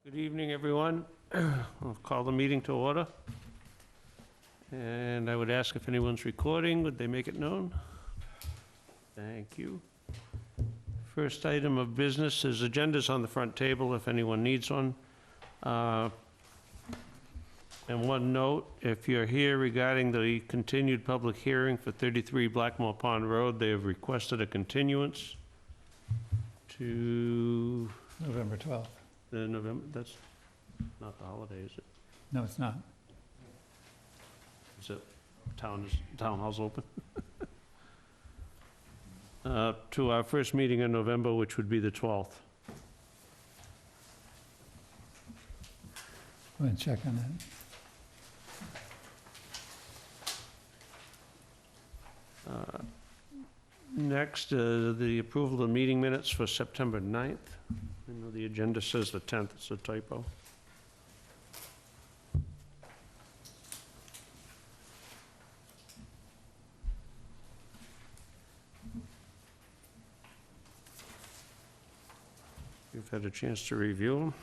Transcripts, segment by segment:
Good evening, everyone. I'll call the meeting to order. And I would ask if anyone's recording, would they make it known? Thank you. First item of business is agendas on the front table if anyone needs one. And one note, if you're here regarding the continued public hearing for 33 Blackmore Pond Road, they have requested a continuance to November 12th. the November, that's not the holiday, is it? No, it's not. Is it, town hall's open? To our first meeting in November, which would be the 12th. Go ahead and check on that. Next, the approval of meeting minutes for September 9th. I know the agenda says the 10th, it's a typo. You've had a chance to review them.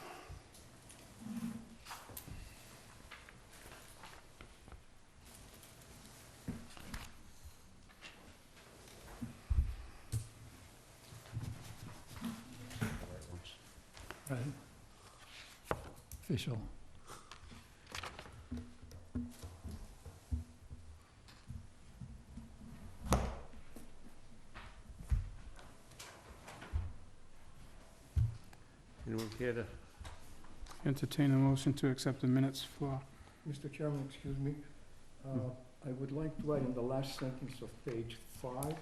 Right. Official. Anyone care to? Entertain a motion to accept the minutes for, Mr. Chairman, excuse me. I would like to write in the last sentence of page 5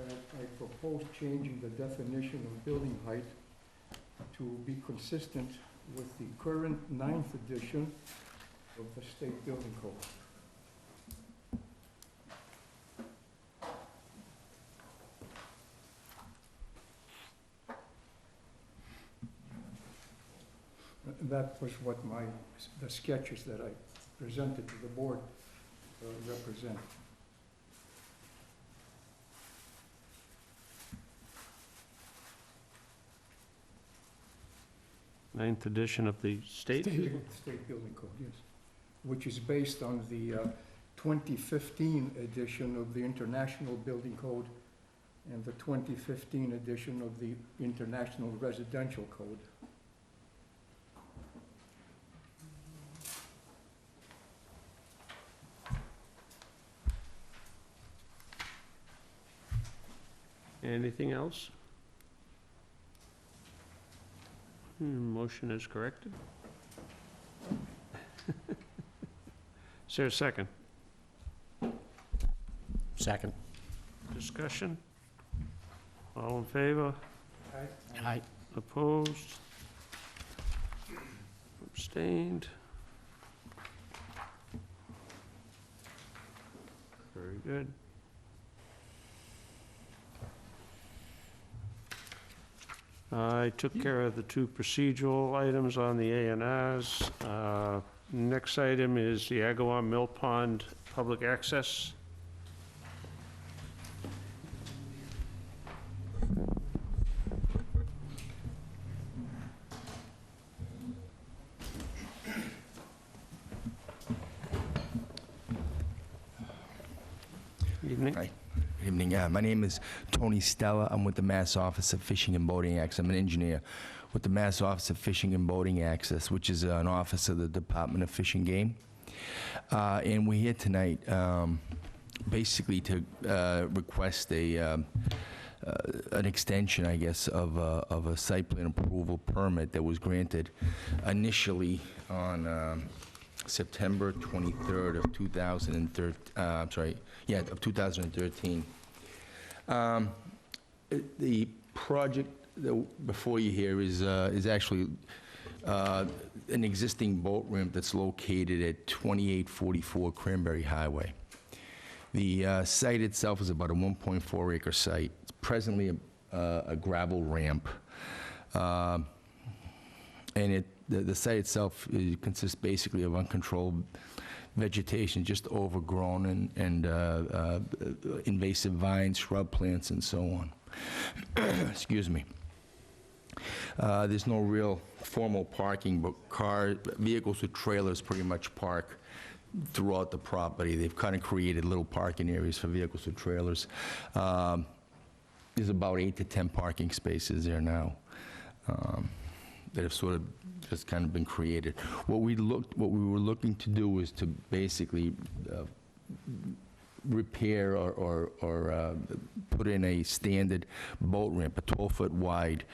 that I propose changing the definition of building height to be consistent with the current 9th edition of the state building code. That was what the sketches that I presented to the board represent. Ninth edition of the state? State building code, yes. Which is based on the 2015 edition of the International Building Code and the 2015 edition of the International Residential Code. Anything else? Motion is corrected. Is there a second? Second. Discussion? All in favor? Aye. Opposed? Abstained? Very good. I took care of the 2 procedural items on the A&Rs. Next item is the Agawam Mill Pond public access. Evening. Hi. Good evening. My name is Tony Stella. I'm with the Mass Office of Fishing and Boating Access. I'm an engineer with the Mass Office of Fishing and Boating Access, which is an office of the Department of Fish and Game. And we're here tonight basically to request an extension, I guess, of a site plan approval permit that was granted initially on September 23rd of 2013. Of 2013. The project before you here is actually an existing boat ramp that's located at 2844 Cranberry Highway. The site itself is about a 1.4 acre site. It's presently a gravel ramp. And the site itself consists basically of uncontrolled vegetation, just overgrown and invasive vines, shrub plants, and so on. Excuse me. There's no real formal parking, but vehicles with trailers pretty much park throughout the property. They've kind of created little parking areas for vehicles with trailers. There's about 8 to 10 parking spaces there now that have sort of just kind of been created. What we were looking to do is to basically repair or put in a standard boat ramp, a 12-foot wide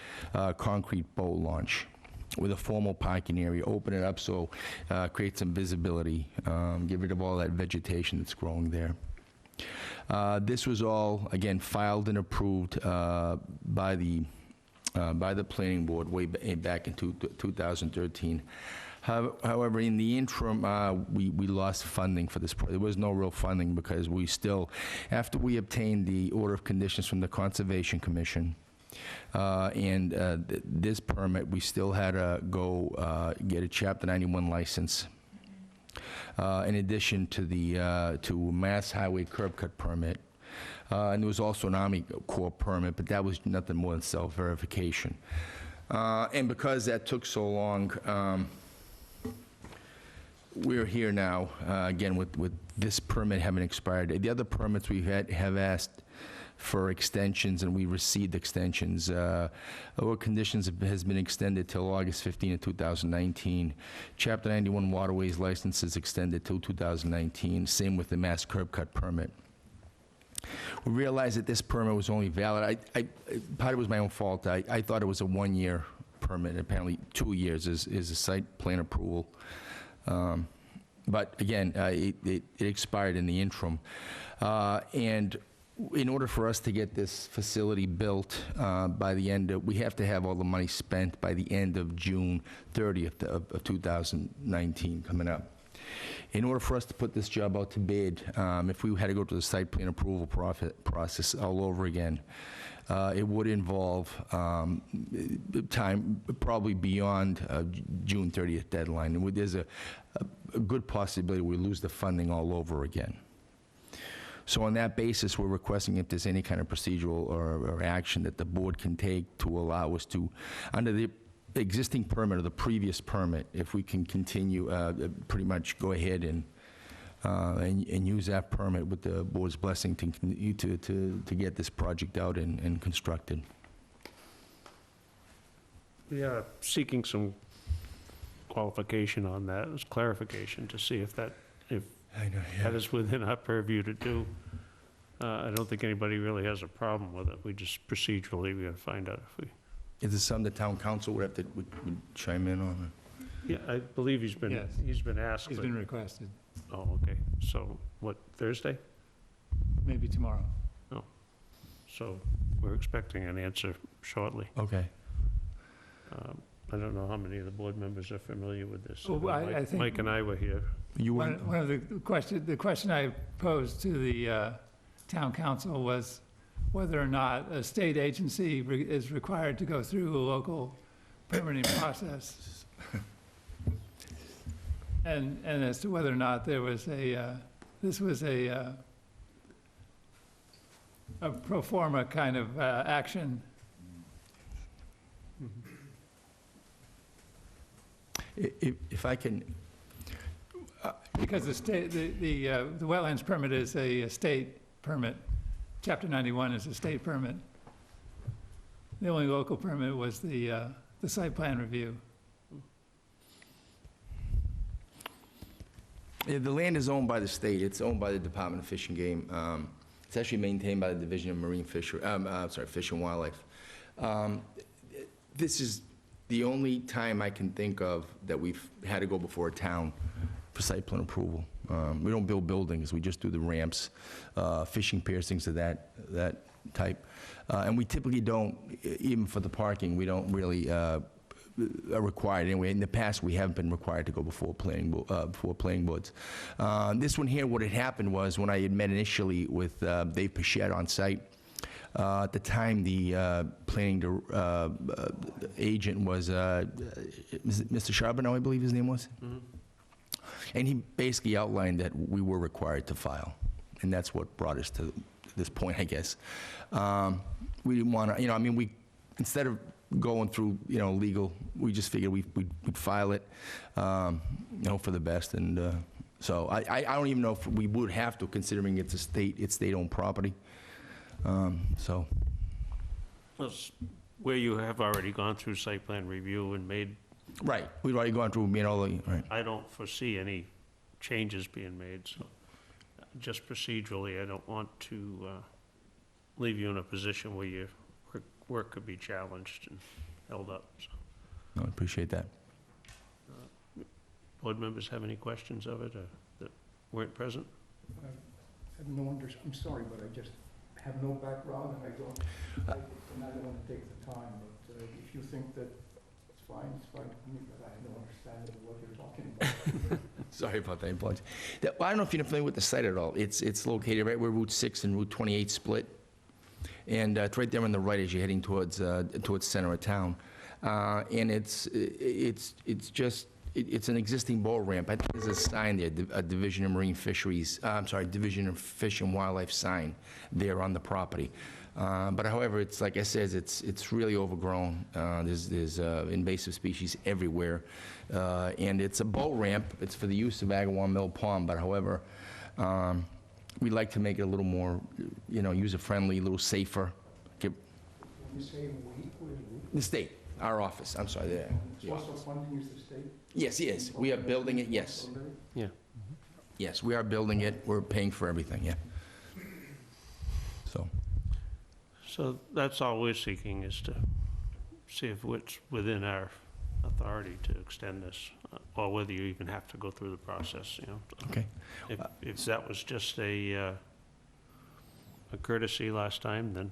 concrete boat launch with a formal parking area, open it up so create some visibility, get rid of all that vegetation that's growing there. This was all, again, filed and approved by the planning board way back in 2013. However, in the interim, we lost funding for this. There was no real funding because we still, after we obtained the order of conditions from the Conservation Commission and this permit, we still had to go get a Chapter 91 license. In addition to the Mass Highway curb cut permit, and there was also an Army Corps permit, but that was nothing more than self-verification. And because that took so long, we're here now, again, with this permit having expired. The other permits we have asked for extensions, and we received extensions. Our conditions has been extended till August 15 of 2019. Chapter 91 waterways license is extended till 2019. Same with the Mass curb cut permit. We realized that this permit was only valid. Part of it was my own fault. I thought it was a 1-year permit. Apparently 2 years is a site plan approval. But again, it expired in the interim. And in order for us to get this facility built by the end of, we have to have all the money spent by the end of June 30th of 2019 coming up. In order for us to put this job out to bid, if we had to go through the site plan approval process all over again, it would involve time probably beyond June 30th deadline. And there's a good possibility we lose the funding all over again. So on that basis, we're requesting if there's any kind of procedural or action that the board can take to allow us to, under the existing permit or the previous permit, if we can continue, pretty much go ahead and use that permit with the board's blessing to get this project out and constructed. We are seeking some qualification on that, as clarification, to see if that is within our purview to do. I don't think anybody really has a problem with it. We just procedurally, we gotta find out if we... Is this something the town council would have to would chime in on? Yeah, I believe he's been Yes. asked. He's but- been requested, Oh, okay. So, what, Thursday? maybe tomorrow. So, we're expecting an answer shortly. Okay. I don't know how many of the board members are familiar with this. Well, I think- Mike and I were here. You were, One of the question I posed to the town council was whether or not a state agency is required to go through a local permitting process. And as to whether or not there was this was a pro forma kind of action. if I can, Because the state, the wetlands permit is a state permit. Chapter 91 is a state permit. The only local permit was the site plan review. the land is owned by the state. It's owned by the Department of Fish and Game. It's actually maintained by the Division of Marine Fish and Wildlife. This is the only time I can think of that we've had to go before a town for site plan approval. We don't build buildings, we just do the ramps, fishing piers, things of that type. And we typically don't, even for the parking, we don't really are required anyway. In the past, we haven't been required to go before planning boards. This one here, what had happened was when I had met initially with Dave Pichette on site, at the time, the planning agent was Mr. Charbonneau, I believe his name was. Mhm. And he basically outlined that we were required to file, and that's what brought us to this point, I guess. We didn't want to, we, instead of going through, legal, we just figured we'd file it, for the best, and so I don't even know if we would have to, considering it's state-owned property. So, That's where you have already gone through site plan review and made, right, we've already gone through, right. I don't foresee any changes being made, so just procedurally, I don't want to leave you in a position where your work could be challenged and held up. So, No, I appreciate that. board members have any questions of it or that weren't present? I have no I'm sorry, but I just have no background, and I don't want to take the time, but if you think that it's fine with me, but I have no understanding of what you're talking about. Sorry about that, apologies. I don't know if you're familiar with the site at all. It's located right where Route 6 and Route 28 split, and it's right there on the right as you're heading towards center of town. And it's an existing boat ramp. I think there's a sign there, a Division of Marine Fisheries, Division of Fish and Wildlife sign there on the property. But however, it's, like I said, it's really overgrown. There's invasive species everywhere. And it's a boat ramp. It's for the use of Agawam Mill Pond, but however, we'd like to make it a little more, user-friendly, a little safer. When you say we, who is we? The state, our office, I'm sorry, there. Source of funding is the state? Yes, we are building it, yes. Yeah. Yes, we are building it, we're paying for everything, yeah. So that's all we're seeking, is to see if it's within our authority to extend this, or whether you even have to go through the process, Okay. If that was just a courtesy last time, then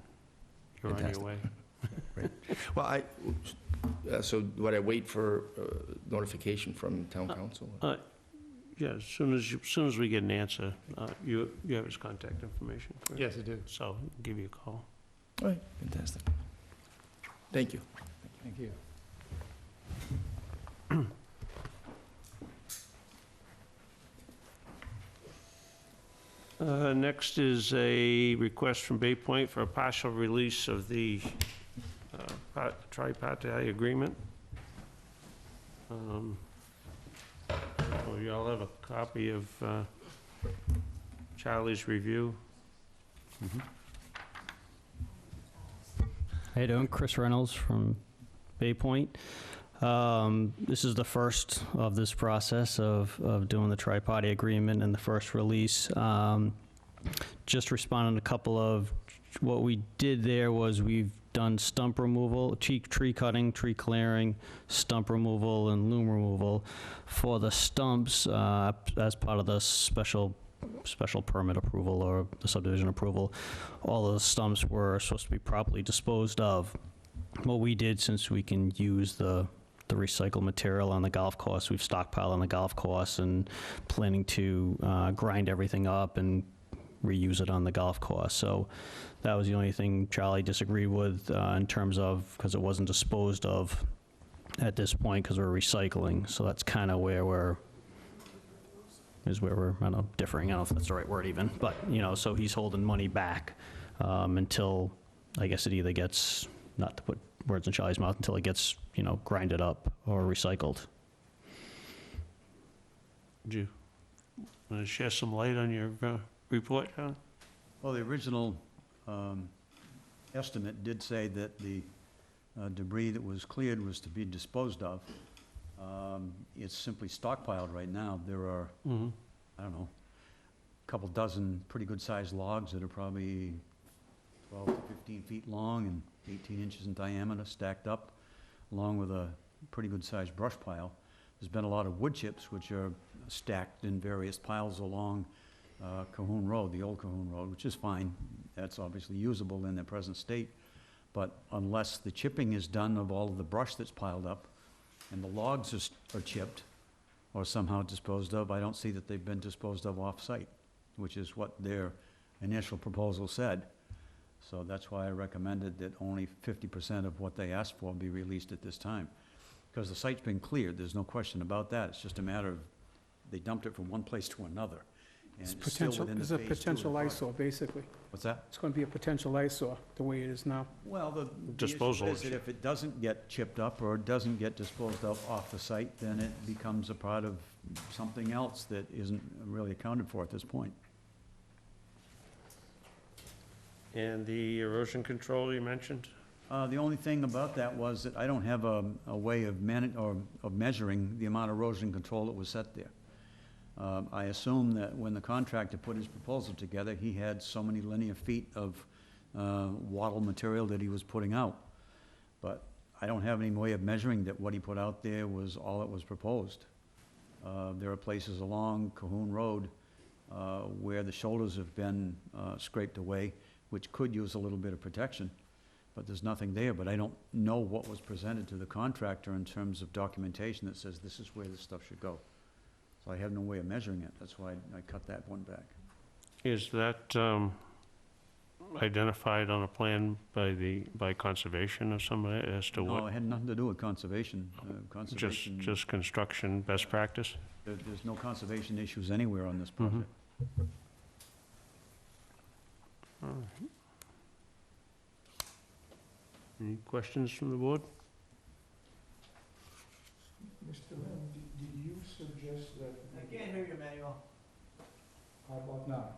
you're on your Fantastic. way. Well, so do I wait for notification from town council? Yeah, as soon as we get an answer, you have his contact information, correct? Yes, I do. So, I'll give you a call. All right, fantastic. Thank you. Thank you. Next is a request from Bay Point for a partial release of the tripartite agreement. You all have a copy of Charlie's review. How you doing? Chris Reynolds from Bay Point. This is the first of this process of doing the tri-party agreement and the first release. Just responding to a couple of, what we did there was we've done stump removal, tree cutting, tree clearing, stump removal, and loom removal. For the stumps, as part of the special permit approval or the subdivision approval, all of the stumps were supposed to be properly disposed of. What we did, since we can use the recycled material on the golf course, we've stockpiled on the golf course and planning to grind everything up and reuse it on the golf course. So that was the only thing Charlie disagreed with in terms of, because it wasn't disposed of at this point because we're recycling. So that's kind of where we're, I don't know, differing. I don't know if that's the right word even, but, so he's holding money back until, I guess it either gets, not to put words in Charlie's mouth, until it gets, grinded up or recycled. Would you want to share some light on your report, John? Well, the original estimate did say that the debris that was cleared was to be disposed of. It's simply stockpiled right now. There are, I don't know, a couple dozen pretty good-sized logs that are probably 12 to 15 feet long and 18 inches in diameter, stacked up, along with a pretty good-sized brush pile. There's been a lot of wood chips, which are stacked in various piles along Cahoon Road, the old Cahoon Road, which is fine. That's obviously usable in their present state. But unless the chipping is done of all of the brush that's piled up and the logs are chipped or somehow disposed of, I don't see that they've been disposed of off-site, which is what their initial proposal said. So that's why I recommended that only 50% of what they asked for be released at this time. Because the site's been cleared, there's no question about that. It's just a matter of, they dumped it from one place to another. And It's it's still potential, within the it's a phase 2 of the potential project. eyesore, basically. What's that? It's gonna be a potential eyesore, the way it is now. Well, the Disposal issue is that issue. if it doesn't get chipped up or doesn't get disposed of off the site, then it becomes a part of something else that isn't really accounted for at this point. And the erosion control you mentioned? The only thing about that was that I don't have a way of measuring the amount of erosion control that was set there. I assume that when the contractor put his proposal together, he had so many linear feet of wattle material that he was putting out. But I don't have any way of measuring that what he put out there was all that was proposed. There are places along Cahoon Road where the shoulders have been scraped away, which could use a little bit of protection, but there's nothing there. But I don't know what was presented to the contractor in terms of documentation that says this is where this stuff should go. So I have no way of measuring it. That's why I cut that one back. Is that identified on a plan by conservation or somebody as to No, what? it had nothing to do with conservation. Conservation, Just construction best practice? there's no conservation issues anywhere on this Mhm. project. All right. Any questions from the board? Mr. Lim, did you suggest that? I can't hear you, Manuel. How about now?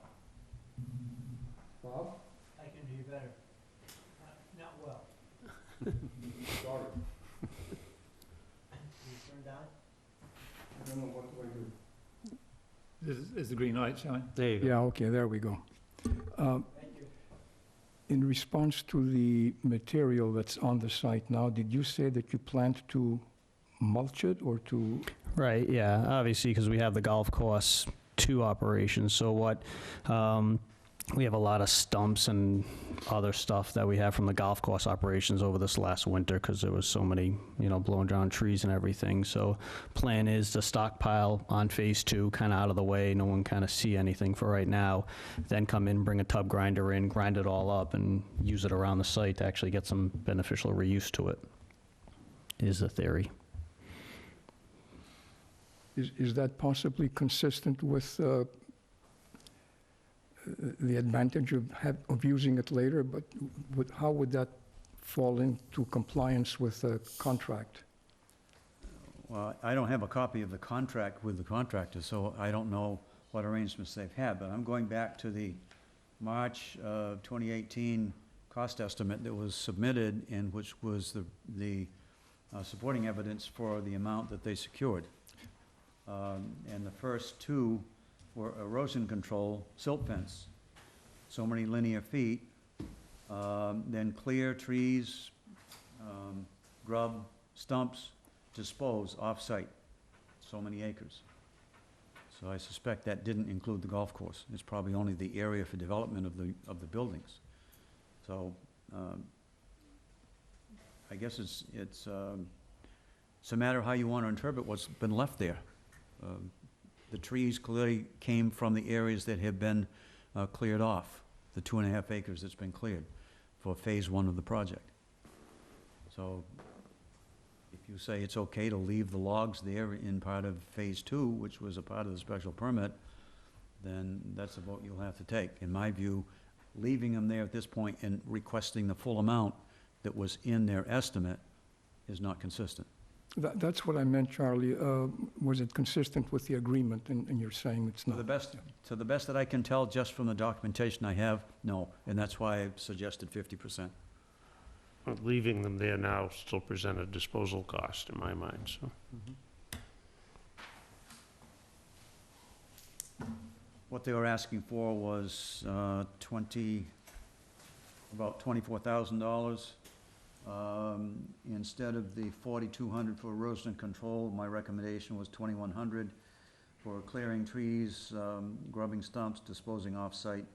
Bob? I can hear you better. Not well. Sorry, You turn down? I don't know what do I do. Is the green light showing? There you go. Yeah, okay, there we go. Thank you. In response to the material that's on the site now, did you say that you planned to mulch it or to? Right, yeah, obviously, because we have the golf course 2 operations, so what, we have a lot of stumps and other stuff that we have from the golf course operations over this last winter, because there was so many, blown down trees and everything, so plan is to stockpile on phase 2, kind of out of the way, no one kind of see anything for right now, then come in, bring a tub grinder in, grind it all up, and use it around the site to actually get some beneficial reuse to it, is the theory. Is that possibly consistent with the advantage of using it later, but how would that fall into compliance with the contract? Well, I don't have a copy of the contract with the contractor, so I don't know what arrangements they've had, but I'm going back to the March 2018 cost estimate that was submitted, and which was the supporting evidence for the amount that they secured. And the first 2 were erosion control, silt fence, so many linear feet, then clear trees, grub, stumps, dispose off-site, so many acres. So I suspect that didn't include the golf course. It's probably only the area for development of the buildings. So I guess it's a matter of how you want to interpret what's been left there. The trees clearly came from the areas that have been cleared off, the 2.5 acres that's been cleared for phase 1 of the project. So if you say it's okay to leave the logs there in part of phase 2, which was a part of the special permit, then that's a vote you'll have to take. In my view, leaving them there at this point and requesting the full amount that was in their estimate is not consistent. That's what I meant, Charlie. Was it consistent with the agreement, and you're saying it's To not? the best that I can tell, just from the documentation I have, no, and that's why I suggested 50%. Leaving them there now still present a disposal cost in my mind, so. What they were asking for was about $24,000. Instead of the $4,200 for erosion control, my recommendation was $2,100 for clearing trees, grubbing stumps, disposing off-site.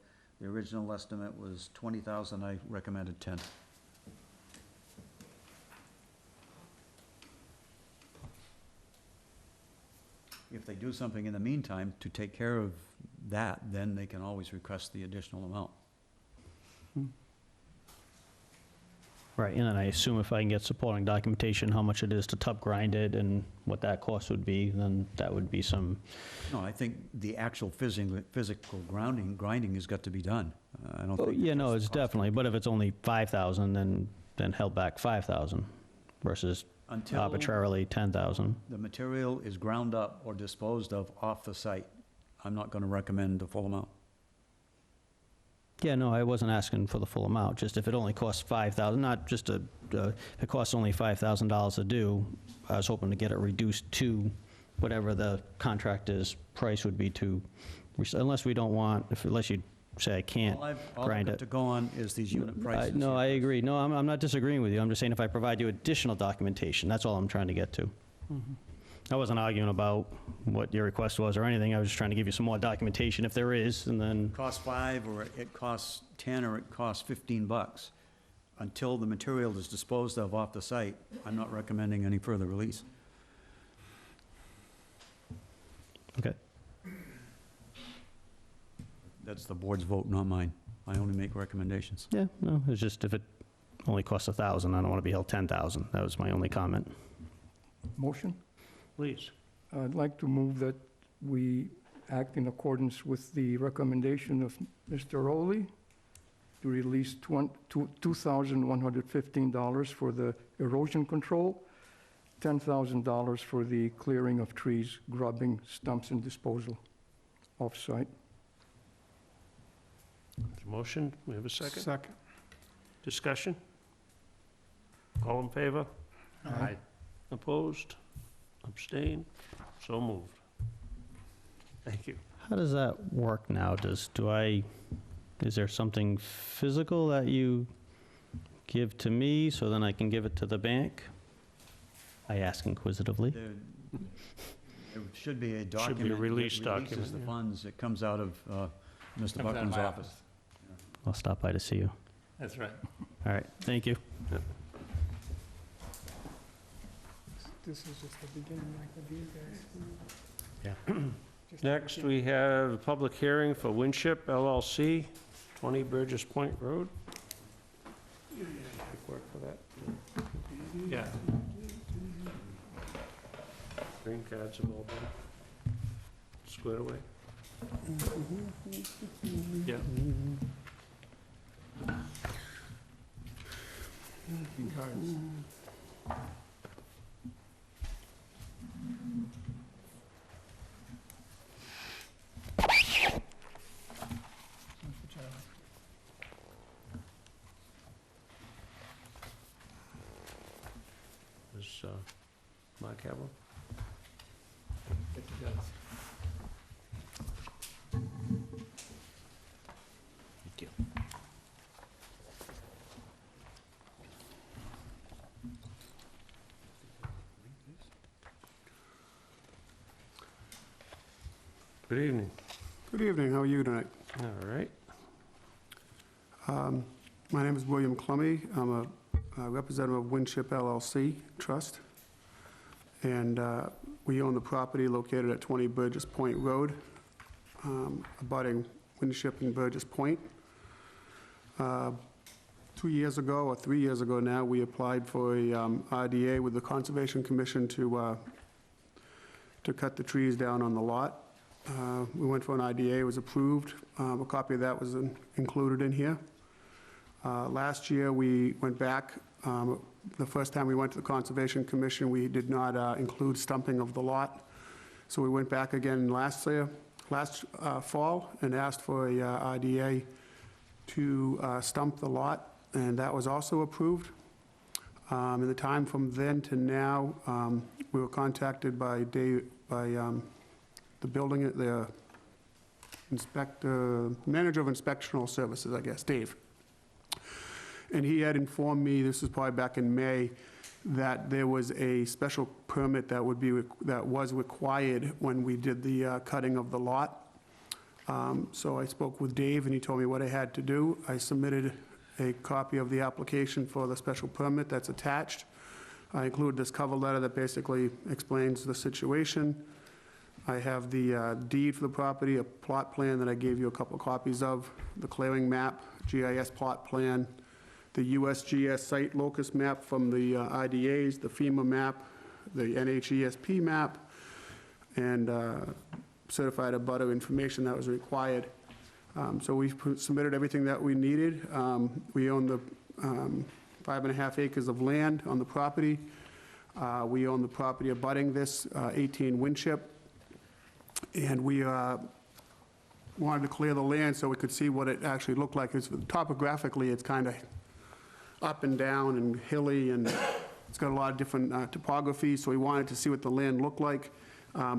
The original estimate was $20,000. I recommended $10,000. If they do something in the meantime to take care of that, then they can always request the additional amount. Right, and then I assume if I can get supporting documentation, how much it is to tub grind it and what that cost would be, then that would be some, No, I think the actual physical grinding has got to be done. I don't oh, think. yeah, no, just it's the cost. definitely, but if it's only 5,000, then held back 5,000 versus Until arbitrarily 10,000. the material is ground up or disposed of off the site, I'm not going to recommend the full amount. Yeah, no, I wasn't asking for the full amount, just if it only costs 5,000, not just if it costs only $5,000 to do, I was hoping to get it reduced to whatever the contractor's price would be to, unless we don't want, unless you say I can't All I've grind got it. to go on is these unit prices. No, I here. agree. No, I'm not disagreeing with you. I'm just saying if I provide you additional documentation, that's all I'm trying to get to. I wasn't arguing about what your request was or anything. I was just trying to give you some more documentation if there is, and then, Costs 5, or it costs 10, or it costs $15. Until the material is disposed of off the site, I'm not recommending any further release. okay. That's the board's vote, not mine. I only make recommendations. Yeah, no, it's just if it only costs 1,000, I don't want to be held 10,000. That was my only comment. Motion? Please. I'd like to move that we act in accordance with the recommendation of Mr. Rowley to release $2,115 for the erosion control, $10,000 for the clearing of trees, grubbing, stumps, and disposal off-site. Motion, we have a second? Second. Discussion? All in favor? Aye. Opposed? Abstained? So moved. Thank you. How does that work now? Is there something physical that you give to me so then I can give it to the bank? I ask inquisitively. There should be a document. Should be a release that document, releases the yeah. funds. It comes out of Mr. Comes out of Buckman's my office. I'll stop by to see you. That's right. All right, thank you. This is just the beginning, like with these guys. Just the Next, beginning. we have a public hearing for Winship LLC, 20 Burgess Point Road. Work for that. Yeah. Green cards have all been squared away. Yeah. Green cards. Does Mark have one? It does. Thank you. Good evening. Good evening, how are you tonight? All right. My name is William Clummy. I'm a representative of Winship LLC Trust, and we own the property located at 20 Burgess Point Road, abutting Winship and Burgess Point. 2 years ago, or 3 years ago now, we applied for a RDA with the Conservation Commission to cut the trees down on the lot. We went for an IDA, it was approved. A copy of that was included in here. Last year, we went back. The first time we went to the Conservation Commission, we did not include stumping of the lot. So we went back again last fall and asked for a IDA to stump the lot, and that was also approved. In the time from then to now, we were contacted by the manager of inspectional services, I guess, Dave. And he had informed me, this was probably back in May, that there was a special permit that was required when we did the cutting of the lot. So I spoke with Dave, and he told me what I had to do. I submitted a copy of the application for the special permit that's attached. I include this cover letter that basically explains the situation. I have the deed for the property, a plot plan that I gave you a couple of copies of, the clearing map, GIS plot plan, the USGS site locus map from the IDAs, the FEMA map, the NHESP map, and certified abutter information that was required. So we submitted everything that we needed. We own the 5.5 acres of land on the property. We own the property abutting this 18 Winship. And we wanted to clear the land so we could see what it actually looked like. Topographically, it's kind of up and down and hilly, and it's got a lot of different topography, so we wanted to see what the land looked like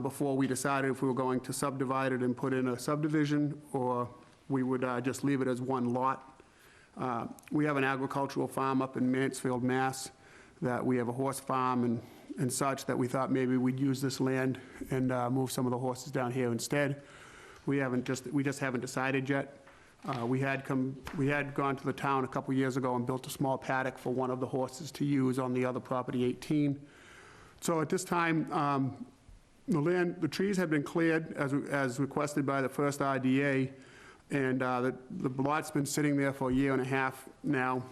before we decided if we were going to subdivide it and put in a subdivision, or we would just leave it as one lot. We have an agricultural farm up in Mansfield, Mass, that we have a horse farm and such, that we thought maybe we'd use this land and move some of the horses down here instead. We just haven't decided yet. We had gone to the town a couple years ago and built a small paddock for one of the horses to use on the other property, 18. So at this time, the trees have been cleared as requested by the first IDA, and the lot's been sitting there for a year and a half now.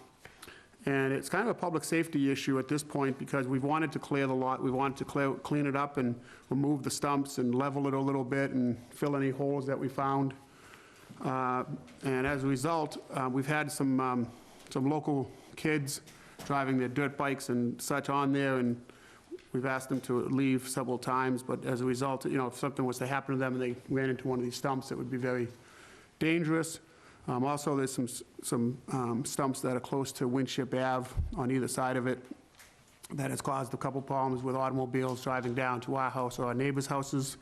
And it's kind of a public safety issue at this point, because we've wanted to clear the lot, we wanted to clean it up and remove the stumps and level it a little bit and fill any holes that we found. And as a result, we've had some local kids driving their dirt bikes and such on there, and we've asked them to leave several times, but as a result, if something was to happen to them and they ran into one of these stumps, it would be very dangerous. Also, there's some stumps that are close to Winship Ave on either side of it that has caused a couple problems with automobiles driving down to our house or our neighbors' houses.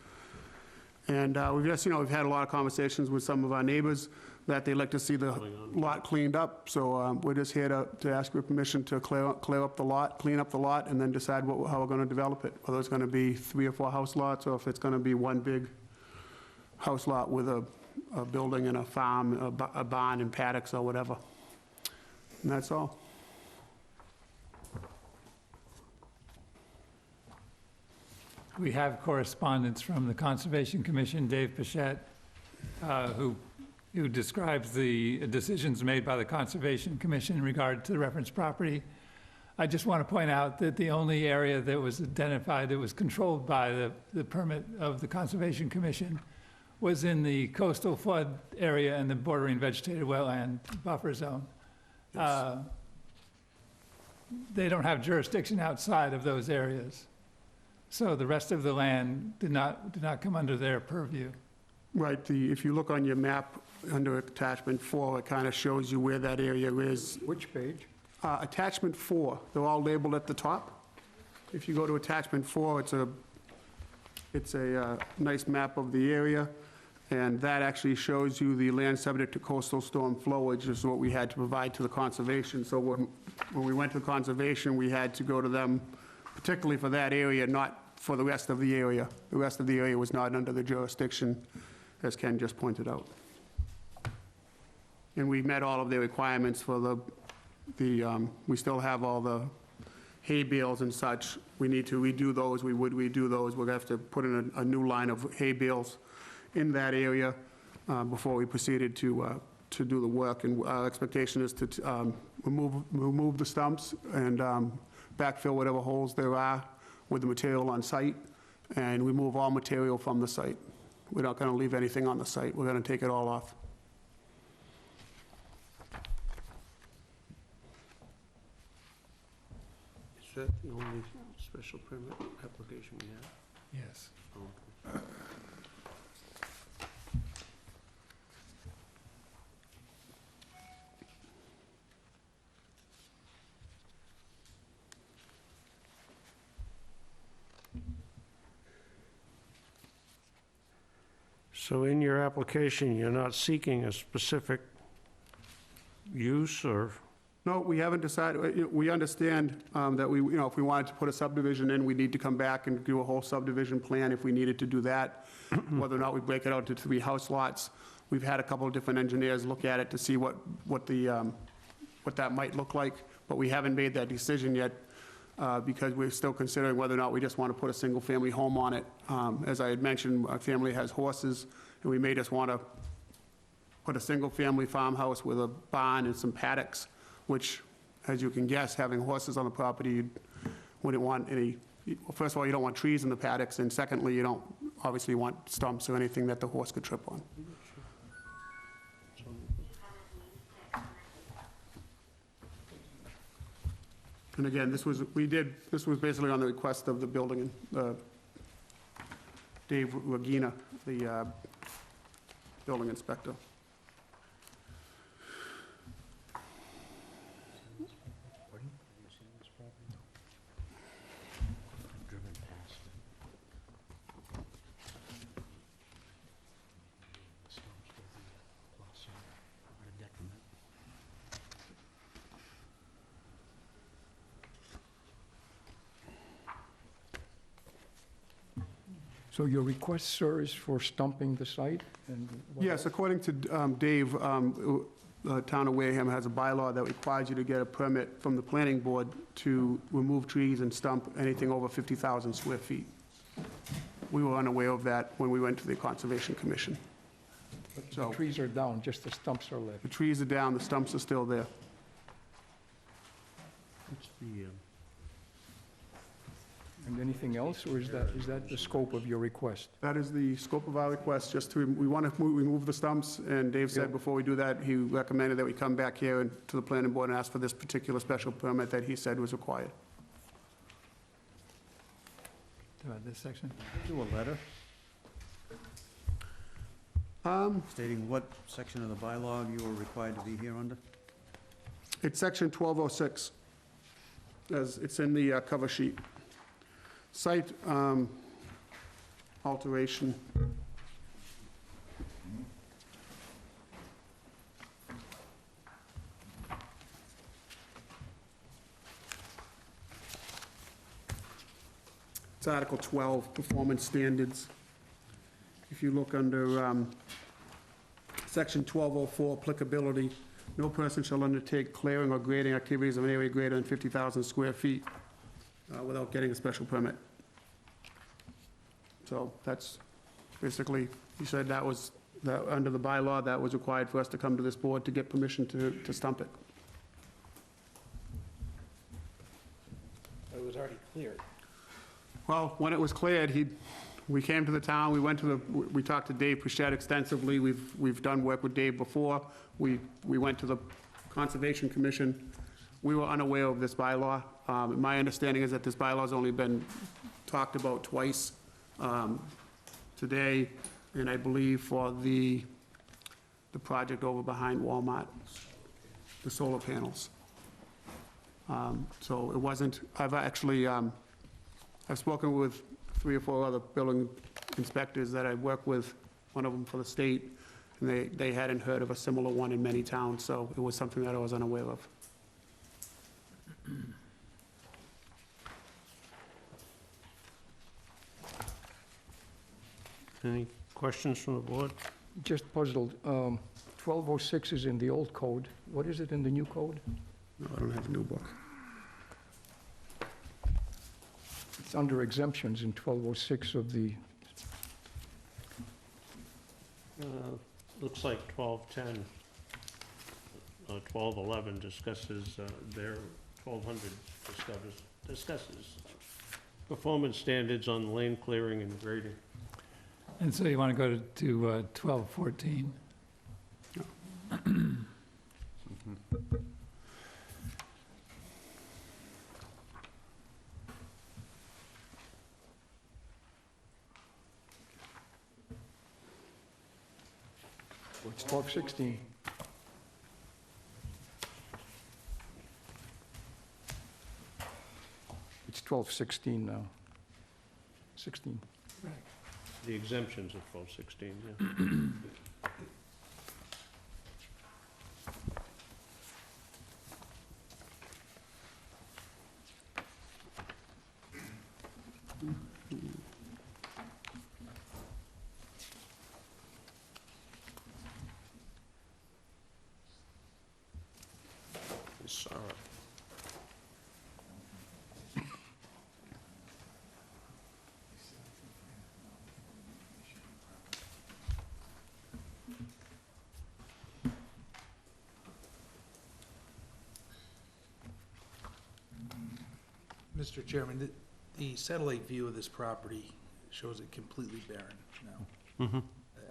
And we've had a lot of conversations with some of our neighbors that they'd like to see the lot cleaned up. So we're just here to ask your permission to clean up the lot, and then decide how we're going to develop it. Whether it's going to be 3 or 4 house lots, or if it's going to be one big house lot with a building and a farm, a barn and paddocks or whatever. And that's all. We have correspondence from the Conservation Commission, Dave Pichette, who describes the decisions made by the Conservation Commission in regard to the reference property. I just want to point out that the only area that was identified that was controlled by the permit of the Conservation Commission was in the coastal flood area and the bordering vegetated wetland buffer zone. Yes. They don't have jurisdiction outside of those areas. So the rest of the land did not come under their purview. Right, if you look on your map under attachment 4, it kind of shows you where that area is. Which page? Attachment 4, they're all labeled at the top. If you go to attachment 4, it's a nice map of the area, and that actually shows you the land subject to coastal storm flowage, is what we had to provide to the conservation. So when we went to the conservation, we had to go to them, particularly for that area, not for the rest of the area. The rest of the area was not under the jurisdiction, as Ken just pointed out. And we met all of their requirements for we still have all the hay bales and such. We need to redo those. We would redo those. We're going to have to put in a new line of hay bales in that area before we proceeded to do the work. And our expectation is to remove the stumps and backfill whatever holes there are with the material on site, and remove all material from the site. We're not going to leave anything on the site. We're going to take it all off. Is that the only special permit application we have? Yes. Oh. So in your application, you're not seeking a specific use or? No, we haven't decided. We understand that if we wanted to put a subdivision in, we need to come back and do a whole subdivision plan if we needed to do that. Whether or not we break it out into 3 house lots. We've had a couple of different engineers look at it to see what that might look like, but we haven't made that decision yet because we're still considering whether or not we just want to put a single-family home on it. As I had mentioned, our family has horses, and we may just want to put a single-family farmhouse with a barn and some paddocks, which as you can guess, having horses on the property, you wouldn't want any, well, first of all, you don't want trees in the paddocks, and secondly, you don't obviously want stumps or anything that the horse could trip on. And again, this was basically on the request of the building, Dave Regina, the building inspector. So your request, sir, is for stumping the site and what Yes, else? according to Dave, the town of Wareham has a bylaw that requires you to get a permit from the planning board to remove trees and stump anything over 50,000 square feet. We were unaware of that when we went to the Conservation Commission. But the so- trees are down, just the stumps are left. The trees are down, the stumps are still there. What's the, And anything else, or is that the scope of your request? That is the scope of our request, just to, we want to remove the stumps, and Dave said Yeah. before we do that, he recommended that we come back here and to the planning board and ask for this particular special permit that he said was required. About this section? Do a letter stating what section of the bylaw you are required to be here under? It's section 1206, as it's in the cover sheet. Site alteration. It's Article 12, Performance Standards. If you look under Section 1204, Applicability, no person shall undertake clearing or grading activities of an area greater than 50,000 square feet without getting a special permit. So that's basically, he said that was, that under the bylaw, that was required for us to come to this board to get permission to stump it. It was already cleared. Well, when it was cleared, we came to the town, we talked to Dave Pritchett extensively, we've done work with Dave before. We went to the Conservation Commission. We were unaware of this bylaw. My understanding is that this bylaw's only been talked about twice today, and I believe for the project over behind Walmart, the solar panels. So it wasn't, I've spoken with 3 or 4 other building inspectors that I work with, one of them for the state, and they hadn't heard of a similar one in many towns, so it was something that I was unaware of. any questions from the board? Just puzzled, 1206 is in the old code. What is it in the new code? No, I don't have a new book. It's under exemptions in 1206 of the, Looks like 1210, 1211 discusses their 1200 discusses performance standards on land clearing and grading. And so you want to go to 1214? it's 1216. It's 1216 now. 16. The exemptions of 1216, yeah. Sorry. Mr. Chairman, the satellite view of this property shows it completely barren now. Mhm.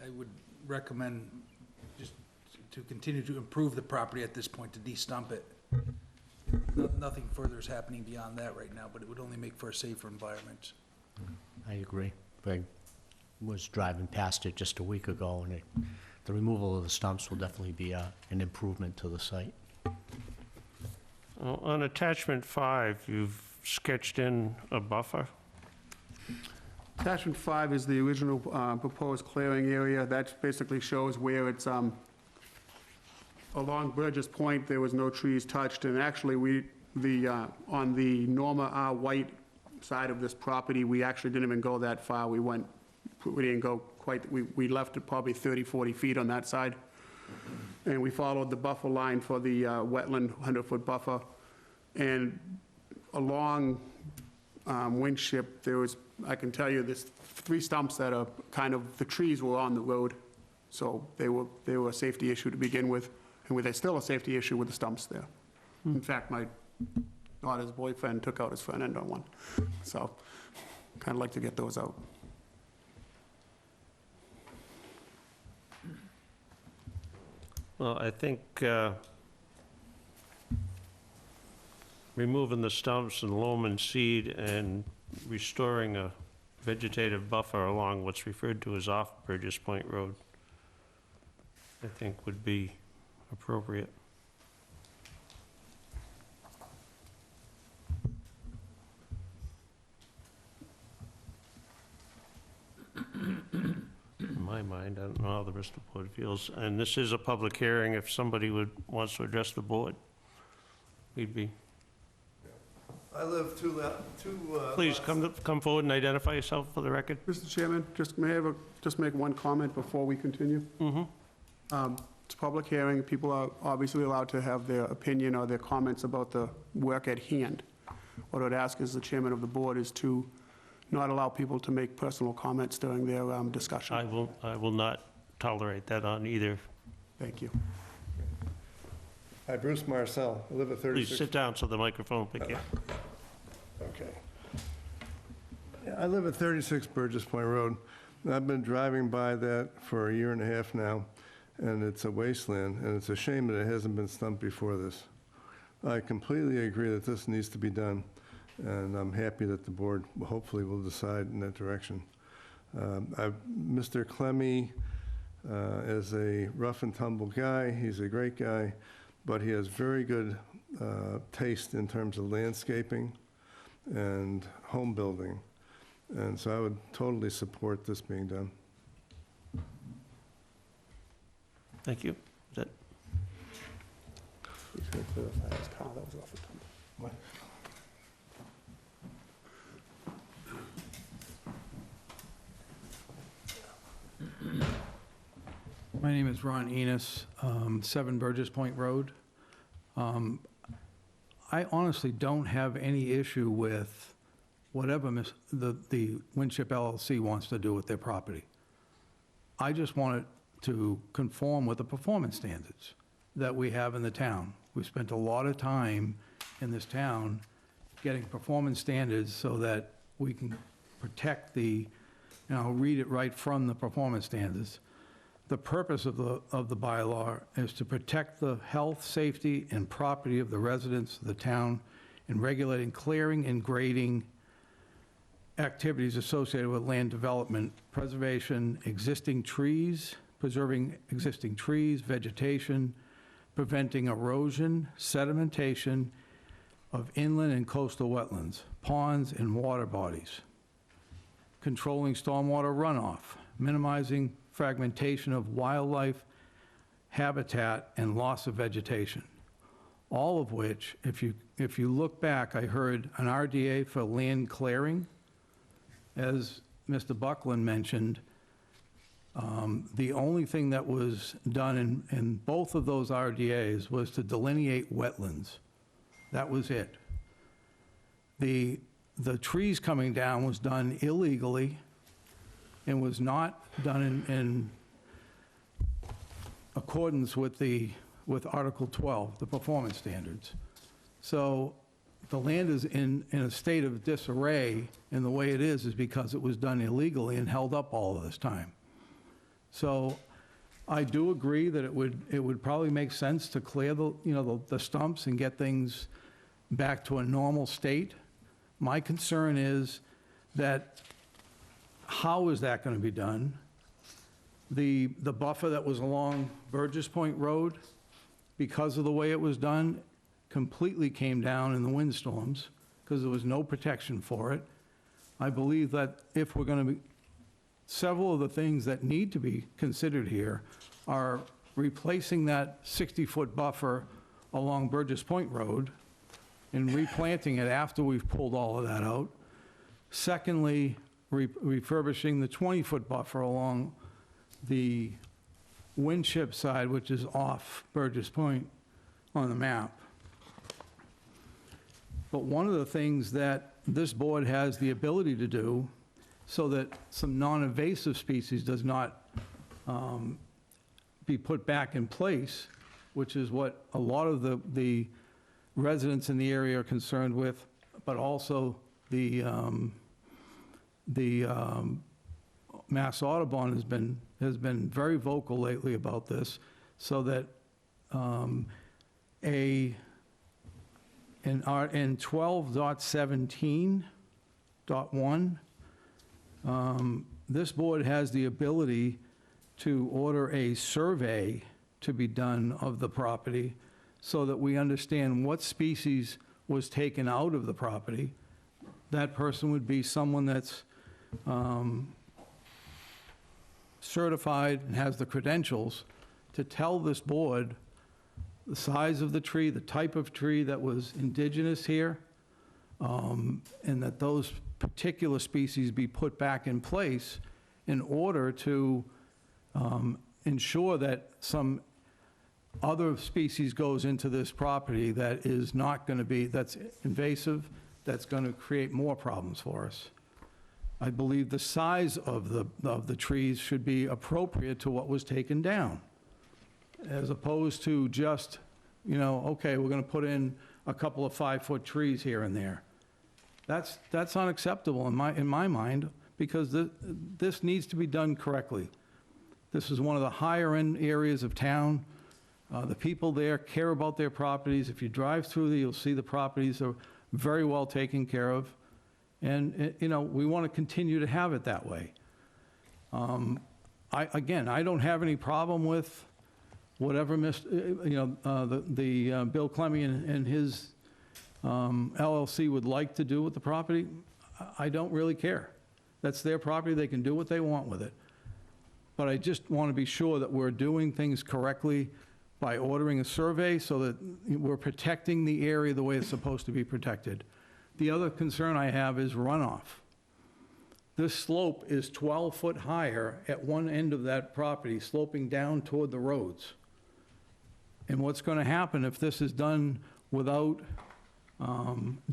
I would recommend just to continue to improve the property at this point, to de-stump it. Nothing further is happening beyond that right now, but it would only make for a safer environment. I agree. I was driving past it just a week ago, and the removal of the stumps will definitely be an improvement to the site. On attachment 5, you've sketched in a buffer. Attachment 5 is the original proposed clearing area. That basically shows where it's, along Burgess Point, there was no trees touched, and actually, on the Norma R. White side of this property, we actually didn't even go that far. We didn't go quite, we left it probably 30, 40 feet on that side. And we followed the buffer line for the wetland 100-foot buffer. And along Winship, there was, I can tell you, there's 3 stumps that are kind of, the trees were on the road. So they were a safety issue to begin with, and there's still a safety issue with the stumps there. In fact, my daughter's boyfriend took out his front end on one. So kind of like to get those out. Well, I think removing the stumps and loam and seed and restoring a vegetative buffer along what's referred to as off Burgess Point Road, I think would be appropriate. In my mind, I don't know how the rest of the board feels. And this is a public hearing. If somebody wants to address the board, we'd be, I live please come forward and identify yourself for the record. Mr. Chairman, just make one comment before we continue. It's a public hearing. People are obviously allowed to have their opinion or their comments about the work at hand. What I'd ask as the chairman of the board is to not allow people to make personal comments during their discussion. I will not tolerate that on either. Thank you. Hi, Bruce Marcel. I live at 36. Please sit down so the microphone will pick you up. Okay. Yeah, I live at 36 Burgess Point Road. I've been driving by that for a year and a half now, and it's a wasteland, and it's a shame that it hasn't been stumped before this. I completely agree that this needs to be done, and I'm happy that the board hopefully will decide in that direction. Mr. Clemmy is a rough and tumble guy. He's a great guy, but he has very good taste in terms of landscaping and home building. And so I would totally support this being done. Thank you. Is that He's going to clarify his car, that was off the tumble. What? My name is Ron Enos, 7 Burgess Point Road. I honestly don't have any issue with whatever the Winship LLC wants to do with their property. I just want it to conform with the performance standards that we have in the town. We've spent a lot of time in this town getting performance standards so that we can protect the, I'll read it right from the performance standards. The purpose of the bylaw is to protect the health, safety, and property of the residents of the town in regulating clearing and grading activities associated with land development, preservation, existing trees, preserving existing trees, vegetation, preventing erosion, sedimentation of inland and coastal wetlands, ponds, and water bodies, controlling stormwater runoff, minimizing fragmentation of wildlife habitat and loss of vegetation. All of which, if you look back, I heard an RDA for land clearing. As Mr. Buckland mentioned, the only thing that was done in both of those RDAs was to delineate wetlands. That was it. The trees coming down was done illegally and was not done in accordance with Article 12, the performance standards. So the land is in a state of disarray, and the way it is because it was done illegally and held up all of this time. So I do agree that it would probably make sense to clear the stumps and get things back to a normal state. My concern is that, how is that going to be done? The buffer that was along Burgess Point Road, because of the way it was done, completely came down in the windstorms because there was no protection for it. I believe that if we're going to be, several of the things that need to be considered here are replacing that 60-foot buffer along Burgess Point Road and replanting it after we've pulled all of that out. Secondly, refurbishing the 20-foot buffer along the Winship side, which is off Burgess Point on the map. But one of the things that this board has the ability to do so that some non-invasive species does not be put back in place, which is what a lot of the residents in the area are concerned with, but also the Mass Audubon has been very vocal lately about this, so that in 12.17.1, this board has the ability to order a survey to be done of the property so that we understand what species was taken out of the property. That person would be someone that's certified and has the credentials to tell this board the size of the tree, the type of tree that was indigenous here, and that those particular species be put back in place in order to ensure that some other species goes into this property that is not going to be, that's invasive, that's going to create more problems for us. I believe the size of the trees should be appropriate to what was taken down, as opposed to just, okay, we're going to put in a couple of 5-foot trees here and there. That's unacceptable in my mind, because this needs to be done correctly. This is one of the higher-end areas of town. The people there care about their properties. If you drive through there, you'll see the properties are very well taken care of. And, we want to continue to have it that way. I don't have any problem with whatever the Bill Clemmy and his LLC would like to do with the property. I don't really care. That's their property. They can do what they want with it. But I just want to be sure that we're doing things correctly by ordering a survey so that we're protecting the area the way it's supposed to be protected. The other concern I have is runoff. This slope is 12 foot higher at one end of that property, sloping down toward the roads. And what's going to happen if this is done without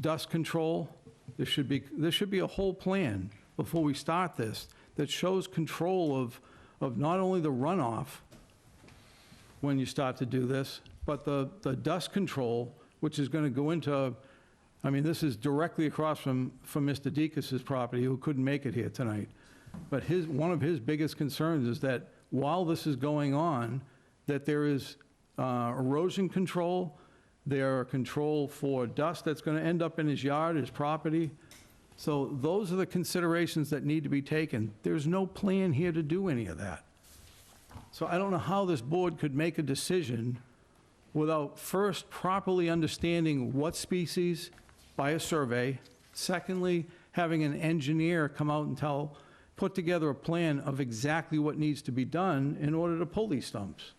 dust control? There should be a whole plan before we start this that shows control of not only the runoff when you start to do this, but the dust control, which is going to go into, this is directly across from Mr. Deacus's property, who couldn't make it here tonight. But one of his biggest concerns is that while this is going on, that there is erosion control, there are control for dust that's going to end up in his yard, his property. So those are the considerations that need to be taken. There's no plan here to do any of that. So I don't know how this board could make a decision without first properly understanding what species by a survey. Secondly, having an engineer come out and put together a plan of exactly what needs to be done in order to pull these stumps,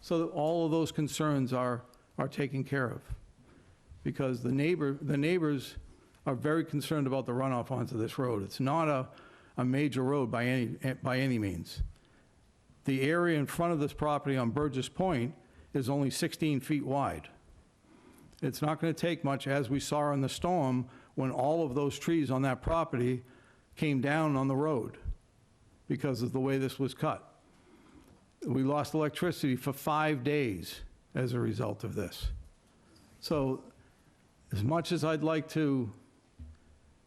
so that all of those concerns are taken care of. Because the neighbors are very concerned about the runoff onto this road. It's not a major road by any means. The area in front of this property on Burgess Point is only 16 feet wide. It's not going to take much, as we saw in the storm, when all of those trees on that property came down on the road because of the way this was cut. We lost electricity for 5 days as a result of this. So as much as I'd like to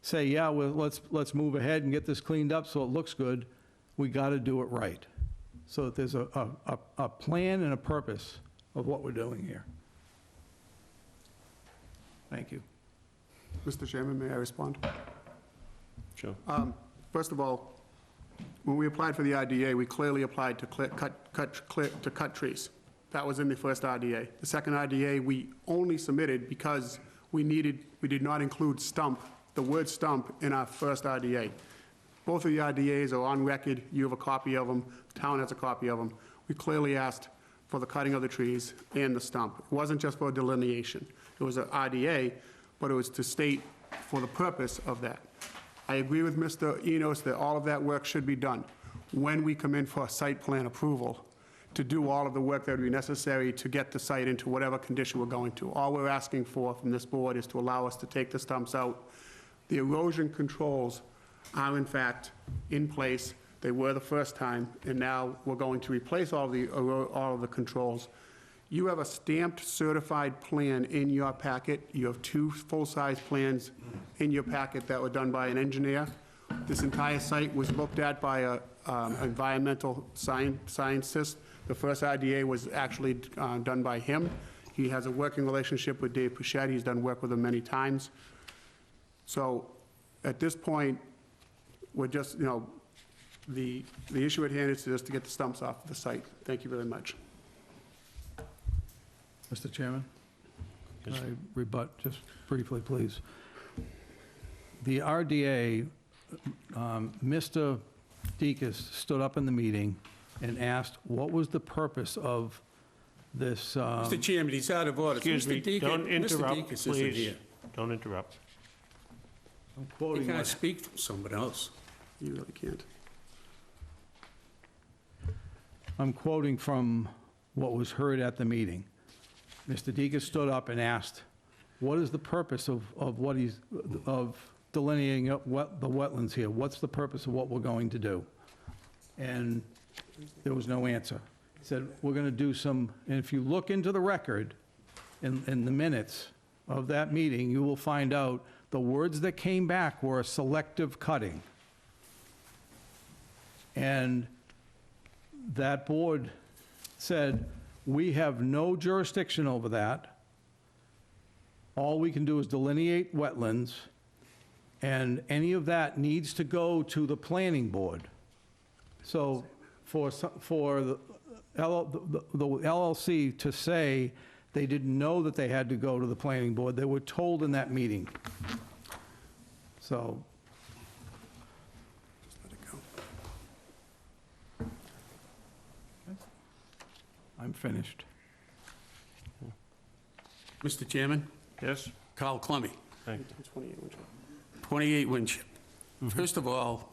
say, yeah, well, let's move ahead and get this cleaned up so it looks good, we got to do it right. So that there's a plan and a purpose of what we're doing here. Thank you. Mr. Chairman, may I respond? Sure. First of all, when we applied for the RDA, we clearly applied to cut trees. That was in the first RDA. The second RDA, we only submitted because we did not include the word stump in our first RDA. Both of the RDAs are on record. You have a copy of them. The town has a copy of them. We clearly asked for the cutting of the trees and the stump. It wasn't just for delineation. It was an RDA, but it was to state for the purpose of that. I agree with Mr. Enos that all of that work should be done when we come in for a site plan approval to do all of the work that would be necessary to get the site into whatever condition we're going to. All we're asking for from this board is to allow us to take the stumps out. The erosion controls are in fact in place. They were the first time, and now we're going to replace all of the controls. You have a stamped certified plan in your packet. You have 2 full-size plans in your packet that were done by an engineer. This entire site was looked at by a environmental scientist. The first RDA was actually done by him. He has a working relationship with Dave Pouchette. He's done work with him many times. So at this point, we're just, the issue at hand is just to get the stumps off the site. Thank you very much. Mr. Chairman? Can I rebut just briefly, please? The RDA, Mr. Deacus stood up in the meeting and asked what was the purpose of this. Mr. Chairman, he's out of order. Excuse me, don't interrupt, Mr. Deacus isn't please. here. Don't interrupt. I'm He quoting can't what- speak from someone else. You really can't. I'm quoting from what was heard at the meeting. Mr. Deacus stood up and asked, what is the purpose of what of delineating the wetlands here? What's the purpose of what we're going to do? And there was no answer. He said, we're going to do some, and if you look into the record, in the minutes of that meeting, you will find out the words that came back were selective cutting. And that board said, we have no jurisdiction over that. All we can do is delineate wetlands, and any of that needs to go to the planning board. So for the LLC to say they didn't know that they had to go to the planning board, they were told in that meeting. So, Just let it go. I'm finished. Mr. Chairman, Yes? Carl Clummy, Thank you. 28 Winchell. 28 Winship. First of all,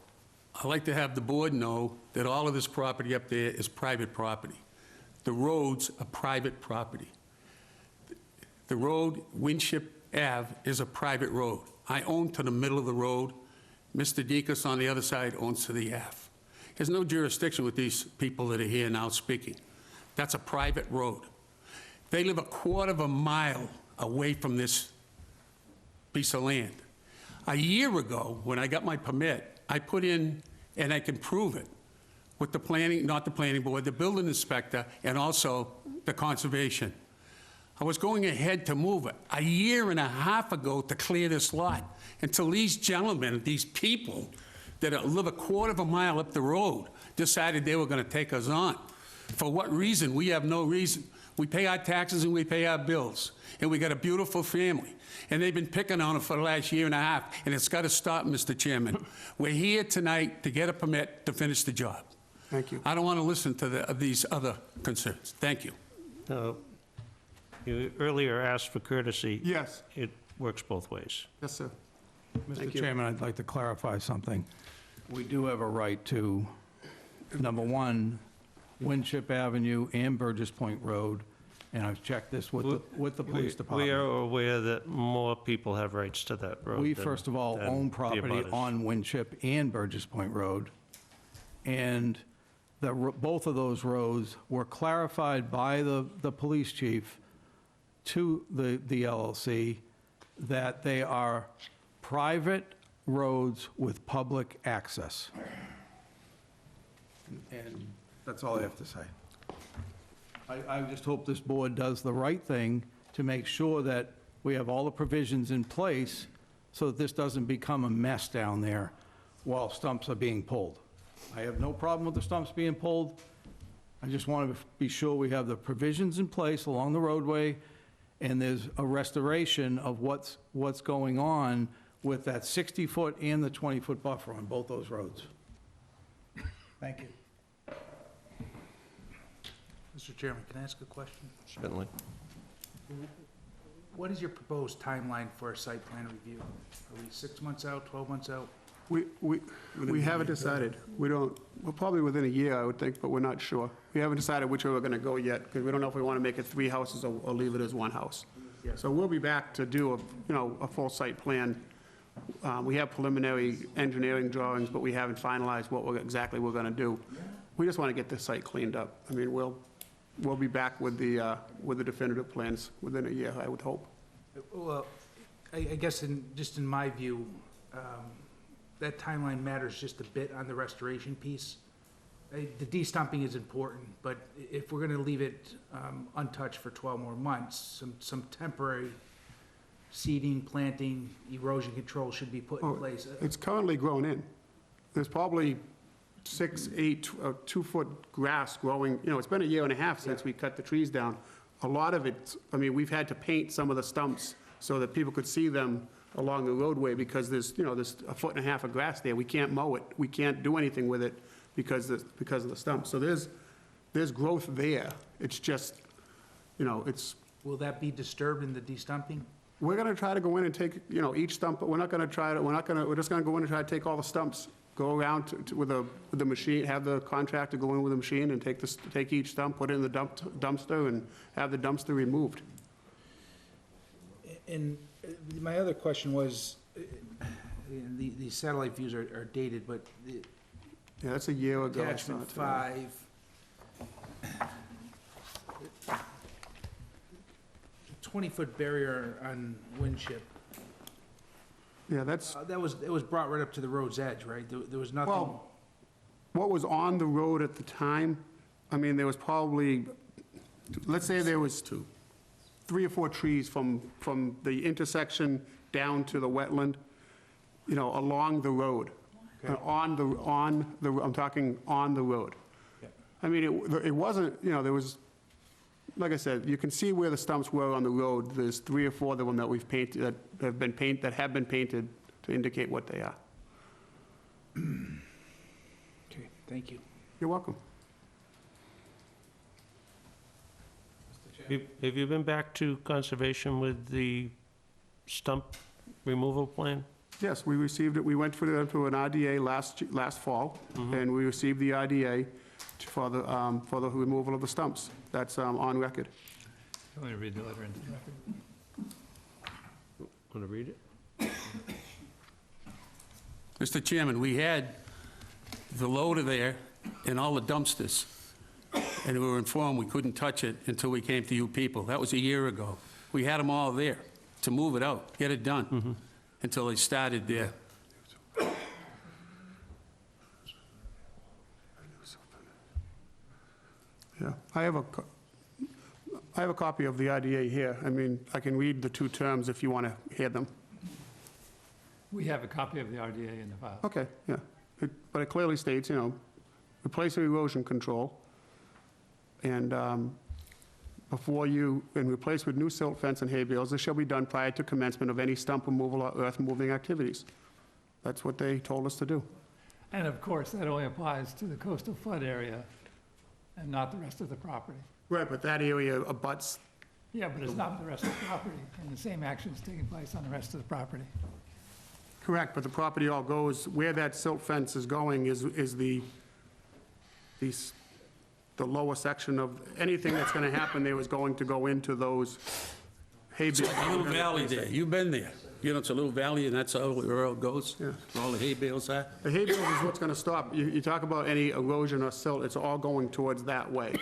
I'd like to have the board know that all of this property up there is private property. The roads are private property. The road, Winship Ave, is a private road. I own to the middle of the road. Mr. Deacus on the other side owns to the Ave. There's no jurisdiction with these people that are here now speaking. That's a private road. They live a quarter of a mile away from this piece of land. A year ago, when I got my permit, I put in, and I can prove it, with the planning, not the planning board, the building inspector, and also the conservation. I was going ahead to move it a year and a half ago to clear this lot, until these gentlemen, these people that live a quarter of a mile up the road decided they were going to take us on. For what reason? We have no reason. We pay our taxes and we pay our bills, and we got a beautiful family. And they've been picking on it for the last year and a half, and it's got to stop, Mr. Chairman. We're here tonight to get a permit to finish the job. Thank you. I don't want to listen to these other concerns. Thank you. You earlier asked for courtesy. Yes, It works both ways. yes, sir. Mr. Thank you. Chairman, I'd like to clarify something. We do have a right to, number one, Winship Avenue and Burgess Point Road, and I've checked this with the police We department. are aware that more people have rights to that road. We, than- first of all, than own the property abutters. on Winship and Burgess Point Road, and both of those roads were clarified by the police chief to the LLC that they are private roads with public access. And that's all I have to say. I just hope this board does the right thing to make sure that we have all the provisions in place so that this doesn't become a mess down there while stumps are being pulled. I have no problem with the stumps being pulled. I just want to be sure we have the provisions in place along the roadway, and there's a restoration of what's going on with that 60-foot and the 20-foot buffer on both those roads. Thank you. Mr. Chairman, can I ask a question? Certainly. What is your proposed timeline for a site plan review? Are we 6 months out, 12 months out? We haven't decided. We're probably within a year, I would think, but we're not sure. We haven't decided which way we're gonna go yet, because we don't know if we wanna make it 3 houses or leave it as 1 house. Yeah. So we'll be back to do a full site plan. We have preliminary engineering drawings, but we haven't finalized what exactly we're gonna do. We just wanna get this site cleaned up. I mean, we'll be back with the definitive plans within a year, I would hope. Well, I guess just in my view, that timeline matters just a bit on the restoration piece. The de-stumping is important, but if we're gonna leave it untouched for 12 more months, some temporary seeding, planting, erosion control should be put in place. It's currently grown in. There's probably 6, 8, 2-foot grass growing, it's been a year and a half since we cut the trees down. A lot of it, I mean, we've had to paint some of the stumps so that people could see them along the roadway, because there's 1.5 foot of grass there. We can't mow it. We can't do anything with it because of the stumps. So there's growth there. It's just, it's. Will that be disturbed in the de-stumping? We're gonna try to go in and take, each stump, but we're just gonna go in and try to take all the stumps, go around with the machine, have the contractor go in with a machine and take each stump, put it in the dumpster, and have the dumpster removed. And my other question was, these satellite views are dated, but Yeah, that's a year ago. attachment 5, the 20-foot barrier on Winship, Yeah, that's, it was brought right up to the road's edge, right? There was nothing. well, what was on the road at the time, I mean, there was probably, let's say there was 3 or 4 trees from the intersection down to the wetland, along the road. I'm talking on the road. I mean, it wasn't, there was, like I said, you can see where the stumps were on the road. There's 3 or 4 of them that we've painted, that have been painted to indicate what they are. Okay, thank you. You're welcome. Have you been back to conservation with the stump removal plan? Yes, we received it. We went to an RDA last fall, and we received the RDA for the removal of the stumps. That's on record. You want me to read the letter into the record? Want to read it? Mr. Chairman, we had the loader there and all the dumpsters, and we were informed we couldn't touch it until we came to you people. That was a year ago. We had them all there to move it out, get it done, until they started there. Yeah, I have a copy of the RDA here. I mean, I can read the 2 terms if you want to hear them. We have a copy of the RDA in the file. Okay, yeah. But it clearly states, replace the erosion control, and replace with new silt fence and hay bales. This shall be done prior to commencement of any stump removal or earth moving activities. That's what they told us to do. And of course, that only applies to the coastal flood area and not the rest of the property. Right, but that area abuts. Yeah, but it's not the rest of the property, and the same action's taking place on the rest of the property. Correct, but the property all goes, where that silt fence is going is the lower section of, anything that's gonna happen there is going to go into those hay bales. A little valley there. You've been there. It's a little valley, and that's all where it goes, Yeah. where all the hay bales are. The hay bales is what's gonna stop. You talk about any erosion or silt, it's all going towards that way.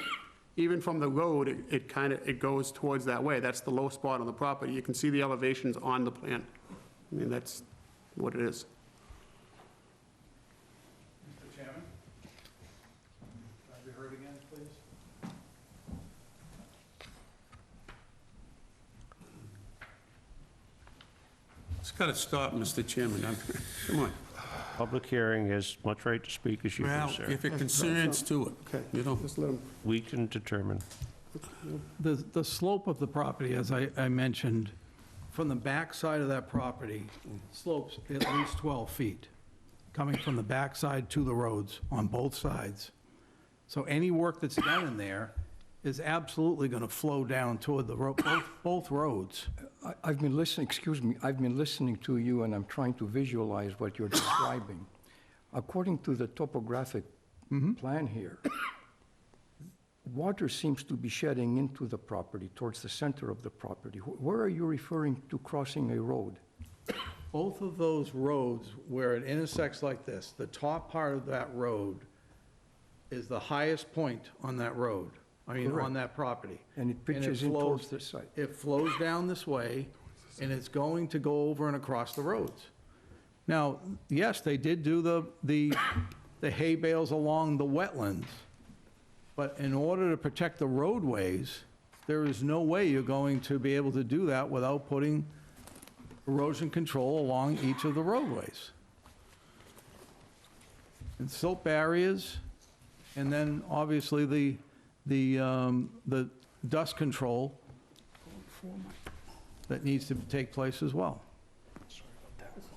even from the road, it kind of, it goes towards that way. That's the low spot on the property. You can see the elevations on the plan. I mean, that's what it is. Mr. Chairman? Can I be heard again, please? It's got to stop, Mr. Chairman. Come on. Public hearing has much right to speak as you do, Well, sir. if it concerns to it, Okay, you know. just let them, We can determine. The slope of the property, as I mentioned, from the back side of that property slopes at least 12 feet, coming from the backside to the roads on both sides. So any work that's done in there is absolutely going to flow down toward the both roads. I've been listening, excuse me, I've been listening to you, and I'm trying to visualize what you're describing. According to the topographic plan here, water seems to be shedding into the property, towards the center of the property. Where are you referring to crossing a road? Both of those roads where it intersects like this, the top part of that road is the highest point on that road, on Correct. that property. And it pitches in towards the site. It flows down this way, and it's going to go over and across the roads. Now, yes, they did do the hay bales along the wetlands, but in order to protect the roadways, there is no way you're going to be able to do that without putting erosion control along each of the roadways. And silt barriers, and then obviously the dust control that needs to take place as well.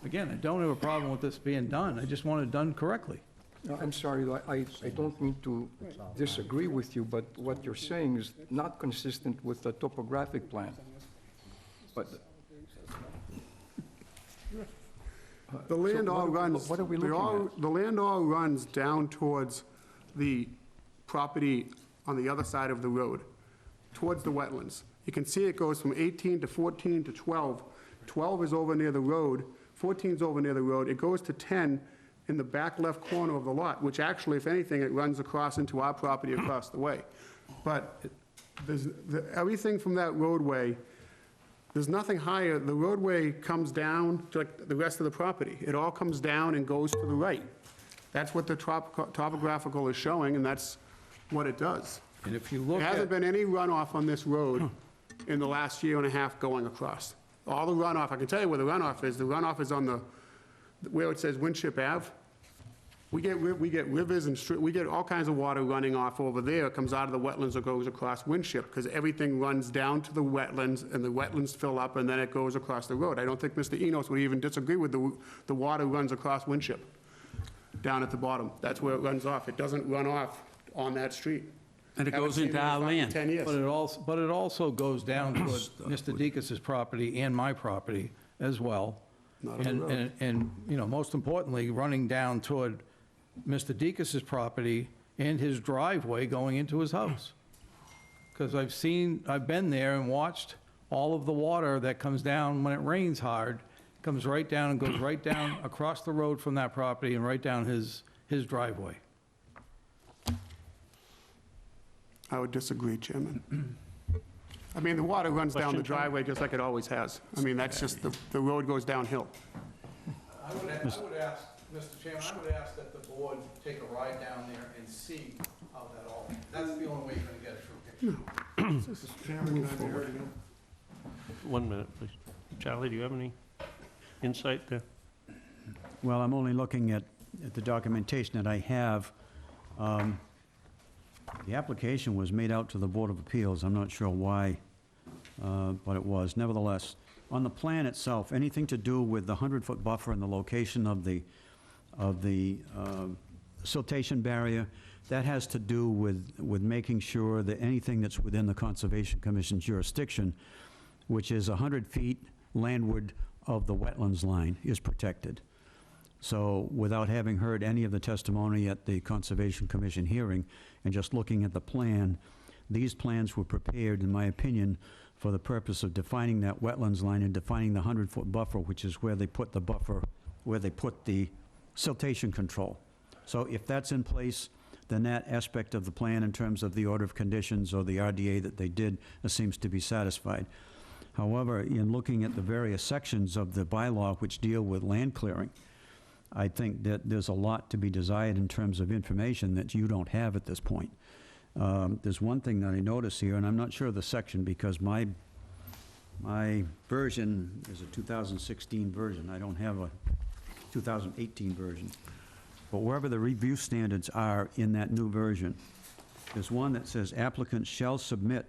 Again, I don't have a problem with this being done, I just want it done correctly. No, I'm sorry, I don't mean to disagree with you, but what you're saying is not consistent with the topographic plan. But the land So all what- runs, what are we looking at? the land all runs down towards the property on the other side of the road, towards the wetlands. You can see it goes from 18 to 14 to 12. 12 is over near the road, 14 is over near the road. It goes to 10 in the back left corner of the lot, which actually, if anything, it runs across into our property across the way. But everything from that roadway, there's nothing higher. The roadway comes down to like the rest of the property. It all comes down and goes to the right. That's what the topographical is showing, and that's what it does. And if you There look hasn't at, been any runoff on this road in the last year and a half going across. All the runoff, I can tell you where the runoff is. The runoff is on where it says Winship Ave. We get rivers and we get all kinds of water running off over there. It comes out of the wetlands or goes across Winship, because everything runs down to the wetlands, and the wetlands fill up, and then it goes across the road. I don't think Mr. Enos would even disagree with the water runs across Winship, down at the bottom. That's where it runs off. It doesn't run off on that street. And it Haven't goes seen into it in our 5 to land. 10 years. but it also goes down towards Mr. Deacus's property and my property as well. Not on the road. And, you know, most importantly, running down toward Mr. Deacus's property and his driveway going into his house. Because I've been there and watched all of the water that comes down when it rains hard, comes right down and goes right down across the road from that property and right down his driveway. I would disagree, Chairman. I mean, the water runs down the Question, Tom? driveway just like it always has. I mean, that's just, the road goes downhill. I would ask, Mr. Chairman, I would ask that the board take a ride down there and see how that all, that's the only way you're gonna get a true picture. Mr. Chairman, can I be heard again? 1 minute, please. Charlie, do you have any insight there? Well, I'm only looking at the documentation that I have. The application was made out to the Board of Appeals. I'm not sure why, but it was. Nevertheless, on the plan itself, anything to do with the 100-foot buffer and the location of the siltation barrier, that has to do with making sure that anything that's within the Conservation Commission's jurisdiction, which is 100 feet landward of the wetlands line, is protected. So without having heard any of the testimony at the Conservation Commission hearing and just looking at the plan, these plans were prepared, in my opinion, for the purpose of defining that wetlands line and defining the 100-foot buffer, which is where they put the buffer, where they put the siltation control. So if that's in place, then that aspect of the plan in terms of the order of conditions or the RDA that they did seems to be satisfied. However, in looking at the various sections of the bylaw which deal with land clearing, I think that there's a lot to be desired in terms of information that you don't have at this point. There's one thing that I notice here, and I'm not sure of the section because my version is a 2016 version. I don't have a 2018 version. But wherever the review standards are in that new version, there's one that says applicants shall submit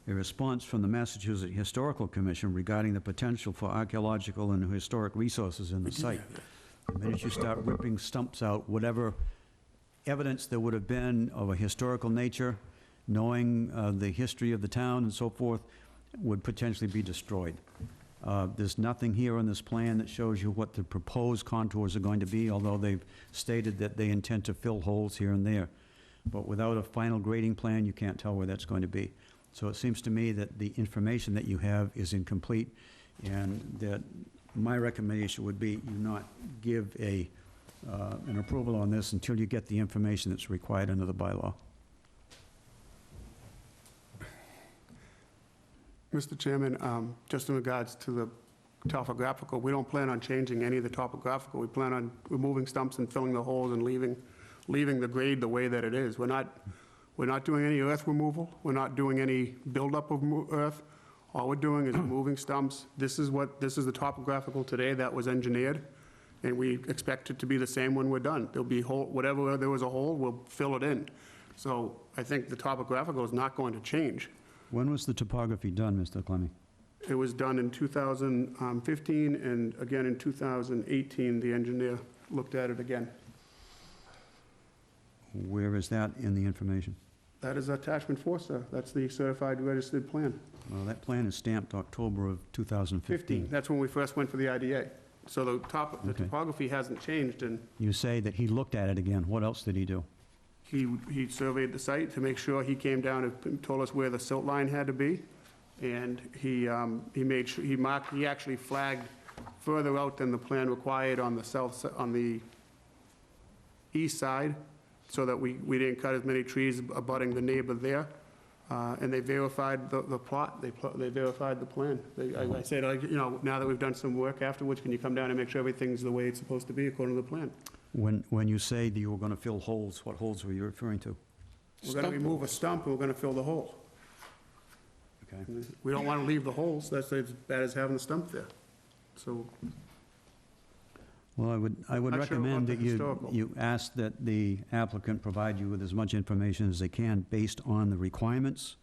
a response from the Massachusetts Historical Commission regarding the potential for archaeological and historic resources in the site. The minute you start ripping stumps out, whatever evidence there would have been of a historical nature, knowing the history of the town and so forth, would potentially be destroyed. There's nothing here on this plan that shows you what the proposed contours are going to be, although they've stated that they intend to fill holes here and there. But without a final grading plan, you can't tell where that's going to be. So it seems to me that the information that you have is incomplete, and that my recommendation would be you not give an approval on this until you get the information that's required under the bylaw. Mr. Chairman, just in regards to the topographical, we don't plan on changing any of the topographical. We plan on removing stumps and filling the holes and leaving the grade the way that it is. We're not doing any earth removal. We're not doing any buildup of earth. All we're doing is removing stumps. This is the topographical today that was engineered, and we expect it to be the same when we're done. There'll be whatever there was a hole, we'll fill it in. So I think the topographical is not going to change. When was the topography done, Mr. Clemming? It was done in 2015, and again in 2018, the engineer looked at it again. Where is that in the information? That is attachment 4, sir. That's the certified registered plan. Well, that plan is stamped October of 2015. That's when we first went for the IDA. So the topography hasn't changed, and You say that he looked at it again. What else did he do? he surveyed the site to make sure. He came down and told us where the silt line had to be, and he actually flagged further out than the plan required on the east side, so that we didn't cut as many trees abutting the neighbor there. And they verified the plot, they verified the plan. I said, now that we've done some work afterwards, can you come down and make sure everything's the way it's supposed to be according to the plan? When you say that you were going to fill holes, what holes were you referring to? We're going to remove a stump, and we're going to fill the hole. Okay. We don't want to leave the holes, that's as bad as having the stump there. So, Well, I would Not sure recommend about that the historical. you ask that the applicant provide you with as much information as they can based on the requirements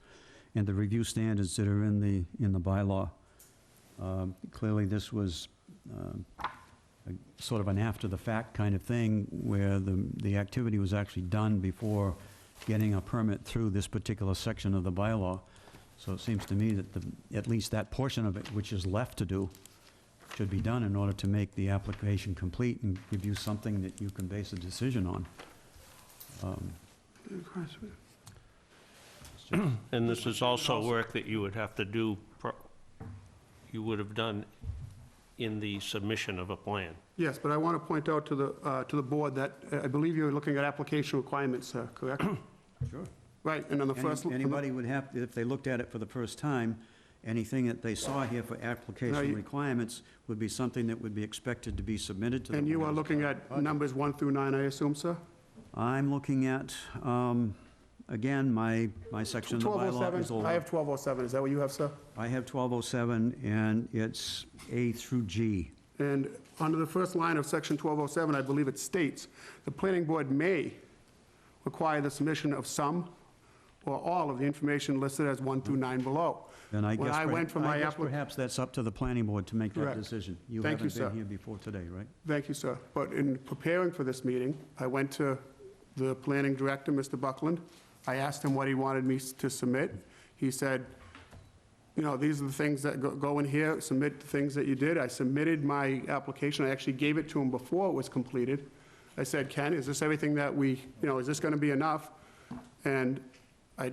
and the review standards that are in the bylaw. Clearly, this was sort of an after-the-fact kind of thing where the activity was actually done before getting a permit through this particular section of the bylaw. So it seems to me that at least that portion of it, which is left to do, should be done in order to make the application complete and give you something that you can base a decision on. And this is also work that you would have to do, you would have done in the submission of a plan. yes, but I want to point out to the board that I believe you're looking at application requirements, sir, correct? Sure. Right, and on the first. Anybody would have, if they looked at it for the first time, anything that they saw here for application requirements would be something that would be expected to be submitted to the board. And you are looking at numbers 1 through 9, I assume, sir? I'm looking at, again, my section of the bylaw is 1207, old. I have 1207, is that what you have, sir? I have 1207, and it's A through G. And under the first line of section 1207, I believe it states, the planning board may require the submission of some or all of the information listed as 1 through 9 below. Then I When guess, I went for my perhaps that's up to the planning board to make that Correct. decision. You Thank you, haven't been sir. here before today, right? Thank you, sir. But in preparing for this meeting, I went to the planning director, Mr. Buckland. I asked him what he wanted me to submit. He said, these are the things that go in here, submit the things that you did. I submitted my application. I actually gave it to him before it was completed. I said, Ken, is this everything that is this going to be enough? And I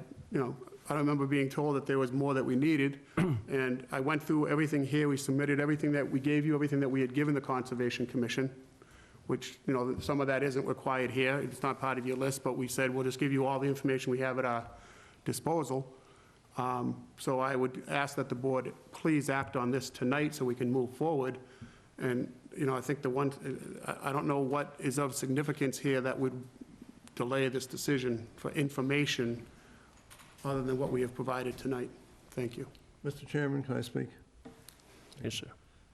remember being told that there was more that we needed, and I went through everything here. We submitted everything that we gave you, everything that we had given the Conservation Commission. which, you know, some of that isn't required here. It's not part of your list, but we said we'll just give you all the information we have at our disposal. So I would ask that the board please act on this tonight so we can move forward. And, you know, I think I don't know what is of significance here that would delay this decision for information other than what we have provided tonight. Thank you. Mr. Chairman, can I speak? Yes, sir.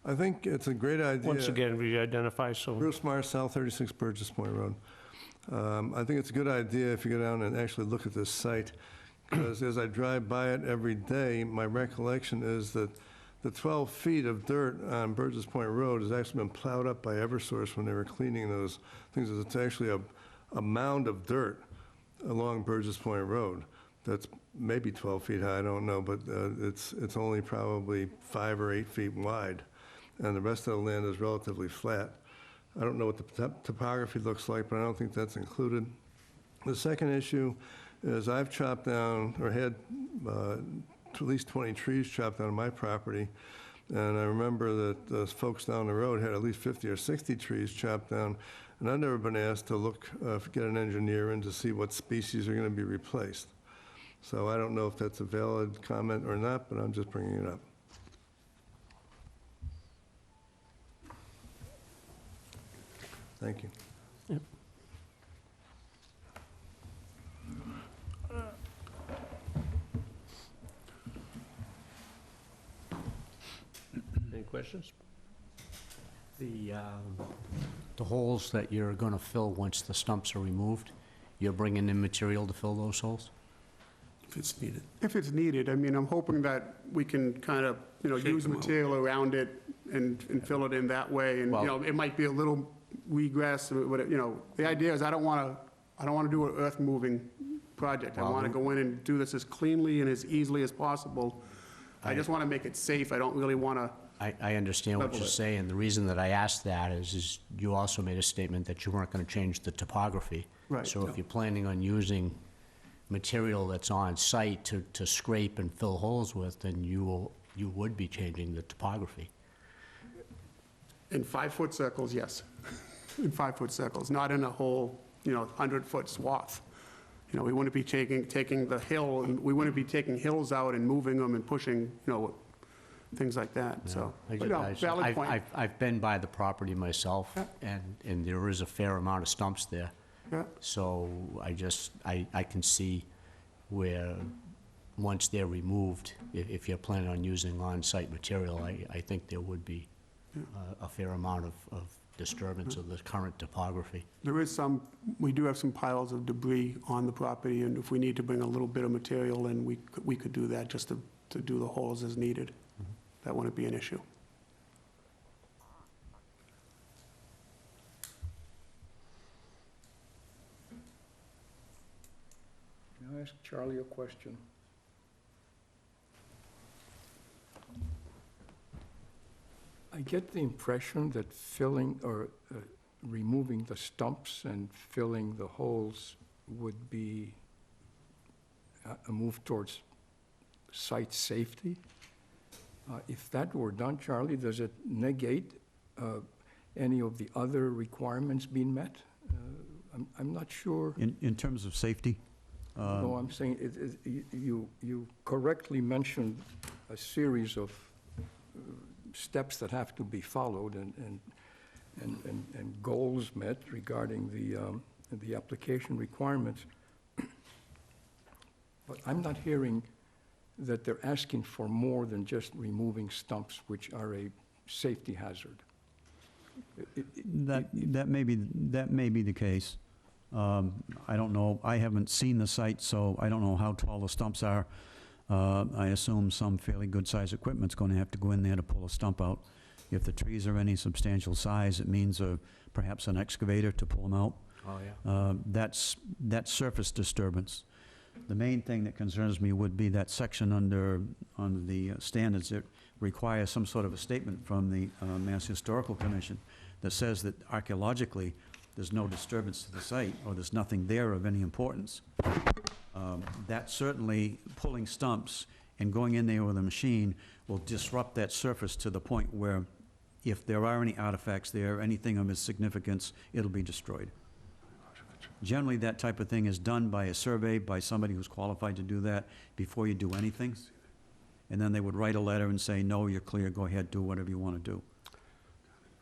I think it's a great idea. Once again, re-identify, so. Bruce Marcel, 36 Burgess Point Road. I think it's a good idea if you go down and actually look at this site, because as I drive by it every day, my recollection is that the 12 feet of dirt on Burgess Point Road has actually been plowed up by Eversource when they were cleaning those things. It's actually a mound of dirt along Burgess Point Road that's maybe 12 feet high, I don't know, but it's only probably 5 or 8 feet wide, and the rest of the land is relatively flat. I don't know what the topography looks like, but I don't think that's included. The second issue is I've chopped down, or had at least 20 trees chopped down on my property, and I remember that those folks down the road had at least 50 or 60 trees chopped down, and I've never been asked to look, get an engineer in to see what species are going to be replaced. So I don't know if that's a valid comment or not, but I'm just bringing it up. Thank you. Yep. Any questions? The holes that you're gonna fill once the stumps are removed, you're bringing in material to fill those holes? If it's needed. If it's needed, I mean, I'm hoping that we can kind of, you know, Shake use them out. material around it and fill it in that way. And, you Well- know, it might be a little regress, but, you know, the idea is I don't want to do an earth-moving project. I Well, want to go in and do this as cleanly and as easily as possible. I just want to make it safe. I don't really want to, I understand what Level you're it. saying. The reason that I asked that is you also made a statement that you weren't gonna change the topography. Right. So if you're planning on using material that's on site to scrape and fill holes with, then you would be changing the topography. in 5-foot circles, yes. In 5-foot circles, not in a whole, you know, 100-foot swath. You know, we wouldn't be taking the hill, and we wouldn't be taking hills out and moving them and pushing, you know, things like that, so. I But no, ju- valid point. I've been by the property myself, and there is a fair amount of stumps there. Yeah. So I can see where, once they're removed, if you're planning on using on-site material, I think there would be a fair amount of disturbance of the current topography. There is we do have some piles of debris on the property, and if we need to bring a little bit of material in, we could do that, just to do the holes as needed. That wouldn't be an issue. Can I ask Charlie a question? I get the impression that filling or removing the stumps and filling the holes would be a move towards site safety. If that were done, Charlie, does it negate any of the other requirements being met? I'm not sure. In terms of safety? No, I'm saying, you correctly mentioned a series of steps that have to be followed and goals met regarding the application requirements. But I'm not hearing that they're asking for more than just removing stumps, which are a safety hazard. That may be the case. I don't know, I haven't seen the site, so I don't know how tall the stumps are. I assume some fairly good-sized equipment's going to have to go in there to pull a stump out. If the trees are any substantial size, it means perhaps an excavator to pull them out. Oh, yeah. That's surface disturbance. The main thing that concerns me would be that section under the standards that requires some sort of a statement from the Mass Historical Commission that says that archaeologically there's no disturbance to the site, or there's nothing there of any importance. That certainly, pulling stumps and going in there with a machine will disrupt that surface to the point where if there are any artifacts there, anything of its significance, it'll be destroyed. Generally, that type of thing is done by a survey, by somebody who's qualified to do that before you do anything. And then they would write a letter and say, no, you're clear, go ahead, do whatever you want to do.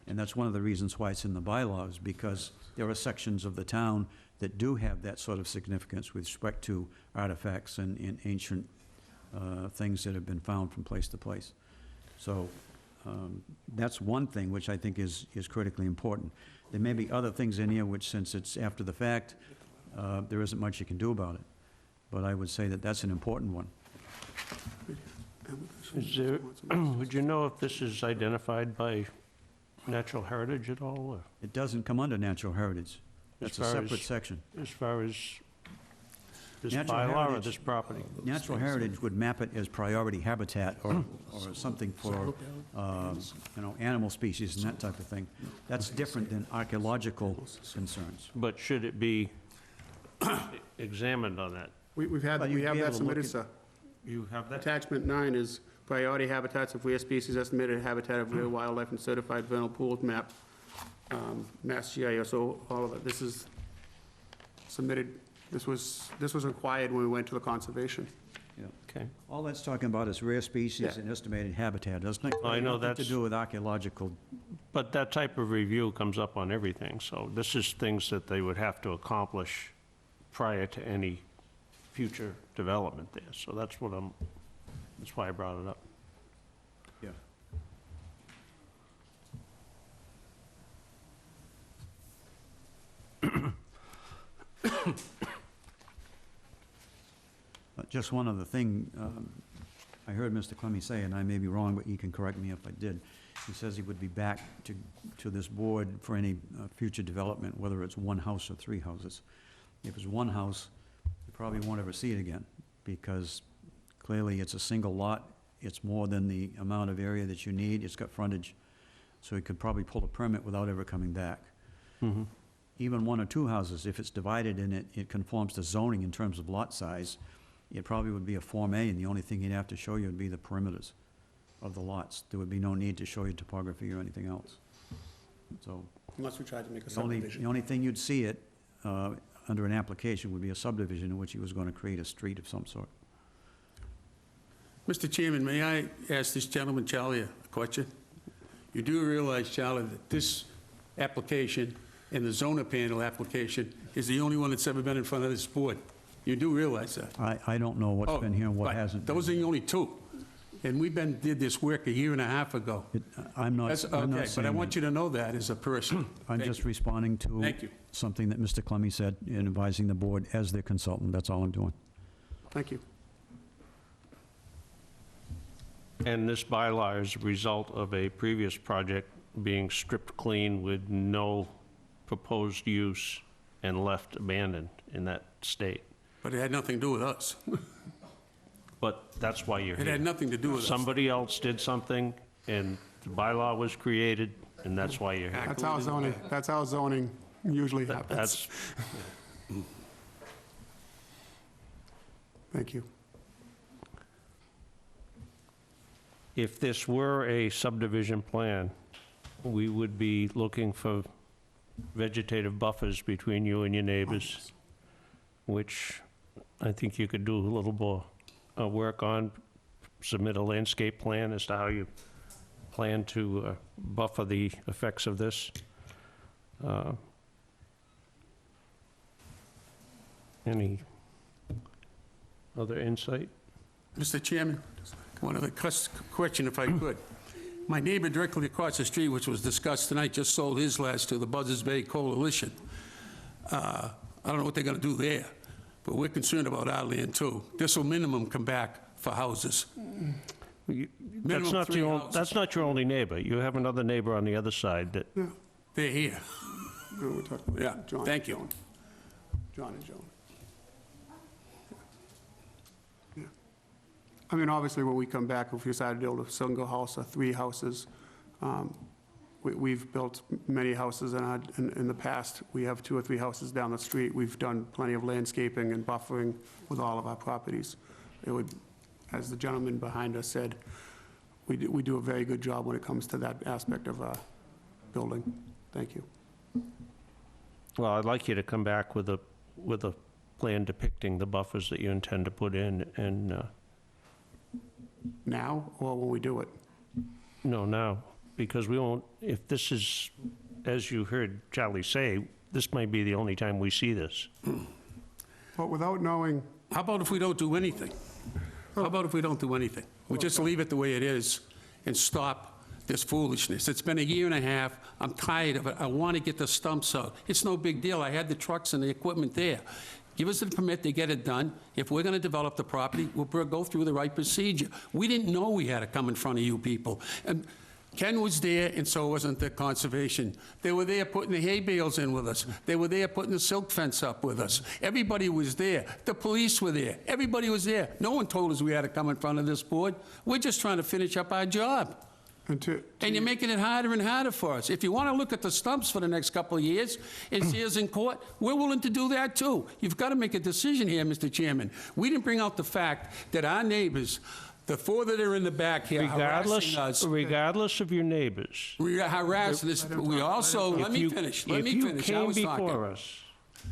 And that's one of the reasons why it's in the bylaws, because there are sections of the town that do have that sort of significance with respect to artifacts and ancient things that have been found from place to place. So that's one thing which I think is critically important. There may be other things in here which, since it's after the fact, there isn't much you can do about it. But I would say that that's an important one. Is there, would you know if this is identified by natural heritage at all, or It doesn't come under natural heritage. That's a far separate as- section. as far as this Natural bylaw or heritage- this property? Natural heritage would map it as priority habitat or something for, animal species and that type of thing. That's different than archaeological concerns. But should it be examined on that? We have But you'd be able that to look submitted, at- sir. You have that? Attachment 9 is priority habitats of rare species, estimated habitat of rare wildlife, and certified vernal pools map, Mass GIS, so all of it. This is submitted, this was required when we went to the conservation. Okay. All that's talking about is rare species Yeah. and estimated habitat, doesn't it? I know Nothing that's- to do with archaeological. But that type of review comes up on everything, so this is things that they would have to accomplish prior to any future development there. So that's why I brought it up. Yeah. Just one other thing, I heard Mr. Clemmy say, and I may be wrong, but he can correct me if I did. He says he would be back to this board for any future development, whether it's one house or three houses. If it's one house, you probably won't ever see it again, because clearly it's a single lot. It's more than the amount of area that you need. It's got frontage, so he could probably pull a permit without ever coming back. Mm-hmm. Even one or two houses, if it's divided and it conforms to zoning in terms of lot size, it probably would be a Form A, and the only thing he'd have to show you would be the perimeters of the lots. There would be no need to show you topography or anything else. So Unless we tried to make a the only subdivision. thing you'd see it under an application would be a subdivision in which he was going to create a street of some sort. Mr. Chairman, may I ask this gentleman, Charlie, a question? You do realize, Charlie, that this application and the zoner panel application is the only one that's ever been in front of this board? You do realize that? I don't know what's Oh, been here and what right. hasn't been. Those are the only two. And we did this work a year and a half ago. I'm not That's I'm not okay, but I saying want that. you to know that as a person. I'm Thank just you. responding to Thank you. something that Mr. Clemmy said in advising the board as their consultant. That's all I'm doing. Thank you. And this bylaw is a result of a previous project being stripped clean with no proposed use and left abandoned in that state. But it had nothing to do with us. But that's why you're It had here. nothing to do with us. Somebody else did something, and the bylaw was created, and that's why you're here. That's how zoning usually happens. That's, Thank you. if this were a subdivision plan, we would be looking for vegetative buffers between you and your neighbors, which I think you could do a little more work on, submit a landscape plan as to how you plan to buffer the effects of this. Any other insight? Mr. Chairman, one other question, if I could. My neighbor directly across the street, which was discussed tonight, just sold his last to the Buzzards Bay Coalition. I don't know what they're going to do there, but we're concerned about our land, too. This will minimum come back for houses. That's Minimum not three your, houses. that's not your only neighbor. You have another neighbor on the other side that, They're here. No, we're talking about Yeah, John. thank you. John and Joan. Yeah. I mean, obviously, when we come back, if we decide to build a single house or three houses, we've built many houses in the past. We have 2 or 3 houses down the street. We've done plenty of landscaping and buffering with all of our properties. It would, as the gentleman behind us said, we do a very good job when it comes to that aspect of building. Thank you. Well, I'd like you to come back with a plan depicting the buffers that you intend to put in, and, Now, or when we do it? no, now, because we won't, if this is, as you heard Charlie say, this might be the only time we see this. But without knowing, How about if we don't do anything? How about if we don't do anything? We just leave it the way it is and stop this foolishness. It's been a year and a half. I'm tired of it. I want to get the stumps out. It's no big deal. I had the trucks and the equipment there. Give us the permit to get it done. If we're going to develop the property, we'll go through the right procedure. We didn't know we had to come in front of you people. And Ken was there, and so wasn't the conservation. They were there putting the hay bales in with us. They were there putting the silk fence up with us. Everybody was there. The police were there. Everybody was there. No one told us we had to come in front of this board. We're just trying to finish up our job. And you're making it harder and harder for us. If you want to look at the stumps for the next couple of years and see us in court, we're willing to do that too. You've got to make a decision here, Mr. Chairman. We didn't bring out the fact that our neighbors, the four that are in the back here, harassing us. Regardless of your neighbors. We harass this. We also, let me finish. Let me finish. I was talking.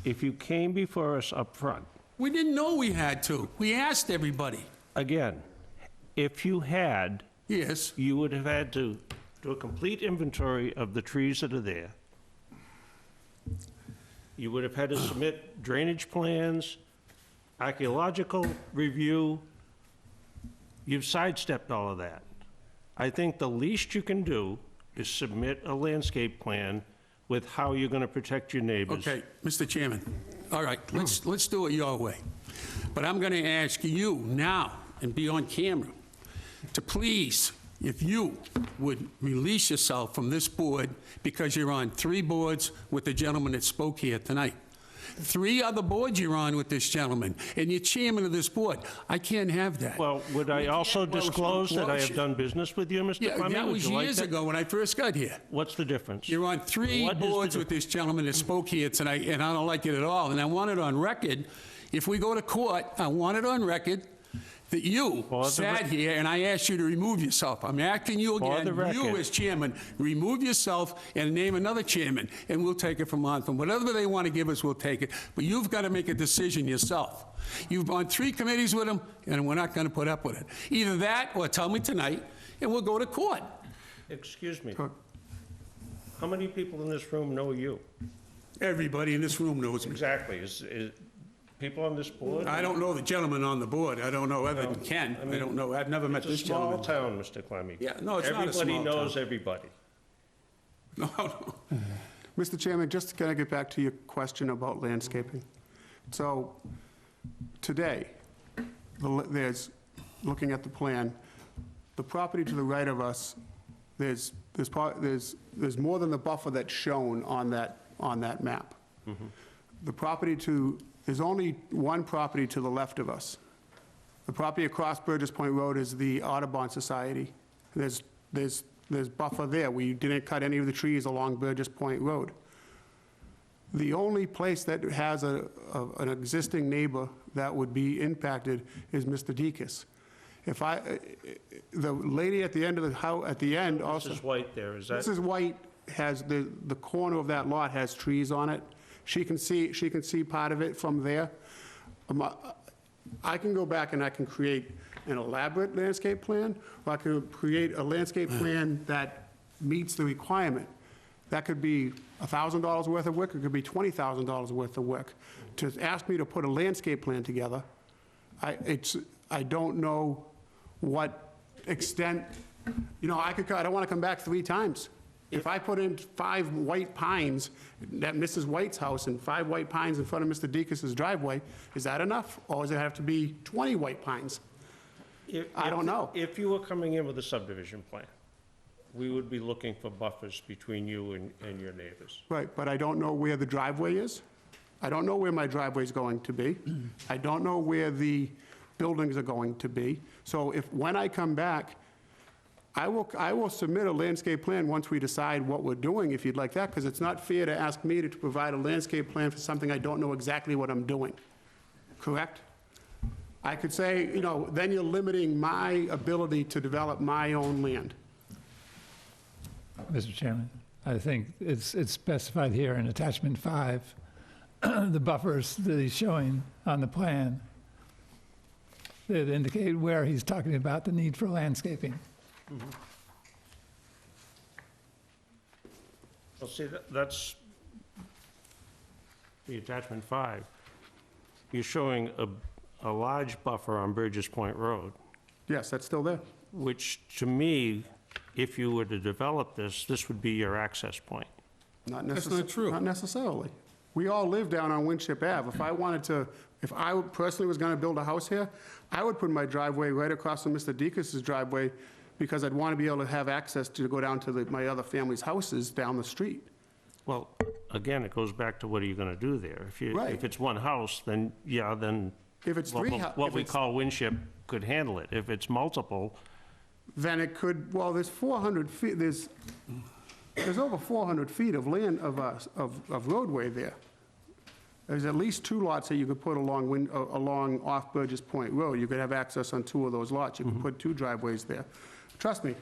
If you came before us up front, we didn't know we had to. We asked everybody. again, if you had, Yes. you would have had to do a complete inventory of the trees that are there. You would have had to submit drainage plans, archaeological review. You've sidestepped all of that. I think the least you can do is submit a landscape plan with how you're gonna protect your neighbors. Okay, Mr. Chairman, all right, let's do it your way. But I'm gonna ask you now, and be on camera, to please, if you would release yourself from this board, because you're on 3 boards with the gentleman that spoke here tonight. 3 other boards you're on with this gentleman, and you're chairman of this board. I can't have that. Well, would I also disclose that I have done business with you, Mr. Yeah, Clement? that Would was you like years that? ago when I first got here. What's the difference? You're on 3 What is the boards with this gentleman that spoke here tonight, and I don't like it at all. And I want it on record. If we go to court, I want it on record that you sat here and I asked you to remove yourself. I'm asking you For again, the record. you as chairman, remove yourself and name another chairman, and we'll take it from on. From whatever they want to give us, we'll take it. But you've got to make a decision yourself. You've on 3 committees with them, and we're not going to put up with it. Either that, or tell me tonight, and we'll go to court. Excuse me. How many people in this room know you? Everybody in this room knows me. Exactly. Is people on this board? I don't know the gentleman on the board. I don't know other than Ken. I don't know. I've never met this It's a small gentleman. town, Mr. Clement. Yeah, no, it's not a small Everybody knows town. everybody. No. Mr. Chairman, just can I get back to your question about landscaping? So, today, there's, looking at the plan, the property to the right of us, there's more than the buffer that's shown on that map. The property there's only one property to the left of us. The property across Burgess Point Road is the Audubon Society. There's buffer there. We didn't cut any of the trees along Burgess Point Road. The only place that has an existing neighbor that would be impacted is Mr. Deacus. The lady at the end of the house, at the end also. Mrs. White there, is that? Mrs. White has, the corner of that lot has trees on it. She can see part of it from there. I can go back and I can create an elaborate landscape plan, or I could create a landscape plan that meets the requirement. That could be $1,000 worth of work, it could be $20,000 worth of work. To ask me to put a landscape plan together, I don't know what extent, I don't want to come back 3 times. If I put in 5 white pines at Mrs. White's house and 5 white pines in front of Mr. Deacus's driveway, is that enough? Or does it have to be 20 white pines? I don't know. If you were coming in with a subdivision plan, we would be looking for buffers between you and your neighbors. Right, but I don't know where the driveway is. I don't know where my driveway's going to be. I don't know where the buildings are going to be. So when I come back, I will submit a landscape plan once we decide what we're doing, if you'd like that, because it's not fair to ask me to provide a landscape plan for something I don't know exactly what I'm doing. Correct? I could say, you know, then you're limiting my ability to develop my own land. Mr. Chairman, I think it's specified here in attachment 5, the buffers that he's showing on the plan that indicate where he's talking about the need for landscaping. Well, see, that's the attachment 5. You're showing a large buffer on Burgess Point Road, Yes, that's still there. which, to me, if you were to develop this, this would be your access point. That's not true. Not necessarily. We all live down on Winship Ave. If I personally was gonna build a house here, I would put my driveway right across from Mr. Deacus's driveway, because I'd want to be able to have access to go down to my other family's houses down the street. Well, again, it goes back to what are you gonna do there? Right. If it's one house, then, yeah, then If it's three, what we call Winship could handle it. If it's multiple, then it could, well, there's 400 feet, there's over 400 feet of land, of roadway there. There's at least 2 lots that you could put along off Burgess Point Road. You could have access on 2 of those lots. You could put 2 driveways there. Trust me,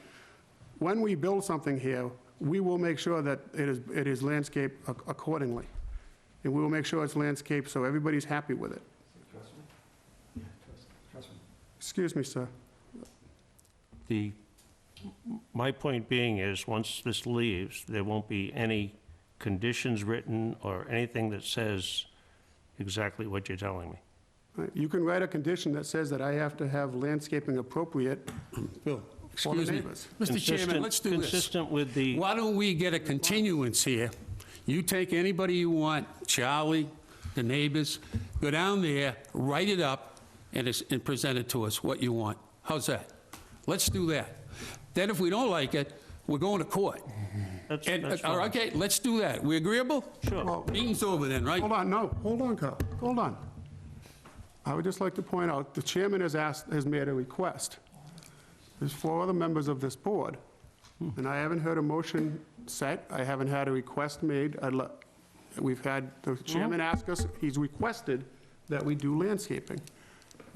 when we build something here, we will make sure that it is landscaped accordingly. And we will make sure it's landscaped so everybody's happy with it. Excuse me, sir. My point being is, once this leaves, there won't be any conditions written or anything that says exactly what you're telling me. You can write a condition that says that I have to have landscaping appropriate Bill, for the excuse me. neighbors. Mr. Chairman, let's do this. Consistent with the, Why don't we get a continuance here? You take anybody you want, Charlie, the neighbors, go down there, write it up, and present it to us, what you want. How's that? Let's do that. Then if we don't like it, we're going to court. that's And, fine. okay, let's do that. We agreeable? Sure. Meeting's over then, right? Hold on, no, hold on, Carl, hold on. I would just like to point out, the chairman has made a request. There's 4 other members of this board, and I haven't heard a motion set, I haven't had a request made. We've had the chairman ask us, he's requested that we do landscaping.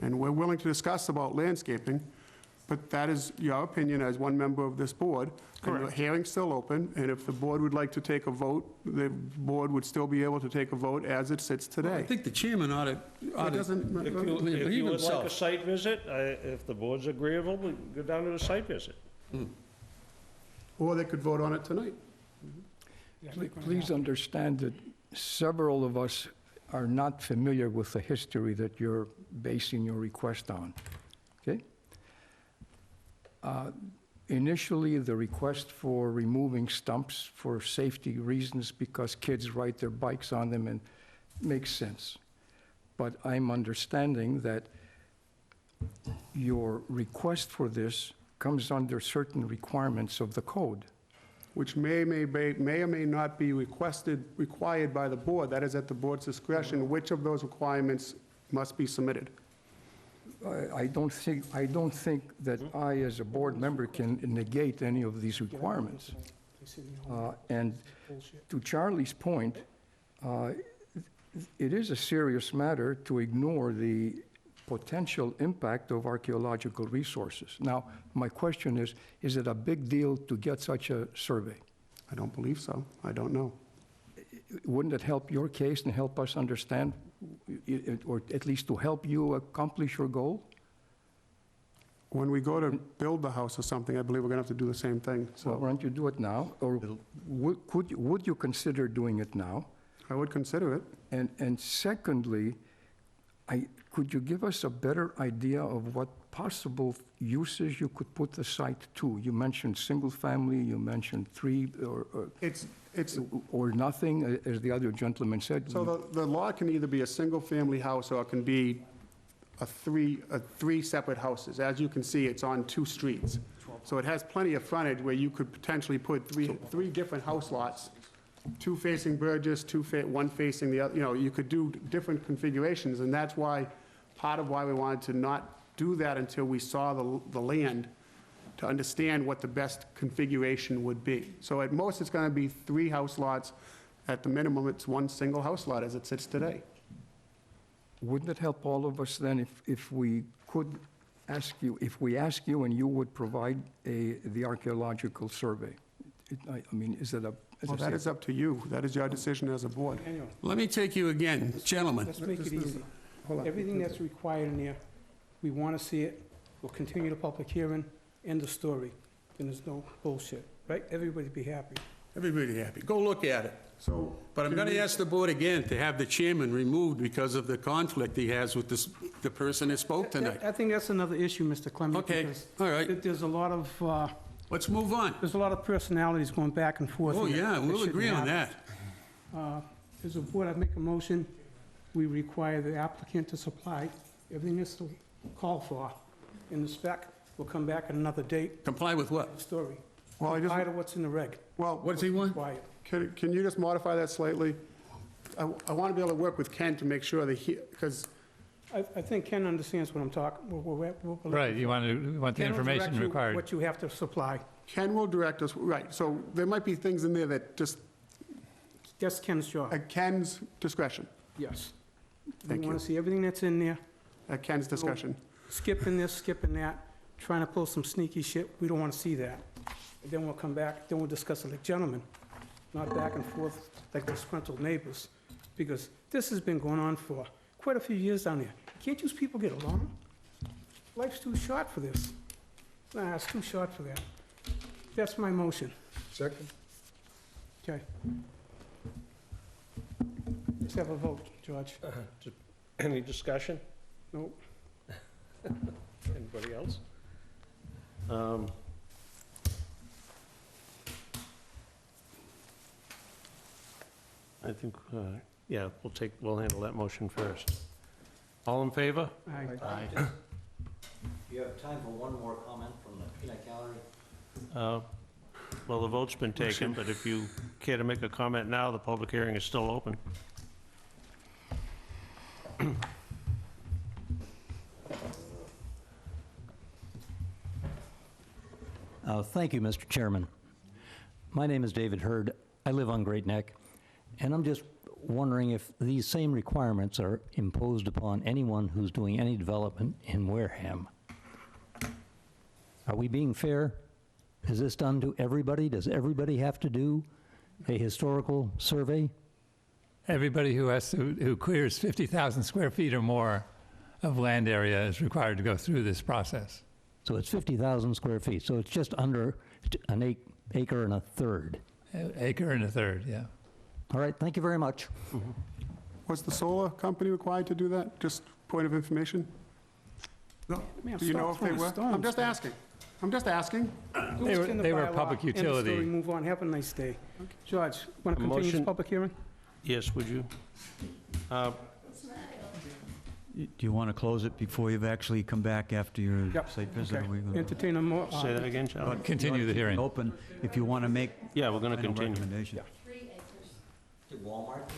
And we're willing to discuss about landscaping, but that is your opinion as one member of this board. And the Correct. hearing's still open, and if the board would like to take a vote, the board would still be able to take a vote as it sits I today. think the chairman ought to... It doesn't, If Believe you would like himself. a site visit, if the board's agreeable, we go down to a site visit. or they could vote on it tonight. Please understand that several of us are not familiar with the history that you're basing your request on, okay? Initially, the request for removing stumps for safety reasons because kids ride their bikes on them and makes sense. But I'm understanding that your request for this comes under certain requirements of the code. Which may or may not be required by the board. That is at the board's discretion, which of those requirements must be submitted. I don't think that I, as a board member, can negate any of these requirements. And to Charlie's point, it is a serious matter to ignore the potential impact of archaeological resources. Now, my question is it a big deal to get such a survey? I don't believe so. I don't know. Wouldn't it help your case and help us understand, or at least to help you accomplish your goal? When we go to build the house or something, I believe we're going to have to do the same thing. Well, why don't you do it now? Or would you consider doing it now? I would consider it. And secondly, could you give us a better idea of what possible uses you could put the site to? You mentioned single-family, you mentioned 3, or nothing, as the other gentleman said. So the lot can either be a single-family house or it can be three separate houses. As you can see, it's on 2 streets. So it has plenty of frontage where you could potentially put three different house lots, 2 facing Burgess, 1 facing the other. You know, you could do different configurations, and that's why, part of why we wanted to not do that until we saw the land, to understand what the best configuration would be. So at most, it's going to be 3 house lots. At the minimum, it's 1 single house lot as it sits today. wouldn't it help all of us then if we could ask you, if we ask you and you would provide the archaeological survey? I mean, is it a? as Well, I that say, is up to you. That is your decision as a board. Daniel, Let me take you again, gentlemen. let's make it easy. Hold on. Everything that's required in there, we want to see it, we'll continue the public hearing, end the story, and there's no bullshit, right? Everybody be happy. Everybody happy. Go look at it. So, But I'm going to ask the board again to have the chairman removed because of the conflict he has with the person that spoke tonight. I think that's another issue, Mr. Clement. Okay, because all right. There's a lot of, Let's move on. there's a lot of personalities going back and forth. Oh, here yeah, that we'll shouldn't agree on happen. that. As a board, I make a motion, we require the applicant to supply everything that's called for in the spec. We'll come back at another date, Comply with what? the story. well, Comply to what's in the reg. well, What does he want? Required. can you just modify that slightly? I want to be able to work with Ken to make sure that because I think Ken understands what I'm talking. Right, you want the Ken will information direct you required. what you have to supply. Ken will direct us, right, so there might be things in there that just That's Ken's job, at Ken's discretion, yes. We Thank want you. to see everything that's in there, at Ken's discretion. skipping this, skipping that, trying to pull some sneaky shit. We don't want to see that. And then we'll come back, then we'll discuss it like gentlemen, not back and forth like disgruntled neighbors. Because this has been going on for quite a few years down there. Can't you people get along? Life's too short for this. Nah, it's too short for that. That's my motion. Second? Okay. Let's have a vote, George. Any discussion? Nope. Anybody else? I think, yeah, we'll handle that motion first. All in favor? Aye. You have time for one more comment from the peanut gallery? Well, the vote's been taken, but if you care to make a comment now, the public hearing is still open. Thank you, Mr. Chairman. My name is David Hurd. I live on Great Neck, and I'm just wondering if these same requirements are imposed upon anyone who's doing any development in Wareham. Are we being fair? Is this done to everybody? Does everybody have to do a historical survey? Everybody who clears 50,000 square feet or more of land area is required to go through this process. So it's 50,000 square feet, so it's just under an acre and a third. Acre and a third, yeah. All right, thank you very much. Was the solar company required to do that? Just point of information? Man, Do you know stop if they throwing were? stones, I'm just man. asking. I'm just asking. Do They what's were- in the they were a bylaw, public end the story, utility. move on, have a nice day. George, want to continue this Motion- public hearing? Yes, would you? Do you want to close it before you've actually come back after your Yep, site visit? okay. Are we gonna- Entertain a more, Say that again, Charlie? Continue the hearing. Open, if you want to make Yeah, we're going to final continue. recommendation. Did Walmart do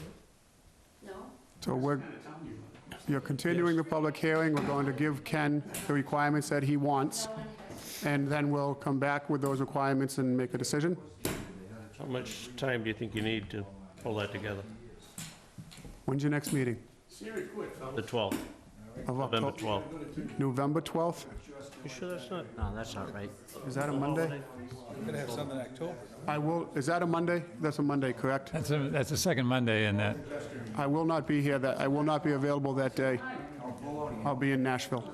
it? No? So you're continuing the public hearing. We're going to give Ken the requirements that he wants, and then we'll come back with those requirements and make a decision. How much time do you think you need to pull that together? When's your next meeting? The 12th, Of November Octo- 12th. November 12th? You sure that's not? No, that's not right. Is that a Monday? Gonna have something in October. Is that a Monday? That's a Monday, correct? That's the second Monday in that. I will not be here I will not be available that day. I'll be in Nashville.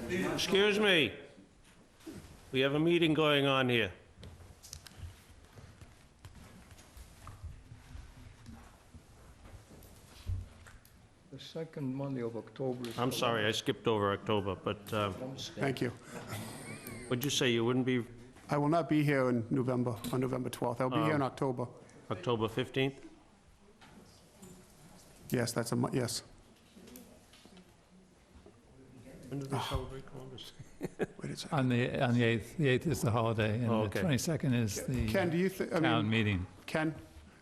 Excuse me. We have a meeting going on here. The second Monday of October is... I'm sorry, I skipped over October, but Thank you. what'd you say, you wouldn't be I will not be here in November, on November 12th. I'll be here in October. October 15th? Yes, yes. When do they celebrate Columbus? Wait a second. On the 8th. The 8th is the holiday, and Oh, the okay. 22nd is Ken, the do you think, town meeting. Ken,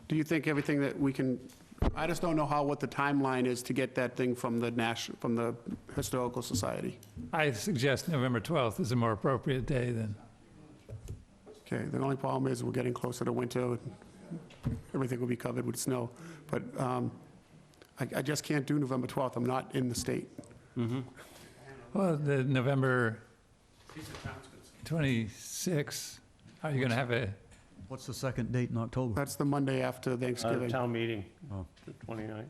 do you think everything that we can, I just don't know what the timeline is to get that thing from the Historical Society. I suggest November 12th is a more appropriate day than, Okay, the only problem is we're getting closer to winter, and everything will be covered with snow. But I just can't do November 12th. I'm not in the state. Well, the November 26th, are you going to have a, What's the second date in October? That's the Monday after Thanksgiving. Town meeting, Oh. the 29th.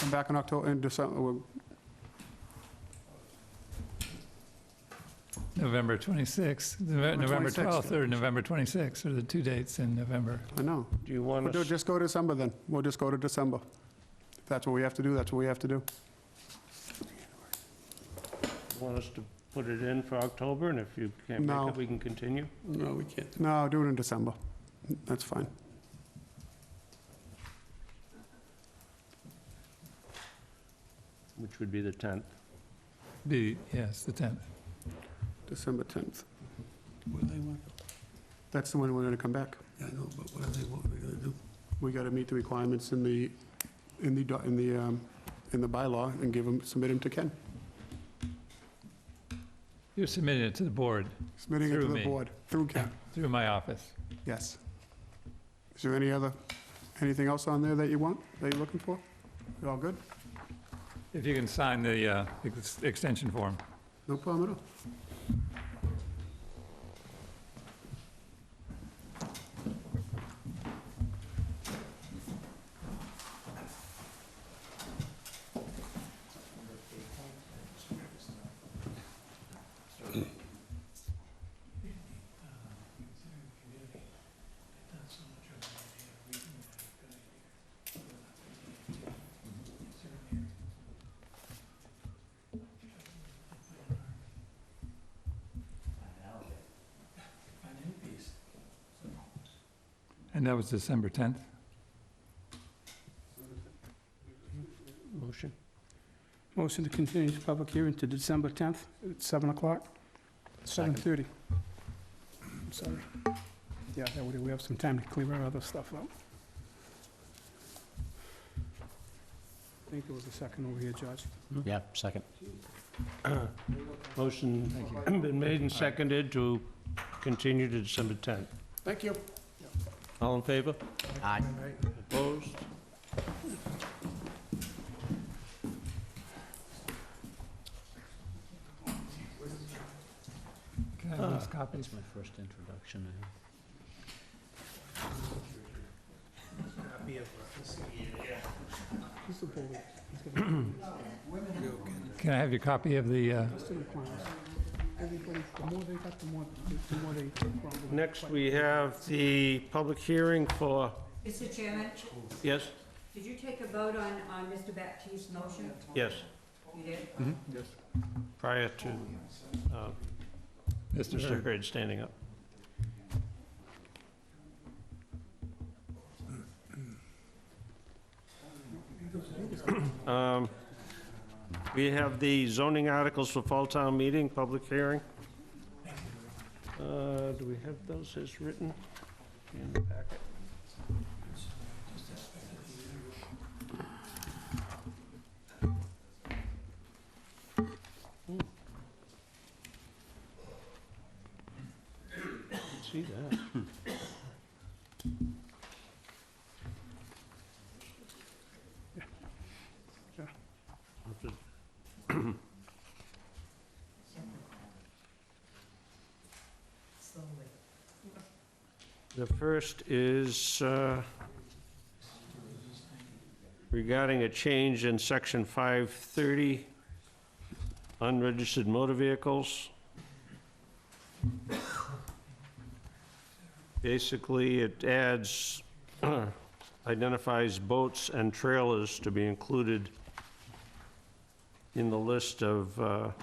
I'm back in October, in December. November 26th, November 12th or November 26th are the two dates in November. I know. Do you want We'll us, just go to December then. We'll just go to December. If that's what we have to do, that's what we have to do. want us to put it in for October, and if you can't make No. it, we can continue? No, we can't. No, do it in December. That's fine. Which would be the 10th. Yes, the 10th. December 10th. What do they want? That's the one we're gonna come back. Yeah, I know, but what are they gonna do? We gotta meet the requirements in the bylaw and submit them to Ken. You're submitting it to the board Submitting it to Through the me. board, through Ken, through my office. yes. Is there anything else on there that you want, that you're looking for? You all good? If you can sign the extension form. No problem at all. And that was December 10th? Motion? Motion to continue the public hearing to December 10th at 7 o'clock? 7:30. I'm sorry. Yeah, that way we have some time to clear our other stuff up. I think there was a second over here, Judge. Yeah, second. Motion been made and seconded to continue to December 10th. Thank you. All in favor? Aye. Opposed? Can I have these copies? That's my first introduction. He's the bully. He's gonna- Can I have your copy of the, Just in the plans. Everybody, the more they got, the more they take from. Next, we have the public hearing for, Mr. Chairman, yes? did you take a vote on Mr. Baptiste's motion? Yes, You did? prior to Mr. Mr. Hurd? Hurd standing up. We have the zoning articles for fall town meeting, public hearing. Do we have those as written in the packet? See that? The first is regarding a change in section 530, unregistered motor vehicles. Basically, it adds, identifies boats and trailers to be included in the list of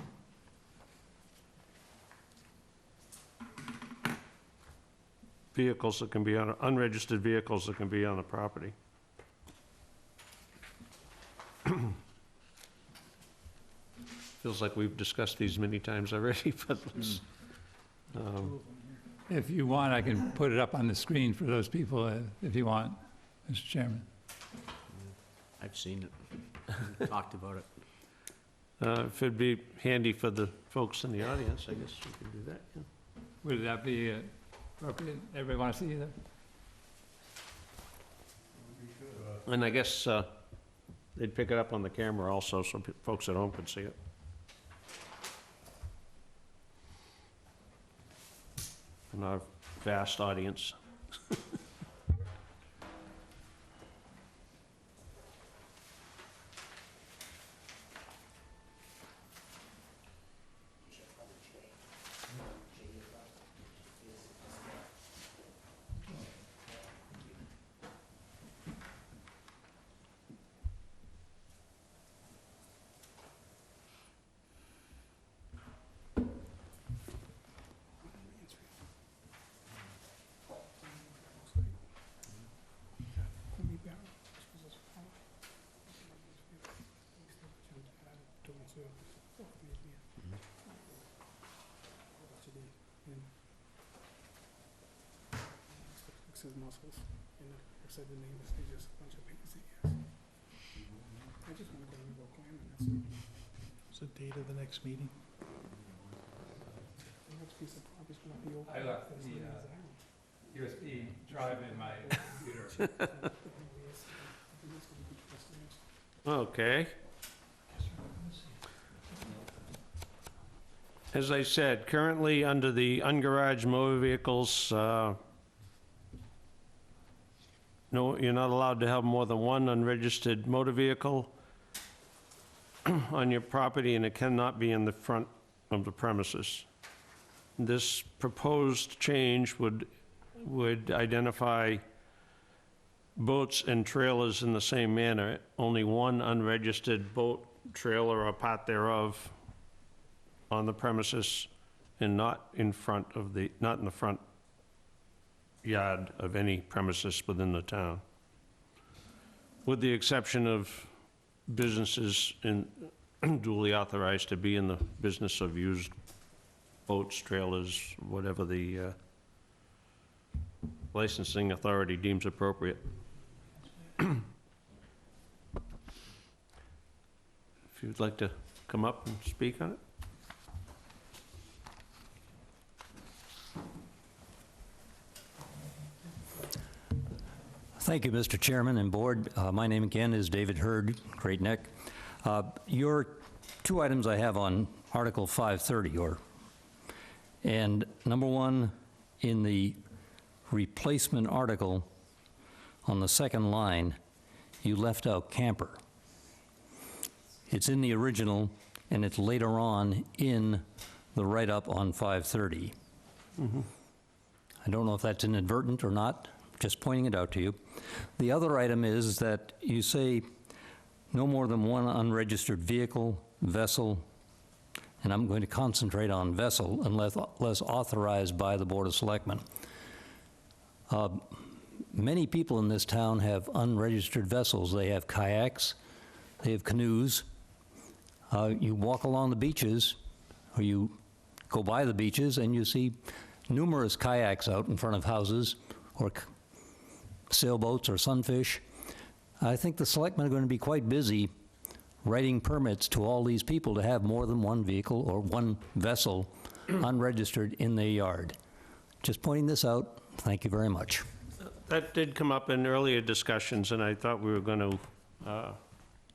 vehicles that can be on, unregistered vehicles that can be on the property. Feels like we've discussed these many times already, but let's, If you want, I can put it up on the screen for those people, if you want, Mr. Chairman. I've seen it, talked about it. if it'd be handy for the folks in the audience, I guess we can do that, yeah. Would that be appropriate? Everybody want to see that? And I guess they'd pick it up on the camera also, so folks at home could see it. In our vast audience. His muscles, and I said the name is just a bunch of things he has. I just want to go and go climb, and that's it. What's the date of the next meeting? The next piece of property's gonna be open. I left the USB drive in my computer. Okay. As I said, currently under the ungaraged motor vehicles, no, you're not allowed to have more than one unregistered motor vehicle on your property, and it cannot be in the front of the premises. This proposed change would identify boats and trailers in the same manner. Only one unregistered boat, trailer, or part thereof on the premises, and not in the front yard of any premises within the town, with the exception of businesses duly authorized to be in the business of used boats, trailers, whatever the licensing authority deems appropriate. If you'd like to come up and speak on it. Thank you, Mr. Chairman and Board. My name again is David Hurd, Great Neck. Your two items I have on Article 530, and number one, in the replacement article, on the second line, you left out camper. It's in the original, and it's later on in the write-up on 530. I don't know if that's inadvertent or not, just pointing it out to you. The other item is that you say no more than one unregistered vehicle, vessel, and I'm going to concentrate on vessel unless authorized by the Board of Selectmen. Many people in this town have unregistered vessels. They have kayaks, they have canoes. You walk along the beaches, or you go by the beaches, and you see numerous kayaks out in front of houses, or sailboats or sunfish. I think the selectmen are going to be quite busy writing permits to all these people to have more than one vehicle or one vessel unregistered in their yard. Just pointing this out. Thank you very much. That did come up in earlier discussions, and I thought we were going to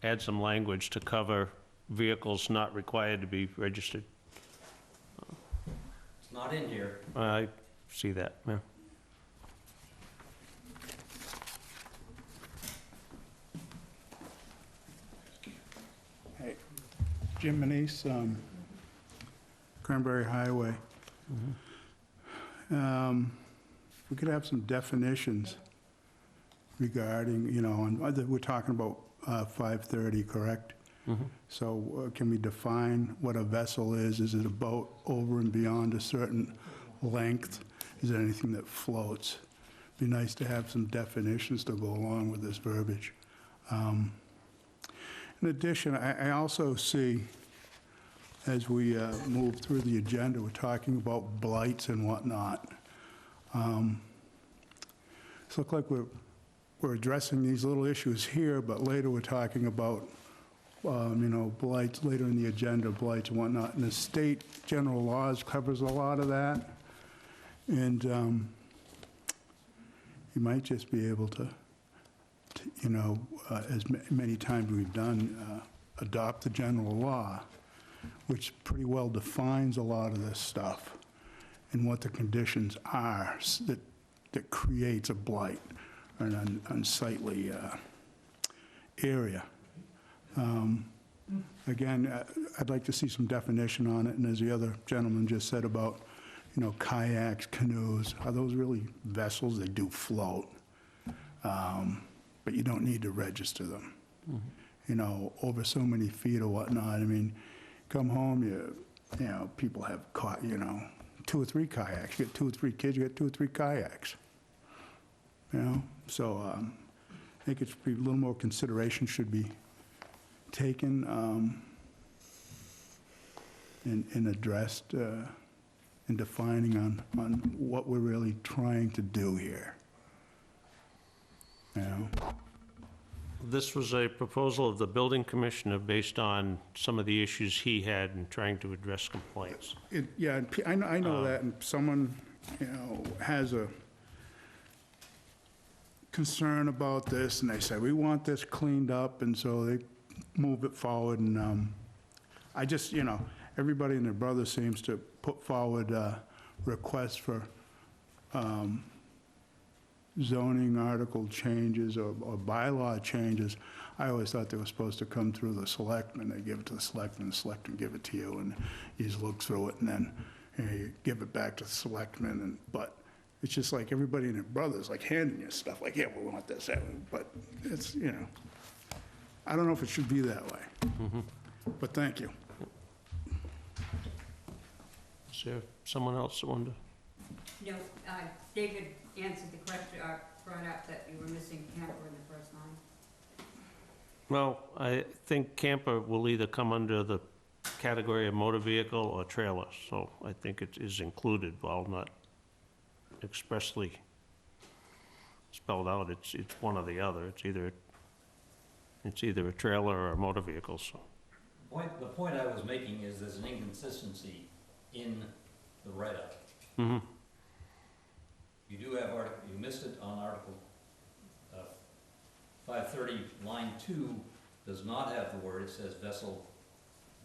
add some language to cover vehicles not required to be registered. It's not in here. I see that, yeah. Hey, Jim Manise, Cranberry Highway. We could have some definitions regarding, we're talking about 530, correct? So can we define what a vessel is? Is it a boat over and beyond a certain length? Is there anything that floats? Be nice to have some definitions to go along with this verbiage. In addition, I also see, as we move through the agenda, we're talking about blights and whatnot. It's look like we're addressing these little issues here, but later we're talking about, blights, later in the agenda, blights and whatnot. And the state general laws covers a lot of that. And you might just be able to that, as many times we've done, adopt the general law, which pretty well defines a lot of this stuff and what the conditions are that creates a blight or an unsightly area. Again, I'd like to see some definition on it, and as the other gentleman just said about, kayaks, canoes, are those really vessels? They do float, but you don't need to register them. Over so many feet or whatnot. I mean, come home, people have caught, 2 or 3 kayaks. You get 2 or 3 kids, you get 2 or 3 kayaks. So I think it's a little more consideration should be taken and addressed in defining on what we're really trying to do here. This was a proposal of the building commissioner based on some of the issues he had in trying to address complaints. Yeah, and I know that, and someone, has a concern about this, and they say, we want this cleaned up, and so they move it forward, and I just, everybody and their brother seems to put forward requests for zoning article changes or bylaw changes. I always thought they were supposed to come through the selectmen. They give it to the selectmen give it to you, and you just look through it, and then you give it back to the selectmen. But it's just like everybody and their brothers like handing you stuff like, yeah, we want this, that. But it's, I don't know if it should be that way. But thank you. Is there someone else that wanted to? No, David answered the question, brought up that you were missing camper in the first line. Well, I think camper will either come under the category of motor vehicle or trailer, so I think it is included, while not expressly spelled out. It's one or the other. It's either a trailer or a motor vehicle, so. The point I was making is there's an inconsistency in the write-up. You do have, you missed it on Article 530, line 2 does not have the word, it says vessel,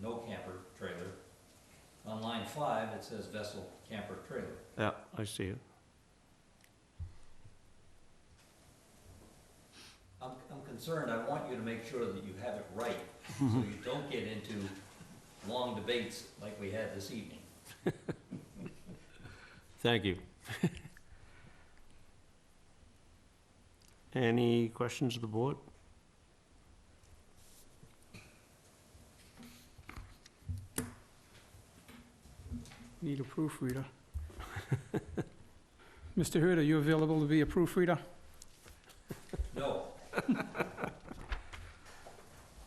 no camper, trailer. On line 5, it says vessel, camper, trailer. Yeah, I see it. I'm concerned, I want you to make sure that you have it right, so you don't get into long debates like we had this evening. Thank you. Any questions of the board? Need a proofreader. Mr. Hurd, are you available to be a proofreader? No.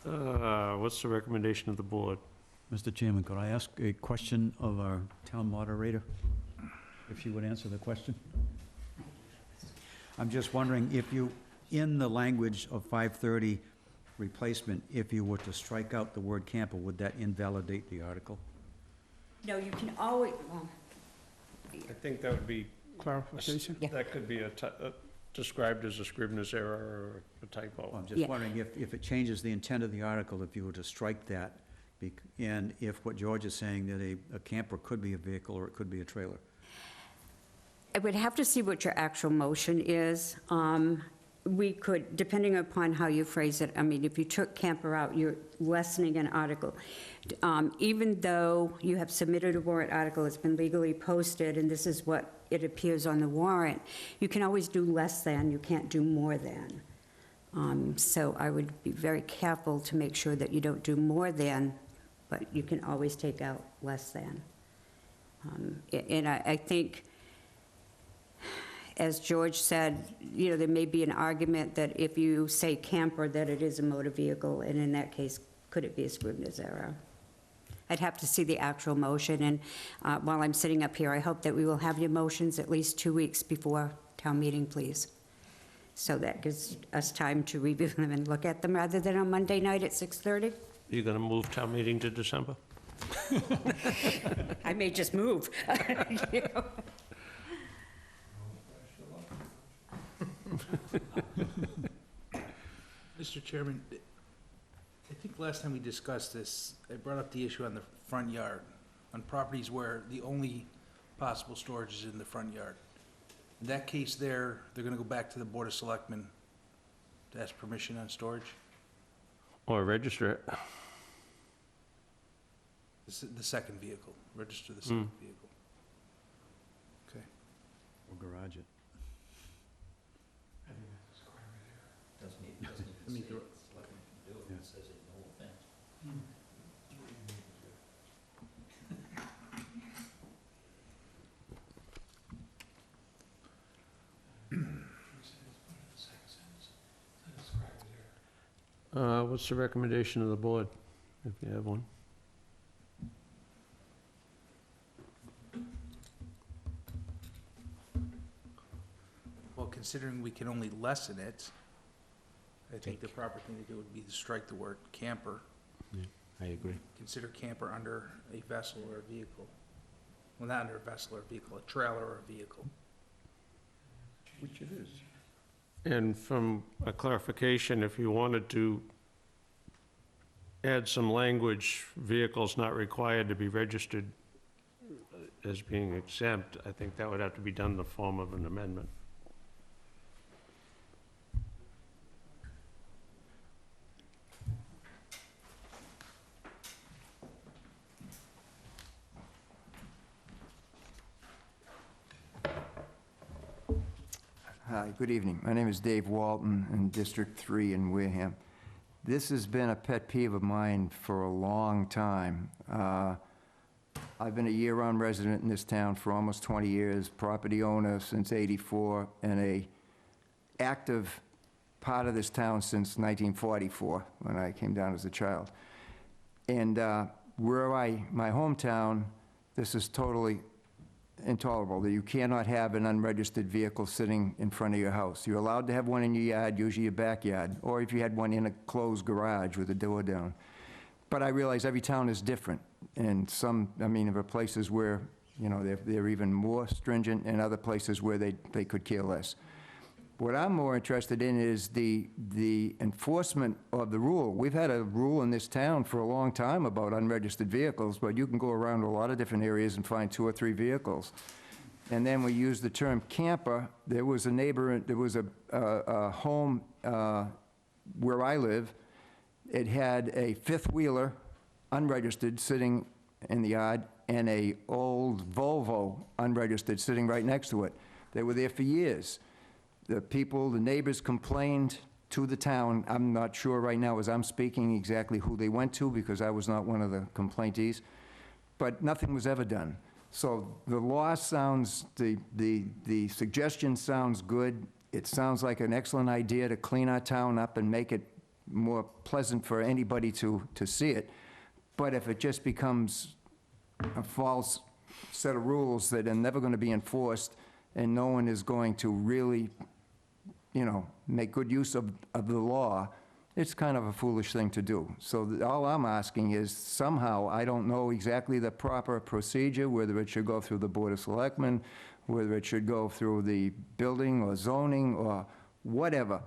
What's the recommendation of the board? Mr. Chairman, could I ask a question of our town moderator? If she would answer the question? I'm just wondering if you, in the language of 530 replacement, if you were to strike out the word camper, would that invalidate the article? No, you can always, well, I think that would be, Clarification? that could be described as a Scrivener's error or a typo. I'm just wondering if it changes the intent of the article, if you were to strike that, and if what George is saying, that a camper could be a vehicle or it could be a trailer. I would have to see what your actual motion is. We could, depending upon how you phrase it, I mean, if you took camper out, you're lessening an article. Even though you have submitted a warrant article, it's been legally posted, and this is what it appears on the warrant, you can always do less than, you can't do more than. So I would be very careful to make sure that you don't do more than, but you can always take out less than. And I think, as George said, there may be an argument that if you say camper, that it is a motor vehicle, and in that case, could it be a Scrivener's error? I'd have to see the actual motion, and while I'm sitting up here, I hope that we will have your motions at least 2 weeks before town meeting, please. So that gives us time to review them and look at them, rather than on Monday night at 6:30. Are you going to move town meeting to December? I may just move. Mr. Chairman, I think last time we discussed this, I brought up the issue on the front yard, on properties where the only possible storage is in the front yard. In that case there, they're gonna go back to the Board of Selectmen to ask permission on storage? Or register it. The second vehicle, register the second vehicle. Okay. Or garage it. Doesn't need, I mean, to say it's selectmen can do it, it says it, no offense. What's the recommendation of the board, if you have one? Well, considering we can only lessen it, I think the proper thing to do would be to strike the word camper. I agree. Consider camper under a vessel or a vehicle. Well, not under a vessel or a vehicle, a trailer or a vehicle. Which it is. And from a clarification, if you wanted to add some language, vehicles not required to be registered as being exempt, I think that would have to be done in the form of an amendment. Hi, good evening. My name is Dave Walton in District 3 in Wareham. This has been a pet peeve of mine for a long time. I've been a year-round resident in this town for almost 20 years, property owner since '84, and a active part of this town since 1944, when I came down as a child. And my hometown, this is totally intolerable, that you cannot have an unregistered vehicle sitting in front of your house. You're allowed to have one in your yard, usually your backyard, or if you had one in a closed garage with the door down. But I realize every town is different, and some, I mean, there are places where, you know, they're even more stringent, and other places where they could care less. What I'm more interested in is the enforcement of the rule. We've had a rule in this town for a long time about unregistered vehicles, but you can go around a lot of different areas and find 2 or 3 vehicles. And then we use the term camper. There was a neighbor, there was a home where I live. It had a fifth-wheeler, unregistered, sitting in the yard, and a old Volvo, unregistered, sitting right next to it. They were there for years. The people, the neighbors complained to the town. I'm not sure right now as I'm speaking exactly who they went to, because I was not one of the complaintees, but nothing was ever done. So the law sounds, the suggestion sounds good. It sounds like an excellent idea to clean our town up and make it more pleasant for anybody to see it. But if it just becomes a false set of rules that are never going to be enforced, and no one is going to really, you know, make good use of the law, it's kind of a foolish thing to do. So all I'm asking is, somehow, I don't know exactly the proper procedure, whether it should go through the Board of Selectmen, whether it should go through the building or zoning or whatever,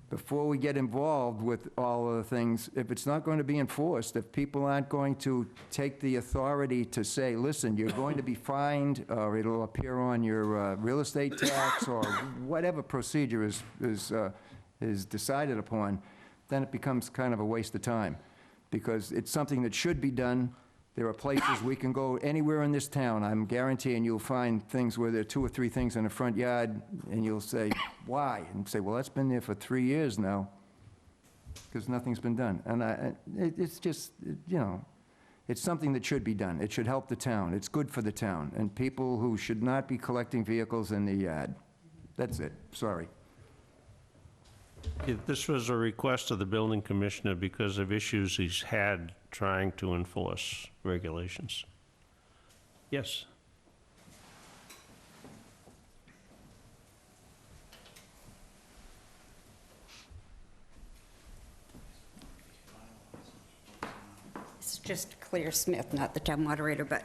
before we get involved with all of the things. If it's not going to be enforced, if people aren't going to take the authority to say, listen, you're going to be fined, or it'll appear on your real estate tax, or whatever procedure is decided upon, then it becomes kind of a waste of time, because it's something that should be done. There are places we can go anywhere in this town. I'm guaranteeing you'll find things where there are 2 or 3 things in the front yard, and you'll say, why? And say, well, that's been there for 3 years now, because nothing's been done. And it's just, you know, it's something that should be done. It should help the town. It's good for the town, and people who should not be collecting vehicles in the yard. That's it. Sorry. This was a request of the building commissioner because of issues he's had trying to enforce regulations. Yes? It's just Claire Smith, not the town moderator, but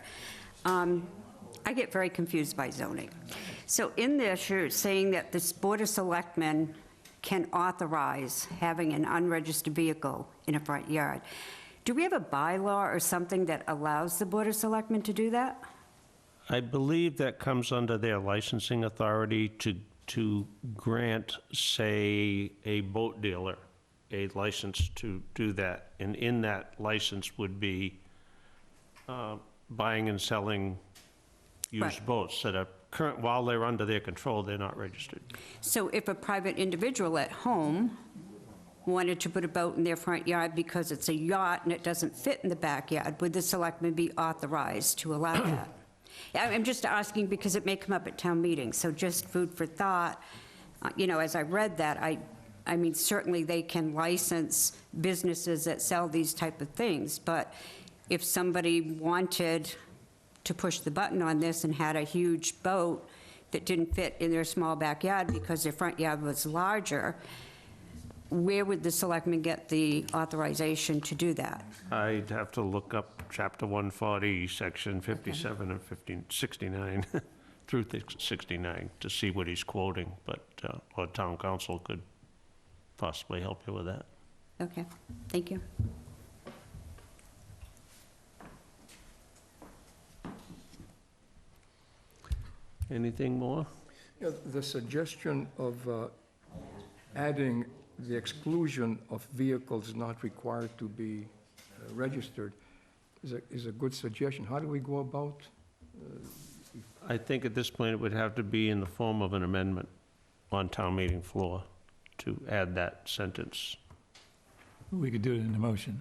I get very confused by zoning. So in this, you're saying that this Board of Selectmen can authorize having an unregistered vehicle in a front yard. Do we have a bylaw or something that allows the Board of Selectmen to do that? I believe that comes under their licensing authority to grant, say, a boat dealer a license to do that. And in that license would be buying and selling used Right. boats that are current, while they're under their control, they're not registered. So if a private individual at home wanted to put a boat in their front yard because it's a yacht and it doesn't fit in the backyard, would the selectmen be authorized to allow that? I'm just asking because it may come up at town meetings, so just food for thought. You know, as I read that, I mean, certainly they can license businesses that sell these type of things, but if somebody wanted to push the button on this and had a huge boat that didn't fit in their small backyard because their front yard was larger, where would the selectmen get the authorization to do that? I'd have to look up Chapter 140, Section 57 and 69, through 69, to see what he's quoting, but, or town council could possibly help you with that. Okay, thank you. Anything more? Yeah, the suggestion of adding the exclusion of vehicles not required to be registered is a good suggestion. How do we go about? I think at this point it would have to be in the form of an amendment on town meeting floor to add that sentence. We could do it in the motion.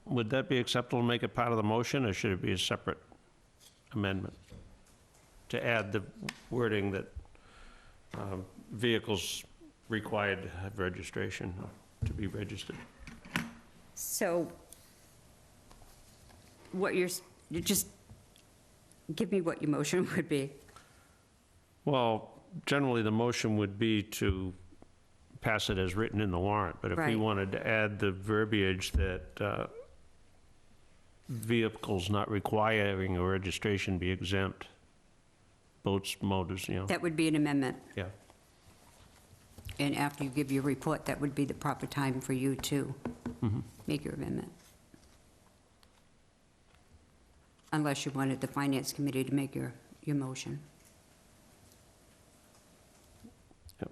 Would that be acceptable to make it part of the motion, or should it be a separate amendment? To add the wording that vehicles required to have registration, to be registered. So what you just give me what your motion would be. Well, generally, the motion would be to pass it as written in the warrant, but if we Right. wanted to add the verbiage that vehicles not requiring a registration be exempt, boats, motors, you know, That would be an amendment. yeah. And after you give your report, that would be the proper time for you to make your amendment. Unless you wanted the finance committee to make your motion. Yep.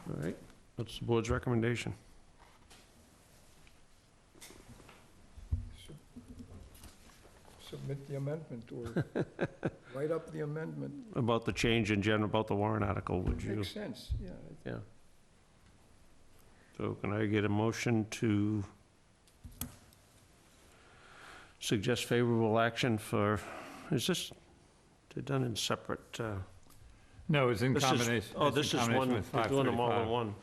All right, what's the board's recommendation? Submit the amendment or write up the amendment. About the change in general, about the warrant article, would you? Makes sense, yeah. Yeah. So can I get a motion to suggest favorable action for, is this, they're done in separate, No, it's in this is- combination. Oh, it's in this is combination one, with we're doing them all in 535. one.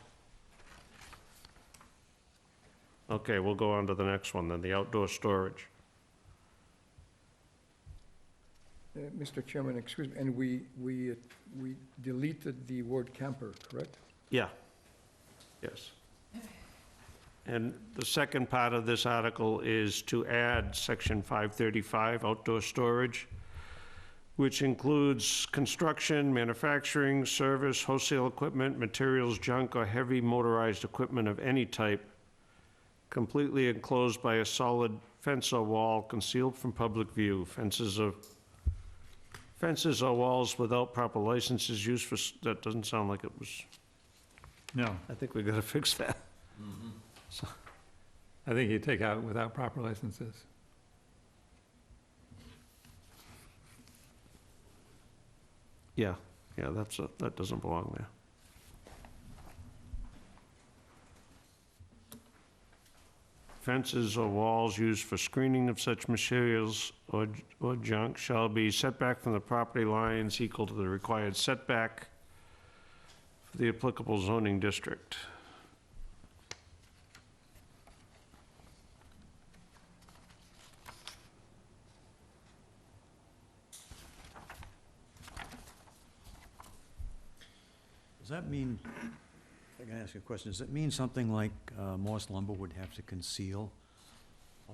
Okay, we'll go on to the next one then, the outdoor storage. Mr. Chairman, excuse me, and we deleted the word camper, correct? Yeah, yes. And the second part of this article is to add section 535, outdoor storage, which includes construction, manufacturing, service, wholesale equipment, materials, junk, or heavy motorized equipment of any type, completely enclosed by a solid fence or wall concealed from public view. Fences or walls without proper licenses used for, that doesn't sound like it was, No, I think we gotta fix that. I think you take out without proper licenses. Yeah, that doesn't belong there. Fences or walls used for screening of such materials or junk shall be set back from the property lines equal to the required setback for the applicable zoning district. Does that mean, if I can ask you a question, does it mean something like Morse Lumber would have to conceal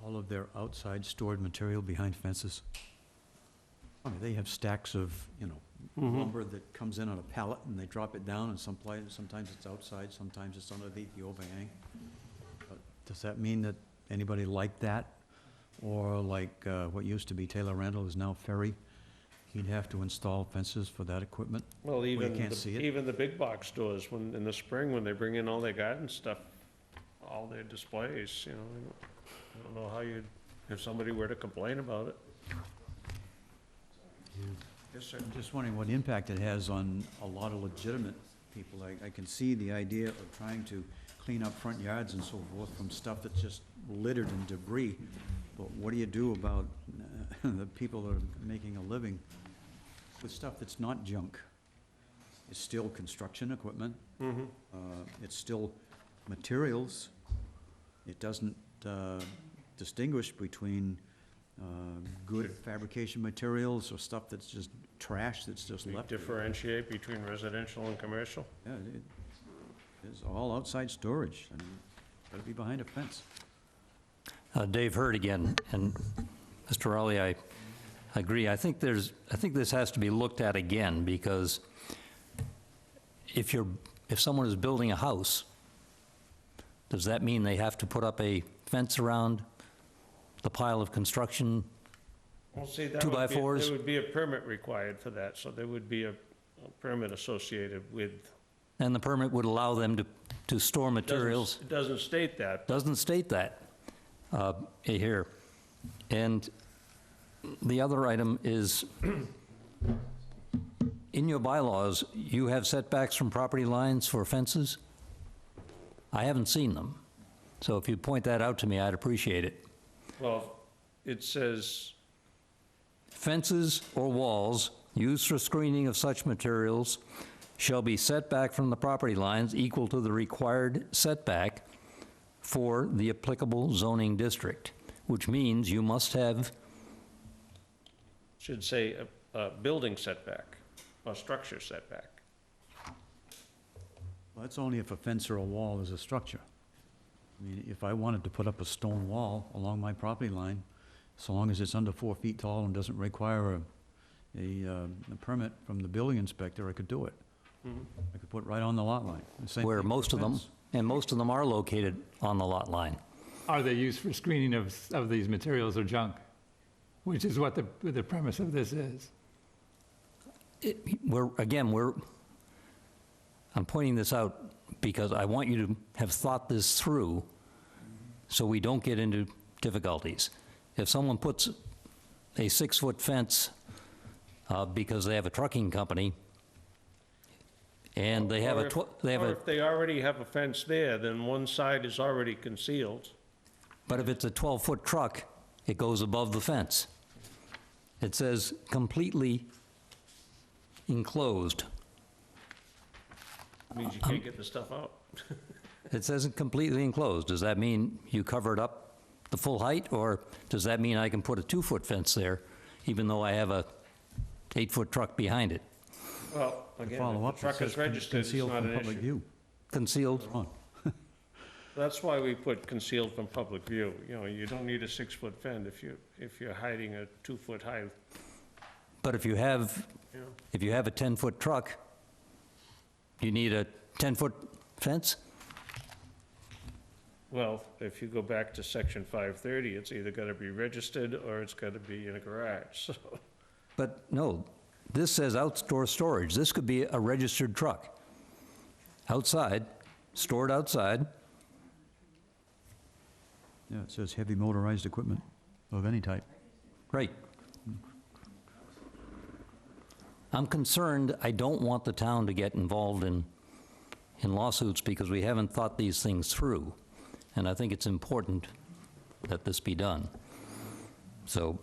all of their outside stored material behind fences? I mean, they have stacks of, you know, lumber that comes in on a pallet, and they drop it down, and sometimes it's outside, sometimes it's underneath the overhang. But does that mean that anybody like that, or like what used to be Taylor Randall is now Ferry, he'd have to install fences for that equipment? Well, you can't see it? even the big box stores, when, in the spring, when they bring in all their garden stuff, all their displays, you know, I don't know how you'd, if somebody were to complain about it. Yes, sir. I'm just wondering what impact it has on a lot of legitimate people. I can see the idea of trying to clean up front yards and so forth from stuff that's just littered and debris. But what do you do about the people that are making a living with stuff that's not junk? It's still construction equipment. It's still materials. It doesn't distinguish between good fabrication materials or stuff that's just trash that's just left. Differentiate between residential and commercial? Yeah, it's all outside storage. I mean, gotta be behind a fence. Dave Hurd again, and Mr. Rowley, I agree. I think this has to be looked at again, because if someone is building a house, does that mean they have to put up a fence around the pile of construction, Well, see, that 2x4s? there would be a permit required for that, so there would be a permit associated with. And the permit would allow them to store materials? It doesn't state that. Doesn't state that here. And the other item is, in your bylaws, you have setbacks from property lines for fences? I haven't seen them. So if you'd point that out to me, I'd appreciate it. Well, it says, Fences or walls used for screening of such materials shall be set back from the property lines equal to the required setback for the applicable zoning district, which means you must have, should say a building setback or structure setback. Well, that's only if a fence or a wall is a structure. I mean, if I wanted to put up a stone wall along my property line, so long as it's under 4 feet tall and doesn't require a permit from the building inspector, I could do it. I could put it right on the lot line. The same where thing for most of them, fence. and most of them are located on the lot line. Are they used for screening of these materials or junk? Which is what the premise of this is. I'm pointing this out because I want you to have thought this through so we don't get into difficulties. If someone puts a 6-foot fence because they have a trucking company and they have Or if they already have a fence there, then one side is already concealed. but if it's a 12-foot truck, it goes above the fence. It says completely enclosed. Means you can't get the stuff out. It says completely enclosed. Does that mean you cover it up the full height, or does that mean I can put a 2-foot fence there, even though I have a 8-foot truck behind it? Well, again, Follow if up, the it truck is says registered, it's concealed not from an public issue. view. Concealed? On. That's why we put concealed from public view. You know, you don't need a 6-foot fence if you're hiding a 2-foot high. But if you have Yeah. a 10-foot truck, you need a 10-foot fence? Well, if you go back to section 530, it's either gotta be registered or it's gotta be in a garage, so. But no, this says outdoor storage. This could be a registered truck. Outside, stored outside. Yeah, it says heavy motorized equipment of any type. Right. I'm concerned, I don't want the town to get involved in lawsuits because we haven't thought these things through. And I think it's important that this be done. So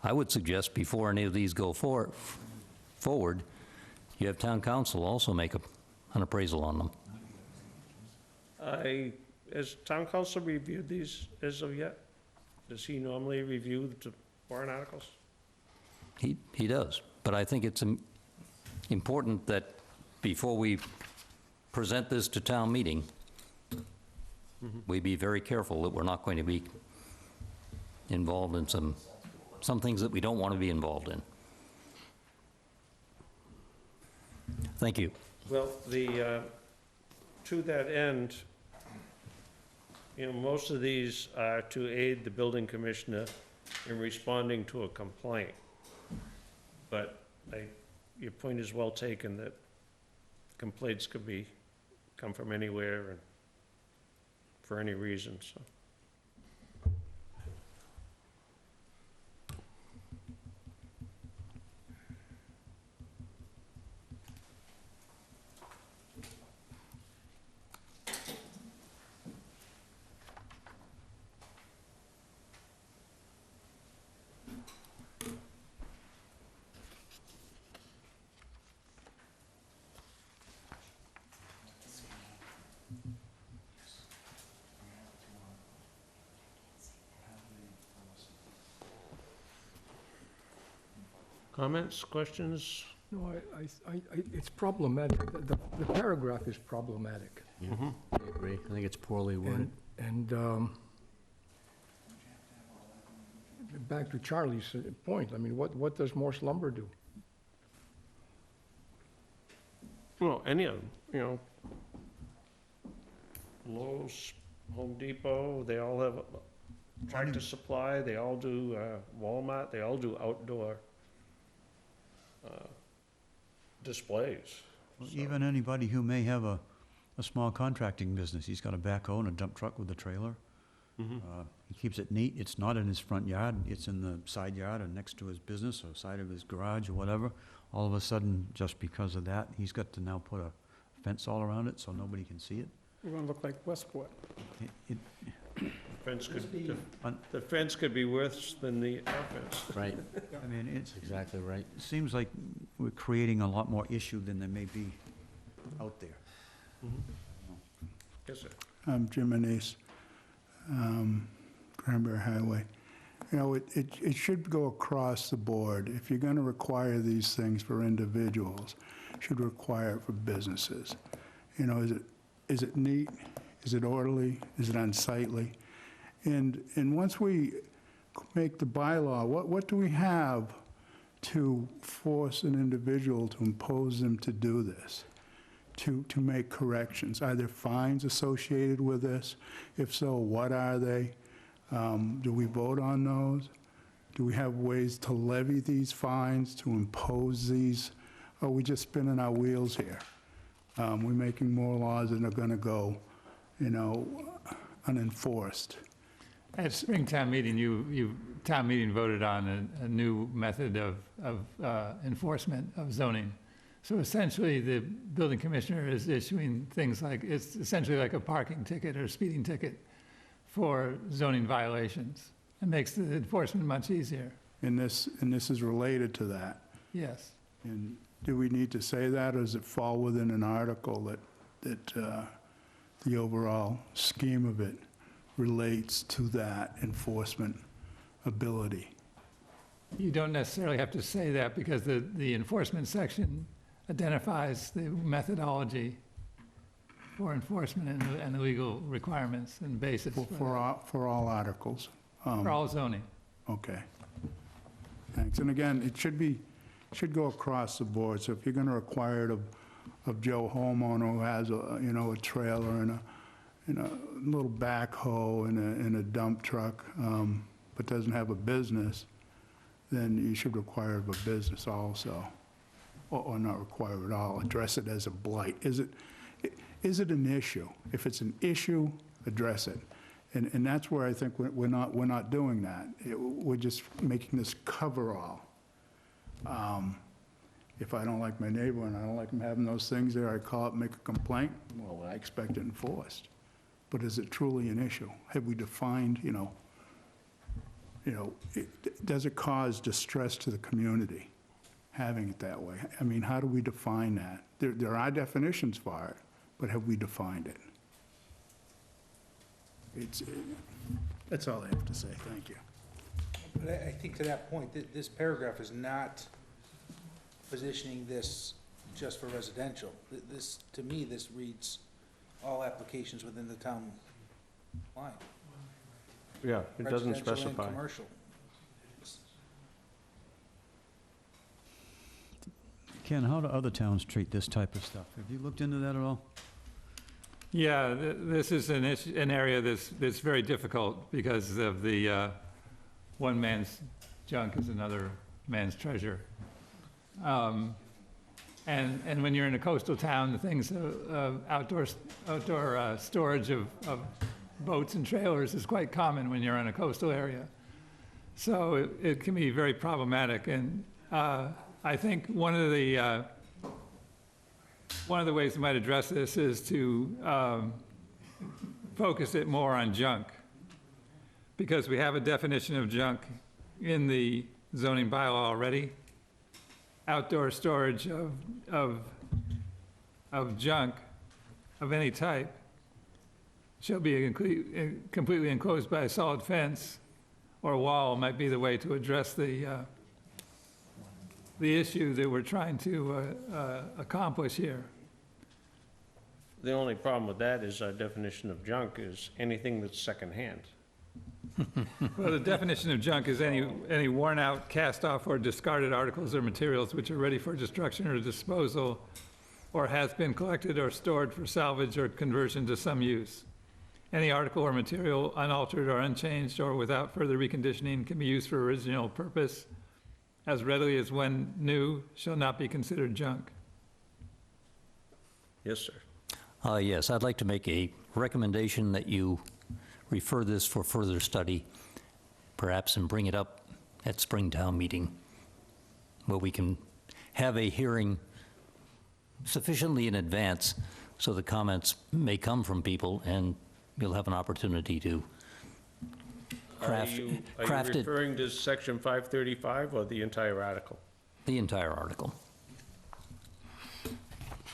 I would suggest before any of these go forward, you have town council also make an appraisal on them. Has town council reviewed these as of yet? Does he normally review the warrant articles? He does, but I think it's important that before we present this to town meeting, we be very careful that we're not going to be involved in some some things that we don't want to be involved in. Thank you. Well, to that end, most of these are to aid the building commissioner in responding to a complaint. But your point is well taken, that complaints could come from anywhere and for any reason, so. Comments, questions? No, it's problematic. The paragraph is problematic. I agree. I think it's poorly worded. And back to Charlie's point, I mean, what does Morse Lumber do? Well, any of them, Lowe's, Home Depot, they all have Tractor Supply, they all do Walmart, they all do outdoor displays. Well, even anybody who may have a small contracting business, he's got a backhoe and a dump truck with a trailer. He keeps it neat. It's not in his front yard. It's in the side yard or next to his business or side of his garage or whatever. All of a sudden, just because of that, he's got to now put a fence all around it so nobody can see it. We're gonna look like Westport. The fence could be worse than the offense. Right. I mean, That's exactly right. it seems like we're creating a lot more issue than there may be out there. Yes, sir. I'm Jim Anise, Cranberry Highway. It should go across the board. If you're going to require these things for individuals, you should require it for businesses. Is it neat? Is it orderly? Is it unsightly? And once we make the bylaw, what do we have to force an individual to impose them to do this? To make corrections? Are there fines associated with this? If so, what are they? Do we vote on those? Do we have ways to levy these fines, to impose these? Or are we just spinning our wheels here? We're making more laws that are going to go, unenforced. At Springtown meeting, town meeting voted on a new method of enforcement of zoning. So essentially, the building commissioner is issuing things like, it's essentially like a parking ticket or a speeding ticket for zoning violations. It makes the enforcement much easier. And this is related to that. Yes. And do we need to say that, or does it fall within an article that the overall scheme of it relates to that enforcement ability? You don't necessarily have to say that because the enforcement section identifies the methodology for enforcement and the legal requirements and basis. For all articles? For all zoning. Okay. Thanks. And again, it should go across the board. So if you're going to require it of Joe homeowner who has a trailer and a little backhoe and a dump truck, but doesn't have a business, then you should require of a business also. Or not require it all, address it as a blight. Is it an issue? If it's an issue, address it. And that's where I think we're not doing that. We're just making this cover-all. If I don't like my neighbor and I don't like him having those things there, I call up, make a complaint, well, I expect it enforced. But is it truly an issue? Have we defined, does it cause distress to the community, having it that way? I mean, how do we define that? There are definitions for it, but have we defined it? That's all I have to say. Thank you. But I think to that point, this paragraph is not positioning this just for residential. This, to me, this reads all applications within the town line. Yeah, it doesn't Residential and specify. commercial. Ken, how do other towns treat this type of stuff? Have you looked into that at all? Yeah, this is an area that's very difficult because of the one man's junk is another man's treasure. And when you're in a coastal town, the things, outdoor storage of boats and trailers is quite common when you're in a coastal area. So it can be very problematic. And I think one of the ways we might address this is to focus it more on junk, because we have a definition of junk in the zoning bylaw already. Outdoor storage of junk of any type shall be completely enclosed by a solid fence or wall might be the way to address the issue that we're trying to accomplish here. The only problem with that is our definition of junk is anything that's secondhand. Well, the definition of junk is any worn-out, cast-off, or discarded articles or materials which are ready for destruction or disposal, or has been collected or stored for salvage or conversion to some use. Any article or material unaltered or unchanged or without further reconditioning can be used for original purpose as readily as when new shall not be considered junk. Yes, sir. Yes, I'd like to make a recommendation that you refer this for further study, perhaps, and bring it up at Springtown meeting, where we can have a hearing sufficiently in advance so the comments may come from people and you'll have an opportunity to craft Are you it, referring to section 535 or the entire article? the entire article.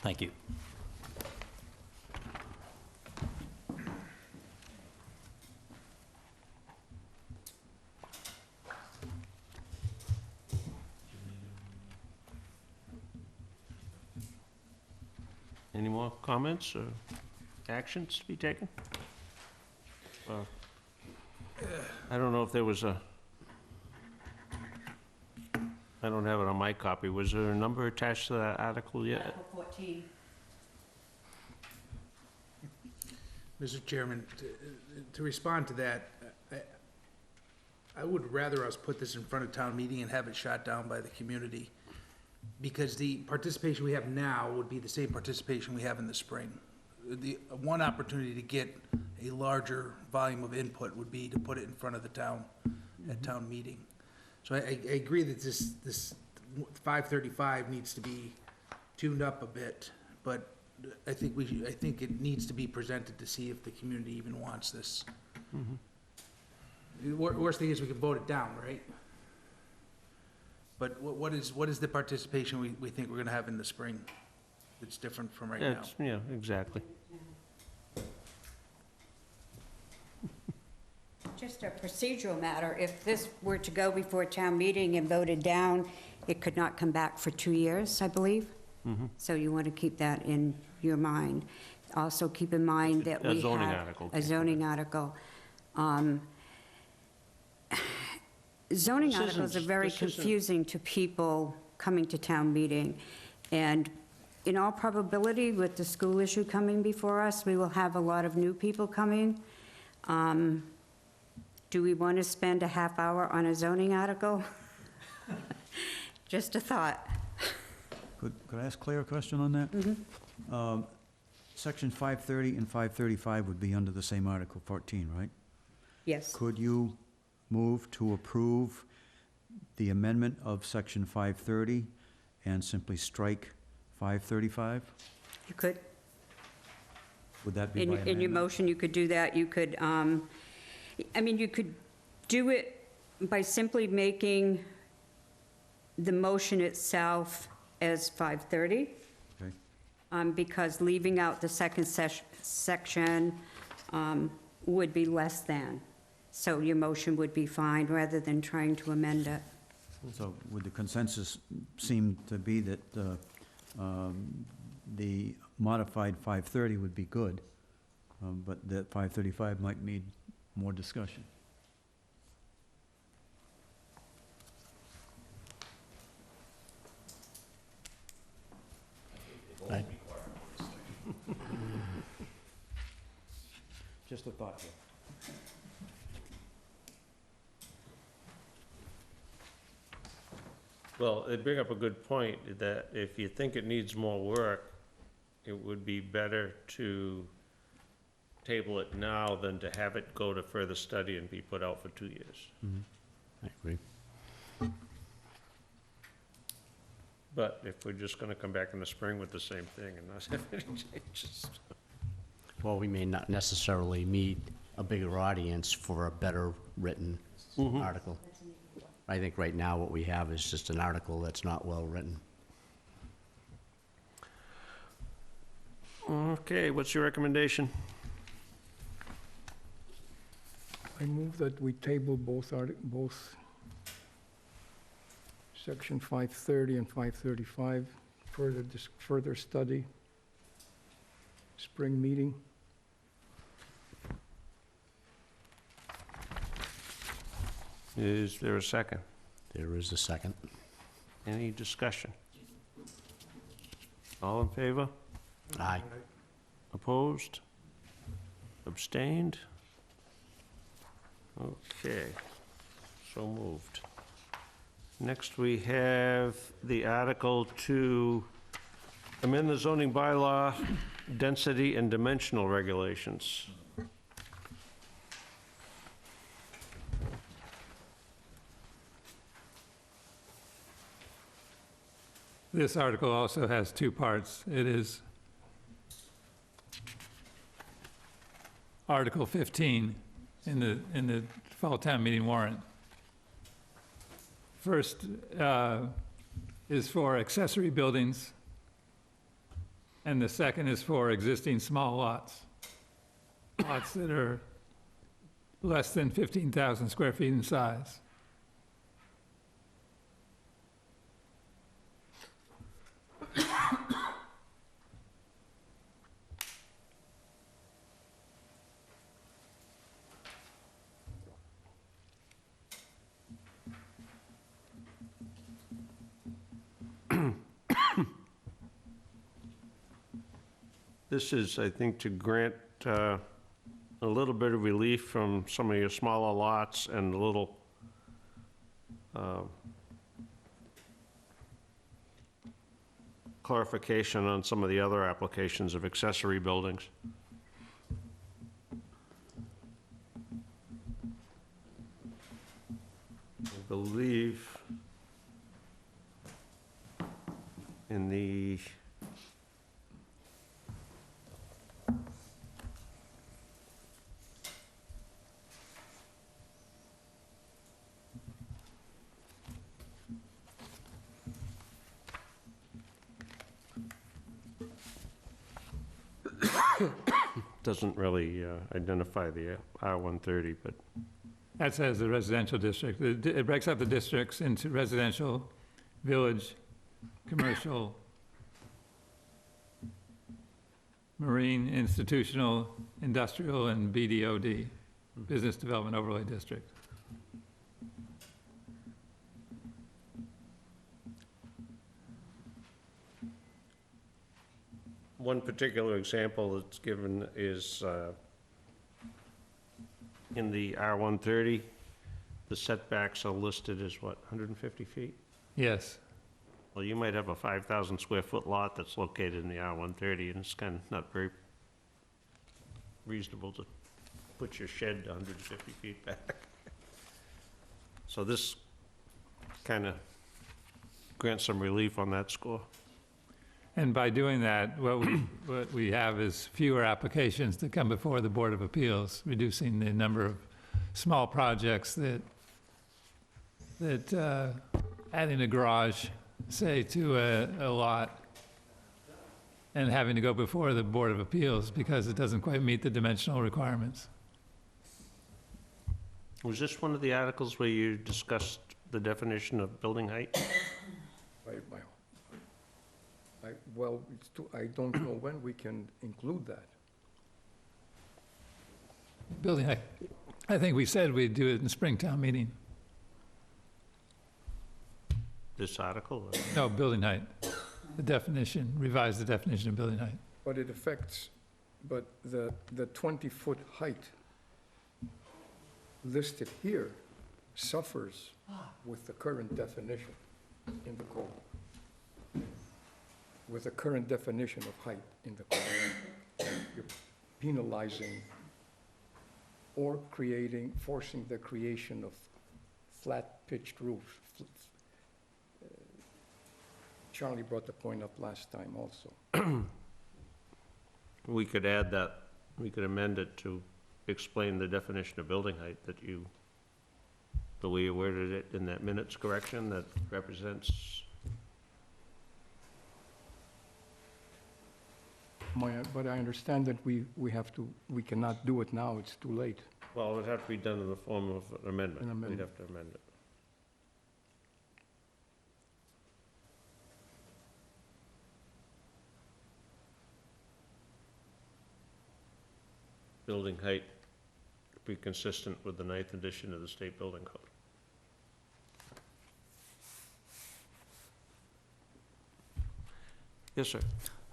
Thank you. Any more comments or actions to be taken? I don't know if there was a, I don't have it on my copy. Was there a number attached to that article yet? Article 14. Mr. Chairman, to respond to that, I would rather us put this in front of town meeting and have it shot down by the community, because the participation we have now would be the same participation we have in the spring. The one opportunity to get a larger volume of input would be to put it in front of the town at town meeting. So I agree that this 535 needs to be tuned up a bit, but I think it needs to be presented to see if the community even wants this. The worst thing is we can vote it down, right? But what is the participation we think we're gonna have in the spring that's different from right now? Yeah, exactly. Just a procedural matter, if this were to go before town meeting and voted down, it could not come back for 2 years, I believe. So you want to keep that in your mind. Also, keep in mind that we have... A zoning article. A zoning article. Zoning articles are very confusing to people coming to town meeting. And in all probability, with the school issue coming before us, we will have a lot of new people coming. Do we want to spend a half hour on a zoning article? Just a thought. Could I ask Claire a question on that? Section 530 and 535 would be under the same Article 14, right? Yes. Could you move to approve the amendment of Section 530 and simply strike 535? You could. Would that be by amendment? In your motion, you could do that. You could, I mean, you could do it by simply making the motion itself as 530. Okay. Because leaving out the second section would be less than. So your motion would be fine, rather than trying to amend it. So would the consensus seem to be that the modified 530 would be good, but that 535 might need more discussion? Just a thought here. Well, they bring up a good point, that if you think it needs more work, it would be better to table it now than to have it go to further study and be put out for 2 years. I agree. But if we're just gonna come back in the spring with the same thing and not have any changes. Well, we may not necessarily meet a bigger audience for a better written article. I think right now what we have is just an article that's not well-written. Okay, what's your recommendation? I move that we table both section 530 and 535, further study, spring meeting. Is there a second? There is a second. Any discussion? All in favor? Aye. Opposed? Abstained? Okay, so moved. Next, we have the article to amend the zoning bylaw, density and dimensional regulations. This article also has two parts. It is Article 15 in the fall town meeting warrant. First is for accessory buildings, and the second is for existing small lots. Lots that are less than 15,000 square feet in size. This is, I think, to grant a little bit of relief from some of your smaller lots and a little clarification on some of the other applications of accessory buildings. I believe in the doesn't really identify the R130, but That says the residential district. It breaks up the districts into residential, village, commercial, marine, institutional, industrial, and BDOD, Business Development Overlay District. one particular example that's given is in the R130, the setbacks are listed as what, 150 feet? Yes. Well, you might have a 5,000 square foot lot that's located in the R130, and it's kind of not very reasonable to put your shed 150 feet back. So this kind of grants some relief on that score. And by doing that, what we have is fewer applications that come before the Board of Appeals, reducing the number of small projects that adding a garage, say, to a lot, and having to go before the Board of Appeals because it doesn't quite meet the dimensional requirements. Was this one of the articles where you discussed the definition of building height? Well, I don't know when we can include that. Building height, I think we said we'd do it in Springtown meeting. This article? Or? No, building height. The definition, revise the definition of building height. But it affects but the 20-foot height listed here suffers with the current definition in the code. With the current definition of height in the code. You're penalizing or forcing the creation of flat pitched roofs. Charlie brought the point up last time also. We could add that, we could amend it to explain the definition of building height that you, the way you worded it in that minutes correction that represents. But I understand that we cannot do it now, it's too late. Well, it would have to be done in the form of an amendment. An amendment. We'd have to amend it. Building height be consistent with the 9th edition of the state building code. Yes, sir.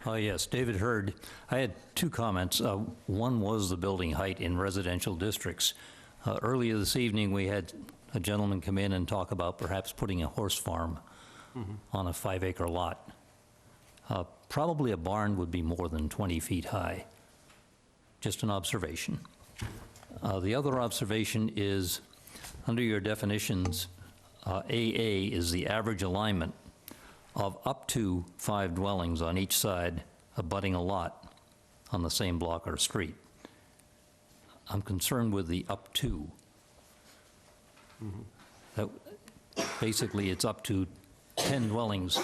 Yes, David Hurd. I had two comments. One was the building height in residential districts. Earlier this evening, we had a gentleman come in and talk about perhaps putting a horse farm on a 5-acre lot. Probably a barn would be more than 20 feet high. Just an observation. The other observation is, under your definitions, AA is the average alignment of up to 5 dwellings on each side abutting a lot on the same block or street. I'm concerned with the up to. That basically, it's up to 10 dwellings.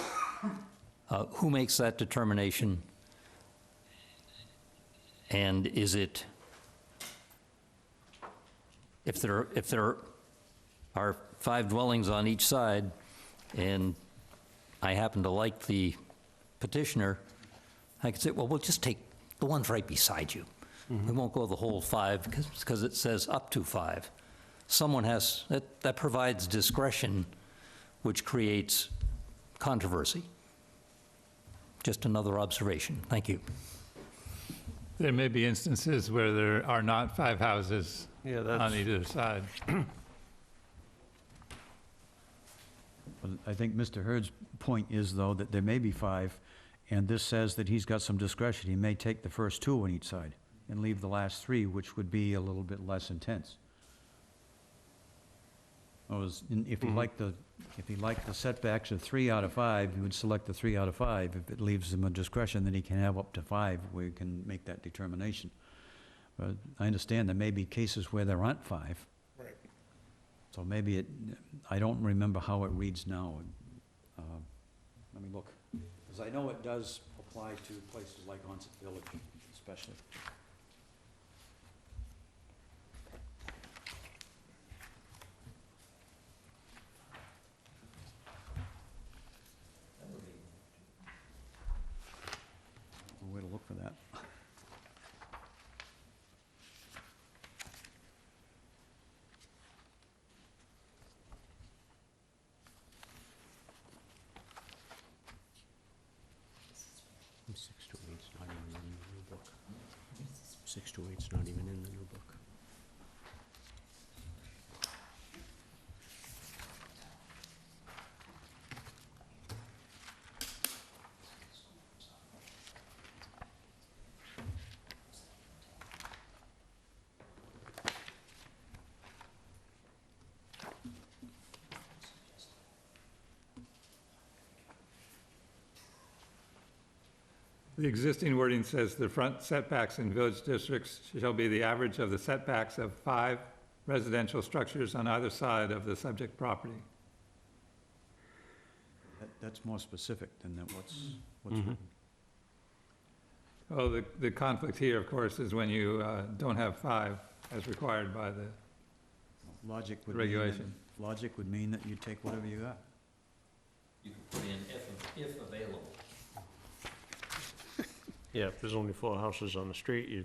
Who makes that determination? And is it, if there are 5 dwellings on each side, and I happen to like the petitioner, I could say, well, we'll just take the ones right beside you. We won't go the whole 5 because it says up to 5. Someone has, that provides discretion, which creates controversy. Just another observation. Thank you. There may be instances where there are not 5 houses on either side. Well, I think Mr. Hurd's point is, though, that there may be 5, and this says that he's got some discretion. He may take the first 2 on each side and leave the last 3, which would be a little bit less intense. If he liked the setbacks of 3 out of 5, he would select the 3 out of 5. If it leaves him a discretion, then he can have up to 5 where he can make that determination. But I understand there may be cases where there aren't 5. Right. So maybe I don't remember how it reads now. Let me look. Because I know it does apply to places like Onset Village, especially. Way to look for that. And 6 to 8's not even in the new book. 6 to 8's not even in the new book. The existing wording says the front setbacks in village districts shall be the average of the setbacks of 5 residential structures on either side of the subject property. That's more specific than what's written. Well, the conflict here, of course, is when you don't have 5 as required by the Logic would regulation. Logic would mean that you take whatever you got. You could put in if available. Yeah, if there's only 4 houses on the street, you.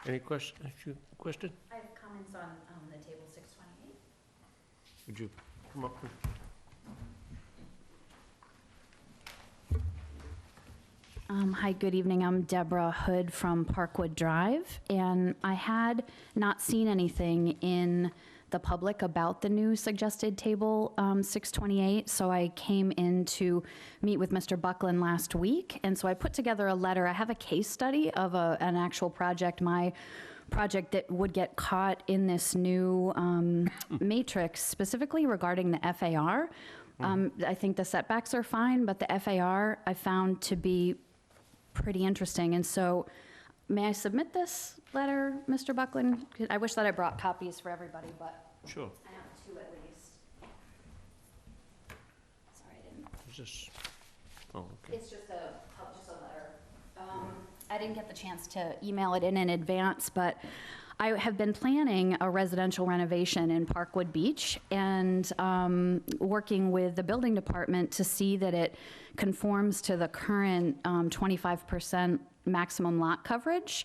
Any question? Question? I have comments on the table 628. Would you come up? Hi, good evening. I'm Deborah Hood from Parkwood Drive, and I had not seen anything in the public about the new suggested table 628, so I came in to meet with Mr. Buckland last week, and so I put together a letter. I have a case study of an actual project, my project that would get caught in this new matrix, specifically regarding the FAR. I think the setbacks are fine, but the FAR I found to be pretty interesting. And so, may I submit this letter, Mr. Buckland? I wish that I brought copies for everybody, but Sure. I have two at least. Sorry, I didn't. Is this, oh, okay. It's just a letter. I didn't get the chance to email it in advance, but I have been planning a residential renovation in Parkwood Beach and working with the building department to see that it conforms to the current 25% maximum lot coverage.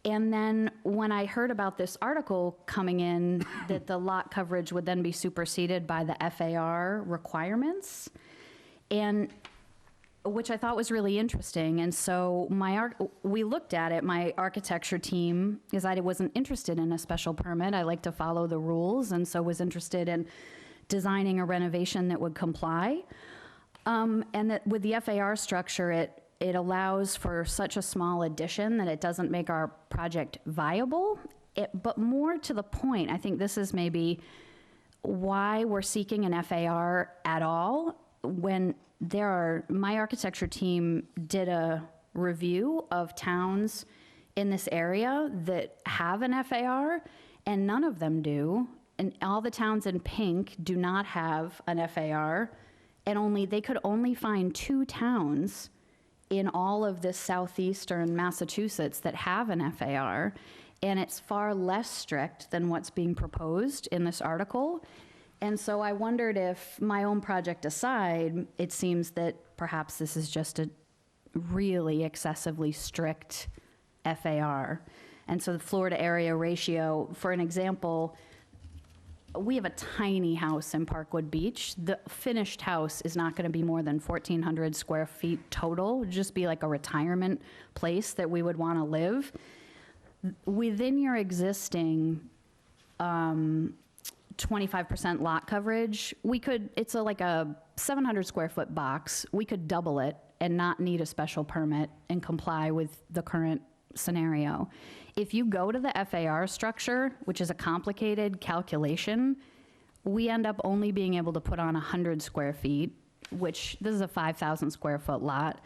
And then when I heard about this article coming in, that the lot coverage would then be superseded by the FAR requirements, and which I thought was really interesting. And so we looked at it, my architecture team, because I wasn't interested in a special permit. I like to follow the rules, and so was interested in designing a renovation that would comply. And that with the FAR structure, it allows for such a small addition that it doesn't make our project viable. But more to the point, I think this is maybe why we're seeking an FAR at all, when my architecture team did a review of towns in this area that have an FAR, and none of them do. And all the towns in pink do not have an FAR, and they could only find 2 towns in all of this southeastern Massachusetts that have an FAR, and it's far less strict than what's being proposed in this article. And so I wondered if, my own project aside, it seems that perhaps this is just a really excessively strict FAR. And so the floor to area ratio, for an example, we have a tiny house in Parkwood Beach. The finished house is not going to be more than 1,400 square feet total. It'd just be like a retirement place that we would want to live. Within your existing 25% lot coverage, it's like a 700 square foot box. We could double it and not need a special permit and comply with the current scenario. If you go to the FAR structure, which is a complicated calculation, we end up only being able to put on 100 square feet, which this is a 5,000 square foot lot,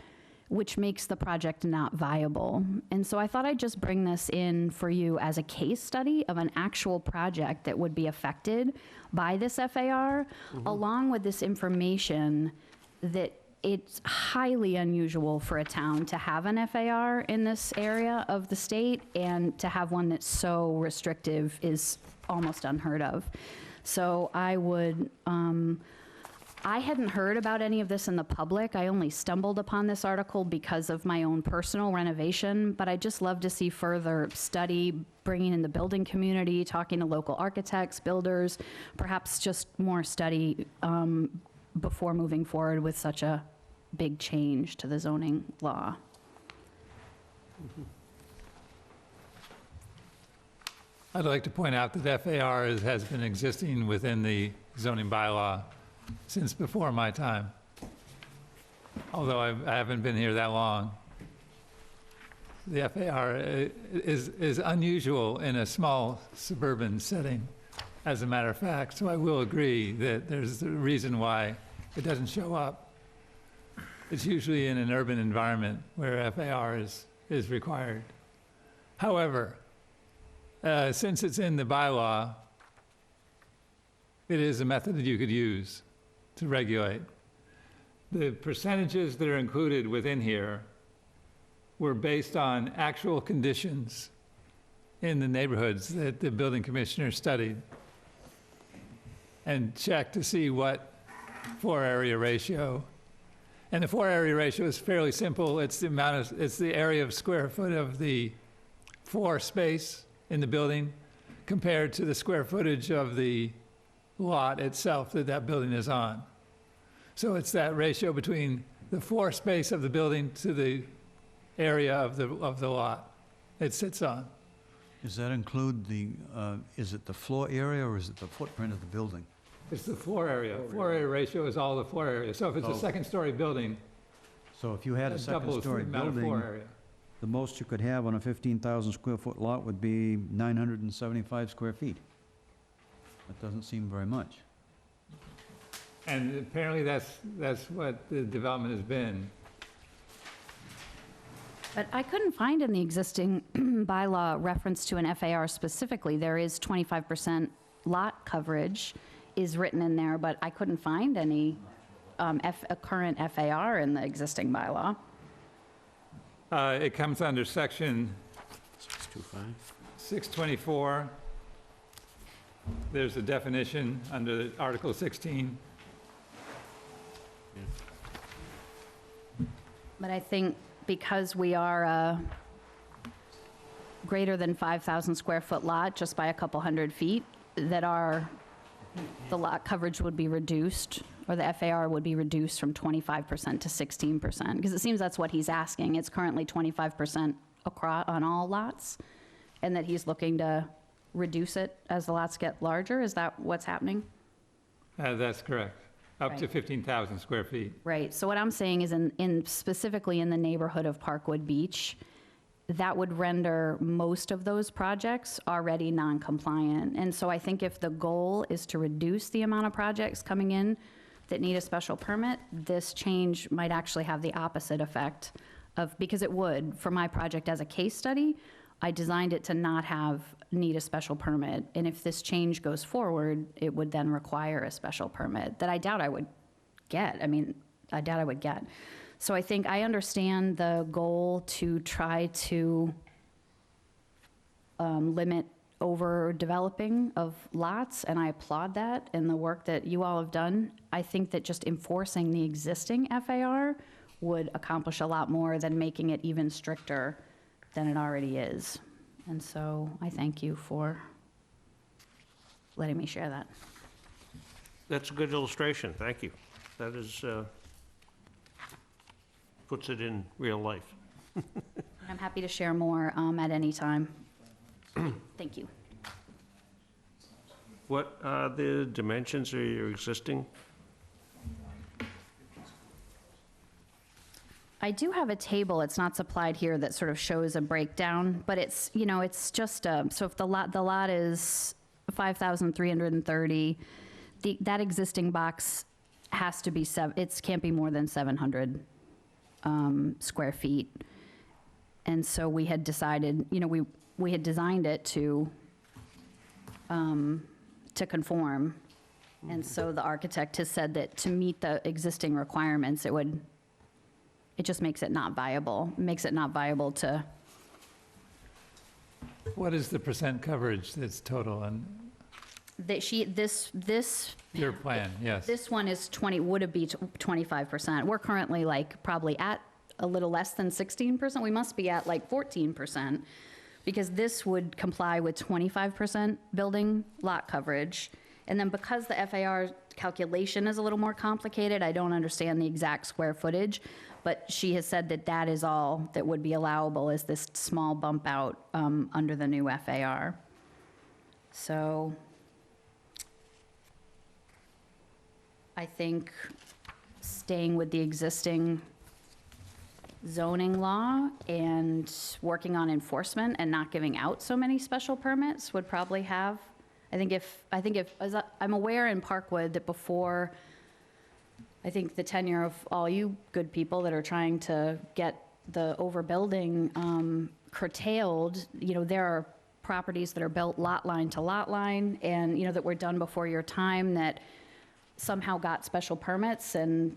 which makes the project not viable. And so I thought I'd just bring this in for you as a case study of an actual project that would be affected by this FAR, along with this information that it's highly unusual for a town to have an FAR in this area of the state, and to have one that's so restrictive is almost unheard of. So I hadn't heard about any of this in the public. I only stumbled upon this article because of my own personal renovation, but I'd just love to see further study, bringing in the building community, talking to local architects, builders, perhaps just more study before moving forward with such a big change to the zoning law. I'd like to point out that FAR has been existing within the zoning bylaw since before my time, although I haven't been here that long. The FAR is unusual in a small suburban setting, as a matter of fact, so I will agree that there's a reason why it doesn't show up. It's usually in an urban environment where FAR is required. However, since it's in the bylaw, it is a method that you could use to regulate. The percentages that are included within here were based on actual conditions in the neighborhoods that the building commissioner studied and checked to see what floor area ratio. And the floor area ratio is fairly simple. It's the area of square foot of the floor space in the building compared to the square footage of the lot itself that that building is on. So it's that ratio between the floor space of the building to the area of the lot it sits on. Does that include is it the floor area or is it the footprint of the building? It's the floor area. Floor area ratio is all the floor area. So if it's a second-story building, So if you had a that doubles the second-story amount of building, floor area. the most you could have on a 15,000 square foot lot would be 975 square feet. That doesn't seem very much. And apparently that's what the development has been. But I couldn't find in the existing bylaw reference to an FAR specifically. There is 25% lot coverage is written in there, but I couldn't find any a current FAR in the existing bylaw. It comes under section 625. 624. There's a definition under Article 16. But I think because we are a greater than 5,000 square foot lot, just by a couple hundred feet, that the lot coverage would be reduced, or the FAR would be reduced from 25% to 16%, because it seems that's what he's asking. It's currently 25% across on all lots, and that he's looking to reduce it as the lots get larger. Is that what's happening? That's correct. Up to Right. 15,000 square feet. Right, so what I'm saying is specifically in the neighborhood of Parkwood Beach, that would render most of those projects already non-compliant. And so I think if the goal is to reduce the amount of projects coming in that need a special permit, this change might actually have the opposite effect because it would. For my project as a case study, I designed it to not need a special permit. And if this change goes forward, it would then require a special permit that I doubt I would get. I doubt I would get. So I think I understand the goal to try to limit over-developing of lots, and I applaud that and the work that you all have done. I think that just enforcing the existing FAR would accomplish a lot more than making it even stricter than it already is. And so I thank you for letting me share that. That's a good illustration, thank you. That is, puts it in real life. I'm happy to share more at any time. Thank you. What are the dimensions of your existing? I do have a table, it's not supplied here, that sort of shows a breakdown, but it's, it's just, so if the lot is 5,330, that existing box has to be, it can't be more than 700 square feet. And so we had decided, we had designed it to conform. And so the architect has said that to meet the existing requirements, it just makes it not viable. It makes it not viable to. What is the percent coverage that's total on This. your plan? Yes. This one is 25%. We're currently probably at a little less than 16%. We must be at 14%, because this would comply with 25% building lot coverage. And then because the FAR calculation is a little more complicated, I don't understand the exact square footage, but she has said that that is all that would be allowable, is this small bump out under the new FAR. So I think staying with the existing zoning law and working on enforcement and not giving out so many special permits would probably have, I think if, as I'm aware in Parkwood that before, I think the tenure of all you good people that are trying to get the overbuilding curtailed, there are properties that are built lot line to lot line and, that were done before your time that somehow got special permits and,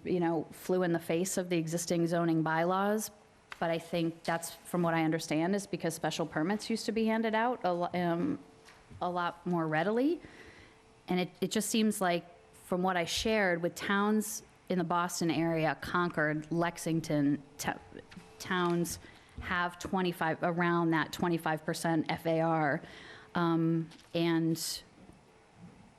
flew in the face of the existing zoning bylaws. But I think that's, from what I understand, is because special permits used to be handed out a lot more readily. And it just seems like, from what I shared with towns in the Boston area, Concord, Lexington, towns have 25, around that 25% FAR, and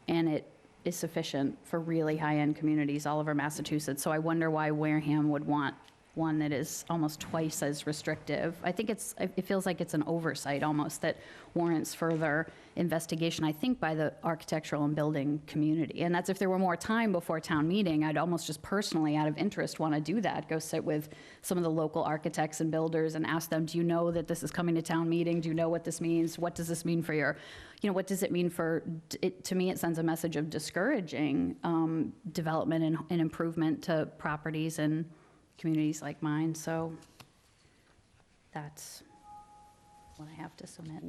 it is sufficient for really high-end communities all over Massachusetts. So I wonder why Wareham would want one that is almost twice as restrictive. I think it feels like it's an oversight almost that warrants further investigation, I think, by the architectural and building community. And that's if there were more time before town meeting, I'd almost just personally, out of interest, want to do that. Go sit with some of the local architects and builders and ask them, do you know that this is coming to town meeting? Do you know what this means? What does this mean for your, what does it mean for, to me, it sends a message of discouraging development and improvement to properties and communities like mine, so that's what I have to submit.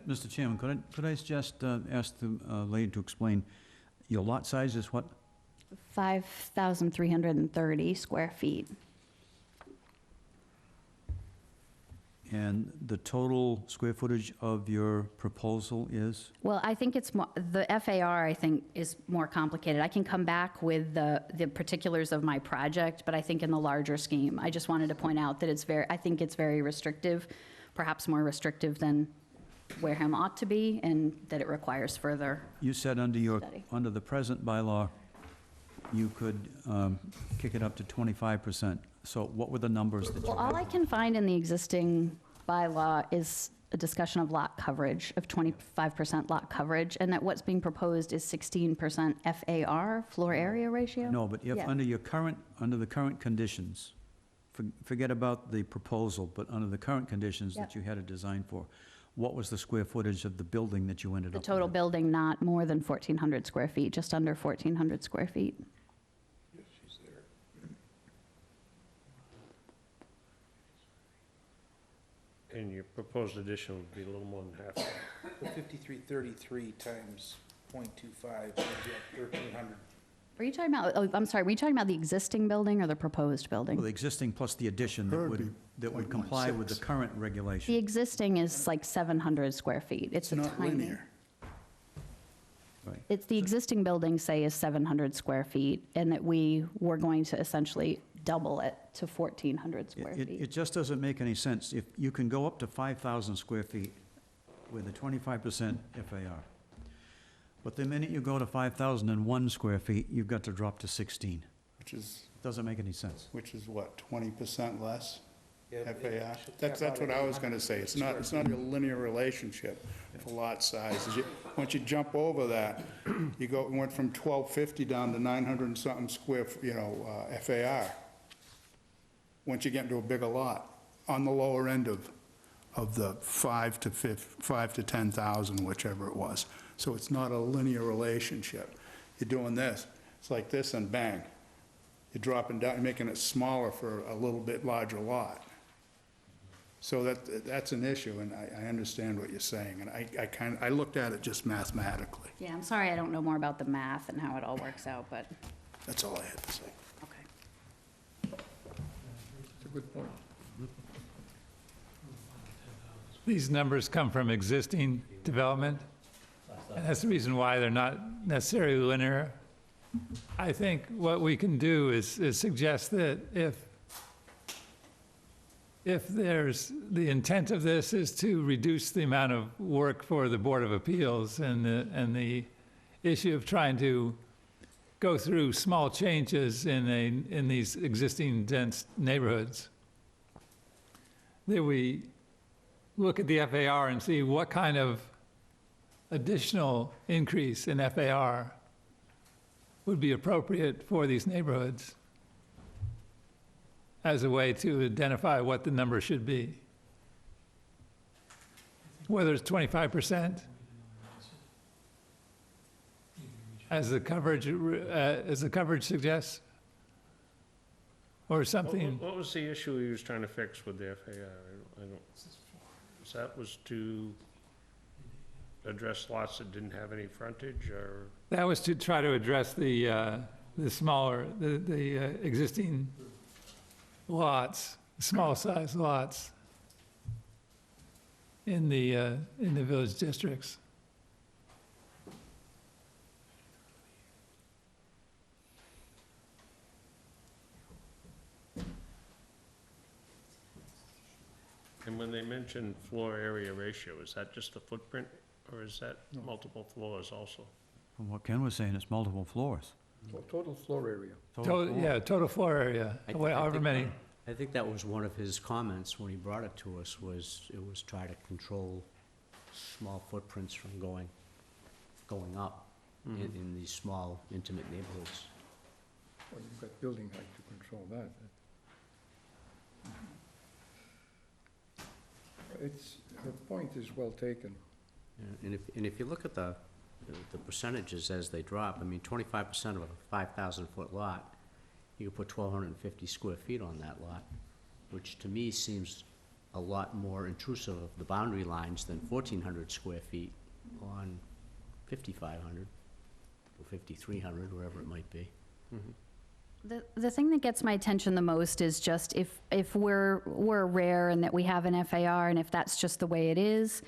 Mr. Chairman, could I just ask the lady to explain, your lot size is what? 5,330 square feet. And the total square footage of your proposal is? Well, I think it's more, the FAR, I think, is more complicated. I can come back with the particulars of my project, but I think in the larger scheme, I just wanted to point out that I think it's very restrictive, perhaps more restrictive than Wareham ought to be, and that it requires further You said under the present bylaw, you could kick it up to 25%. So what were the numbers that you Well, all I can find in the existing bylaw is a discussion of lot coverage, of 25% lot coverage, and that what's being proposed is 16% FAR, floor area ratio? No, but if Yeah. under the current conditions, forget about the proposal, but under the current conditions Yep. that you had a design for, what was the square footage of the building that you ended The up with? total building not more than 1,400 square feet, just under 1,400 square feet. And your proposed addition would be a little more than half. The 5333 times .25 would be at 1,300. Were you talking about, oh, I'm sorry, were you talking about the existing building or the proposed building? Well, the existing plus the addition that would comply with the current regulation. The existing is like 700 square feet. It's a not tiny. linear. Right. It's the existing building, say, is 700 square feet, and that we were going to essentially double it to 1,400 square feet. It just doesn't make any sense. If you can go up to 5,000 square feet with a 25% FAR, but the minute you go to 5,001 square feet, you've got to drop to 16. Doesn't make any sense. Which is what, 20% less Yeah, FAR? it should That's cap out what at I was gonna say. It's not a linear relationship for lot sizes. Once you jump over that, went from 1,250 down to 900 and something square, FAR. Once you get into a bigger lot, on the lower end of the 5 to 10,000, whichever it was. So it's not a linear relationship. You're doing this, it's like this and bang. You're dropping down, you're making it smaller for a little bit larger lot. So that's an issue, and I understand what you're saying, and I looked at it just mathematically. Yeah, I'm sorry, I don't know more about the math and how it all works out, but, That's all I had to say. okay. It's a good point. These numbers come from existing development, and that's the reason why they're not necessarily linear. I think what we can do is suggest that if there's, the intent of this is to reduce the amount of work for the Board of Appeals and the issue of trying to go through small changes in these existing dense neighborhoods, that we look at the FAR and see what kind of additional increase in FAR would be appropriate for these neighborhoods as a way to identify what the number should be. Whether it's 25%, as the coverage suggests, or something. What was the issue he was trying to fix with the FAR? I don't, that was to address lots that didn't have any frontage, or? That was to try to address the smaller, the existing lots, small size lots in the village districts. And when they mention floor area ratio, is that just the footprint, or is that multiple floors also? From what Ken was saying, it's multiple floors. Total floor area. Yeah, total floor area, however many. I think that was one of his comments when he brought it to us, was it was try to control small footprints from going up in these small, intimate neighborhoods. Well, you've got building height to control that. Her point is well taken. Yeah, and if you look at the percentages as they drop, I mean, 25% of a 5,000-foot lot, you could put 1,250 square feet on that lot, which to me seems a lot more intrusive of the boundary lines than 1,400 square feet on 5,500 or 5,300, wherever it might be. The thing that gets my attention the most is just if we're rare and that we have an FAR, and if that's just the way it is,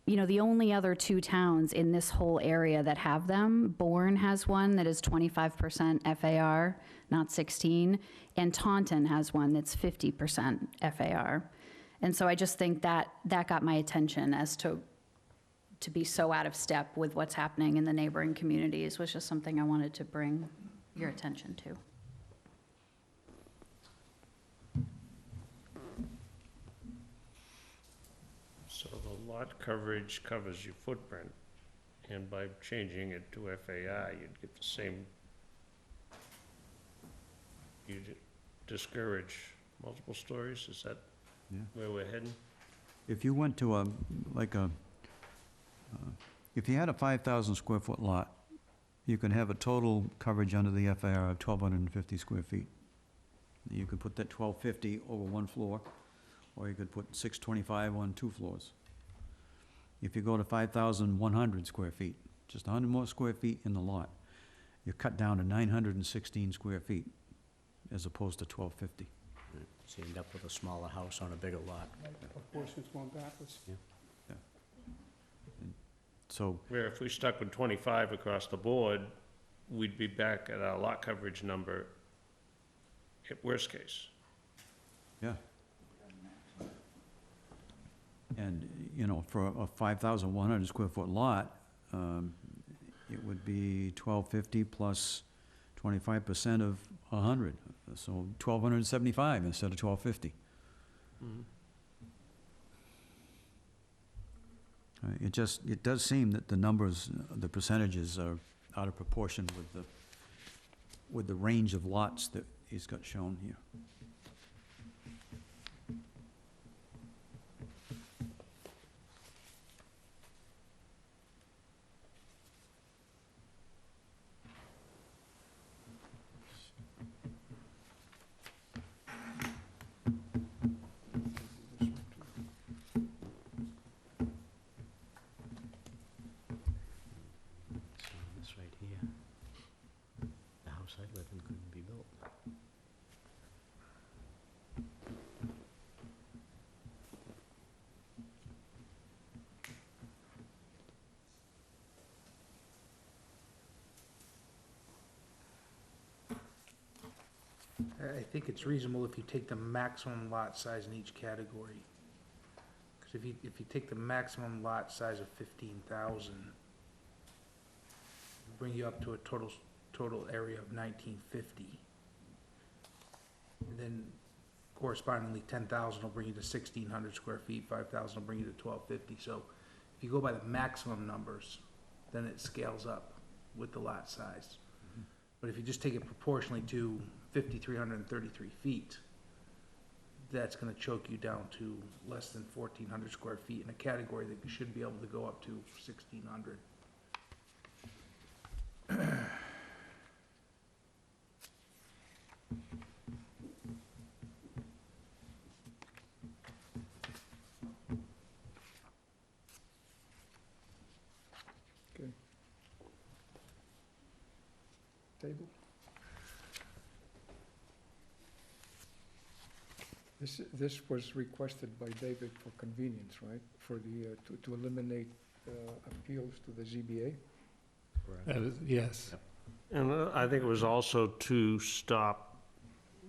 you know, the only other two towns in this whole area that have them, Bourne has one that is 25% FAR, not 16, and Taunton has one that's 50% FAR. And so I just think that got my attention as to be so out of step with what's happening in the neighboring communities was just something I wanted to bring your attention to. So the lot coverage covers your footprint, and by changing it to FAR, you'd get the same, you'd discourage multiple stories, is that Yeah. where we're heading? If you went to if you had a 5,000 square foot lot, you can have a total coverage under the FAR of 1,250 square feet. You could put that 1,250 over one floor, or you could put 625 on two floors. If you go to 5,100 square feet, just 100 more square feet in the lot, you're cut down to 916 square feet, as opposed to 1,250. So you end up with a smaller house on a bigger lot. Proportions going backwards. So, Where if we stuck with 25 across the board, we'd be back at our lot coverage number at worst case. yeah. And, you know, for a 5,100 square foot lot, it would be 1,250 plus 25% of 100, so 1,275 instead of 1,250. It does seem that the numbers, the percentages are out of proportion with the range of lots that he's got shown here. This right here, the house I live in couldn't be built. I think it's reasonable if you take the maximum lot size in each category. Because if you take the maximum lot size of 15,000, bring you up to a total area of 1,950. And then correspondingly, 10,000 will bring you to 1,600 square feet, 5,000 will bring you to 1,250. So if you go by the maximum numbers, then it scales up with the lot size. But if you just take it proportionally to 5,333 feet, that's gonna choke you down to less than 1,400 square feet in a category that you should be able to go up to 1,600. Okay. Table? This was requested by David for convenience, right? For the, to eliminate appeals to the ZBA? Yes. And I think it was also to stop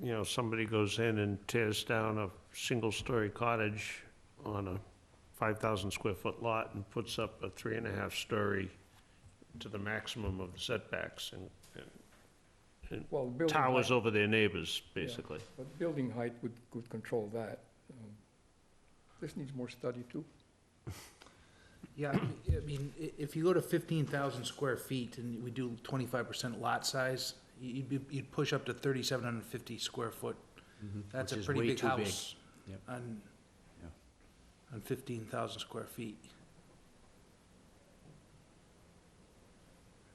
you know, somebody goes in and tears down a single-story cottage on a 5,000 square foot lot and puts up a 3.5-story to the maximum of the setbacks and Well, building towers height- over their neighbors, Yeah, basically. But building height would control that. This needs more study, too. Yeah, I mean, if you go to 15,000 square feet and we do 25% lot size, you'd push up to 3,750 square foot. That's a Which is pretty way big too big. house Yep. on 15,000 square feet.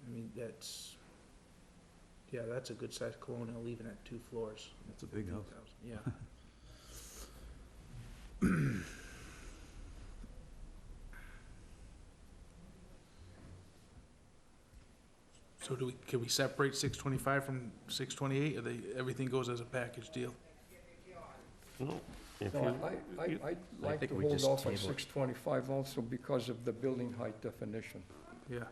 I mean, that's a good sized colonial, even at 2 floors. That's a big house. 15,000, Yeah. So can we separate 625 from 628, or everything goes as a package deal? No, if No, you- I'd like think to we hold just off on table it. 625 also because of the building height definition. Yeah.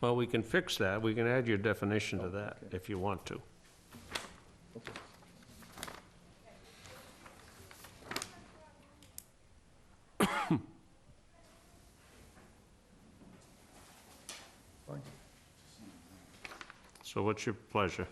Well, we can fix that. We can add your definition to that if you want to. Fine. So what's your pleasure?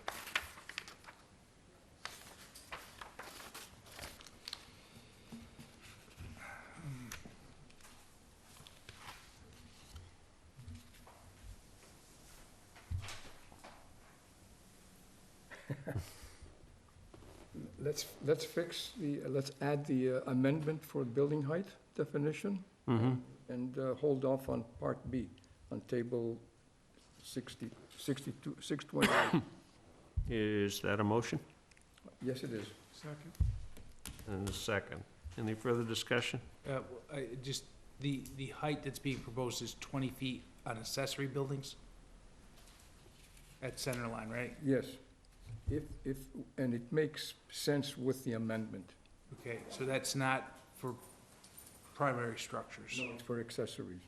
Let's fix let's add the amendment for building height definition and hold off on Part B, on table 628. Is that a motion? Yes, it is. Second. And a second. Any further discussion? Just, the height that's being proposed is 20 feet on accessory buildings? At center line, right? Yes. And it makes sense with the amendment. Okay, so that's not for primary structures? No, it's for accessories.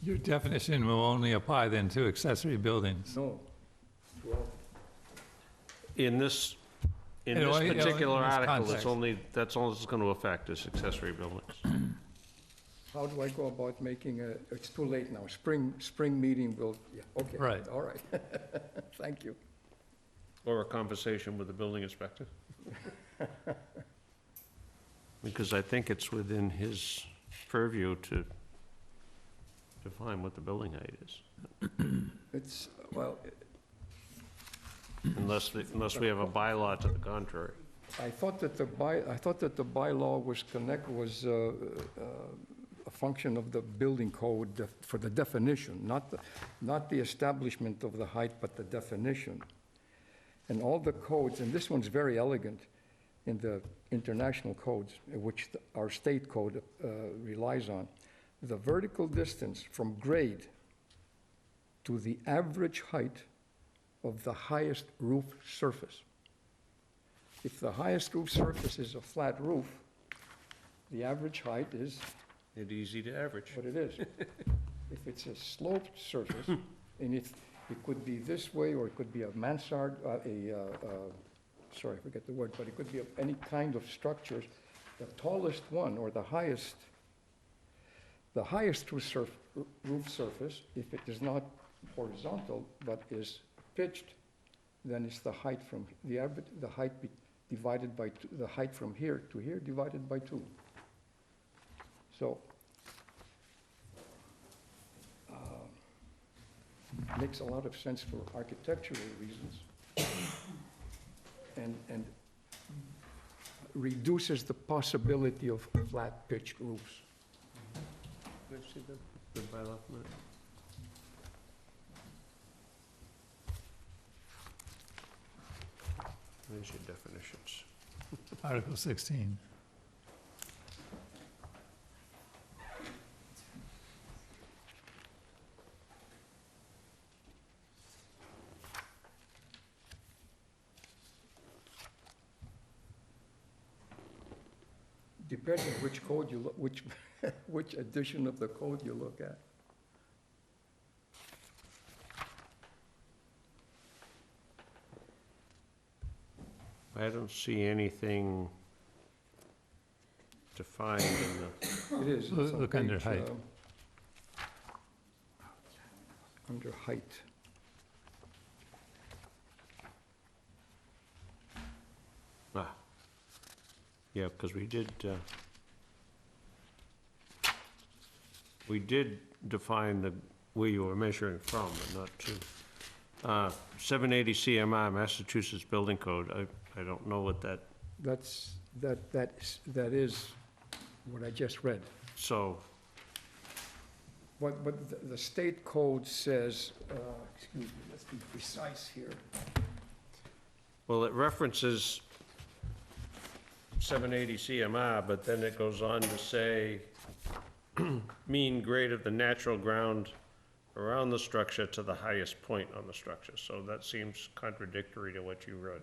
Your definition will only apply then to accessory buildings. No. Well, In this You know, particular in this article, context. that's all it's going to affect is accessory buildings. how do I go about making it's too late now. Spring meeting will, yeah, okay. Right. All right. Thank you. Or a conversation with the building inspector. Because I think it's within his purview to define what the building height is. It's, well, Unless we have a bylaw to the contrary. I thought that the bylaw was a function of the building code for the definition, not the establishment of the height, but the definition. And all the codes, and this one's very elegant in the international codes, which our state code relies on. The vertical distance from grade to the average height of the highest roof surface. If the highest roof surface is a flat roof, the average height is It's easy to average. what it is. If it's a sloped surface, and it could be this way, or it could be a mansard, sorry, I forget the word, but it could be of any kind of structures. The tallest one, or the highest roof surface, if it is not horizontal, but is pitched, then it's the height from, the height divided by, the height from here to here divided by 2. So, makes a lot of sense for architectural reasons, and reduces the possibility of flat pitched roofs. Can I see the bylaw for a minute? There's your definitions. Article 16. Depending which code you look, which edition of the code you look at. I don't see anything defined in the, It is. It's on Look under page, height. Under height. yeah, because we did define the, where you were measuring from, but not to. 780 CMR, Massachusetts Building Code, I don't know what that, That is what I just read. so, But the state code says, excuse me, let's be precise here. well, it references 780 CMR, but then it goes on to say, mean grade of the natural ground around the structure to the highest point on the structure. So that seems contradictory to what you read.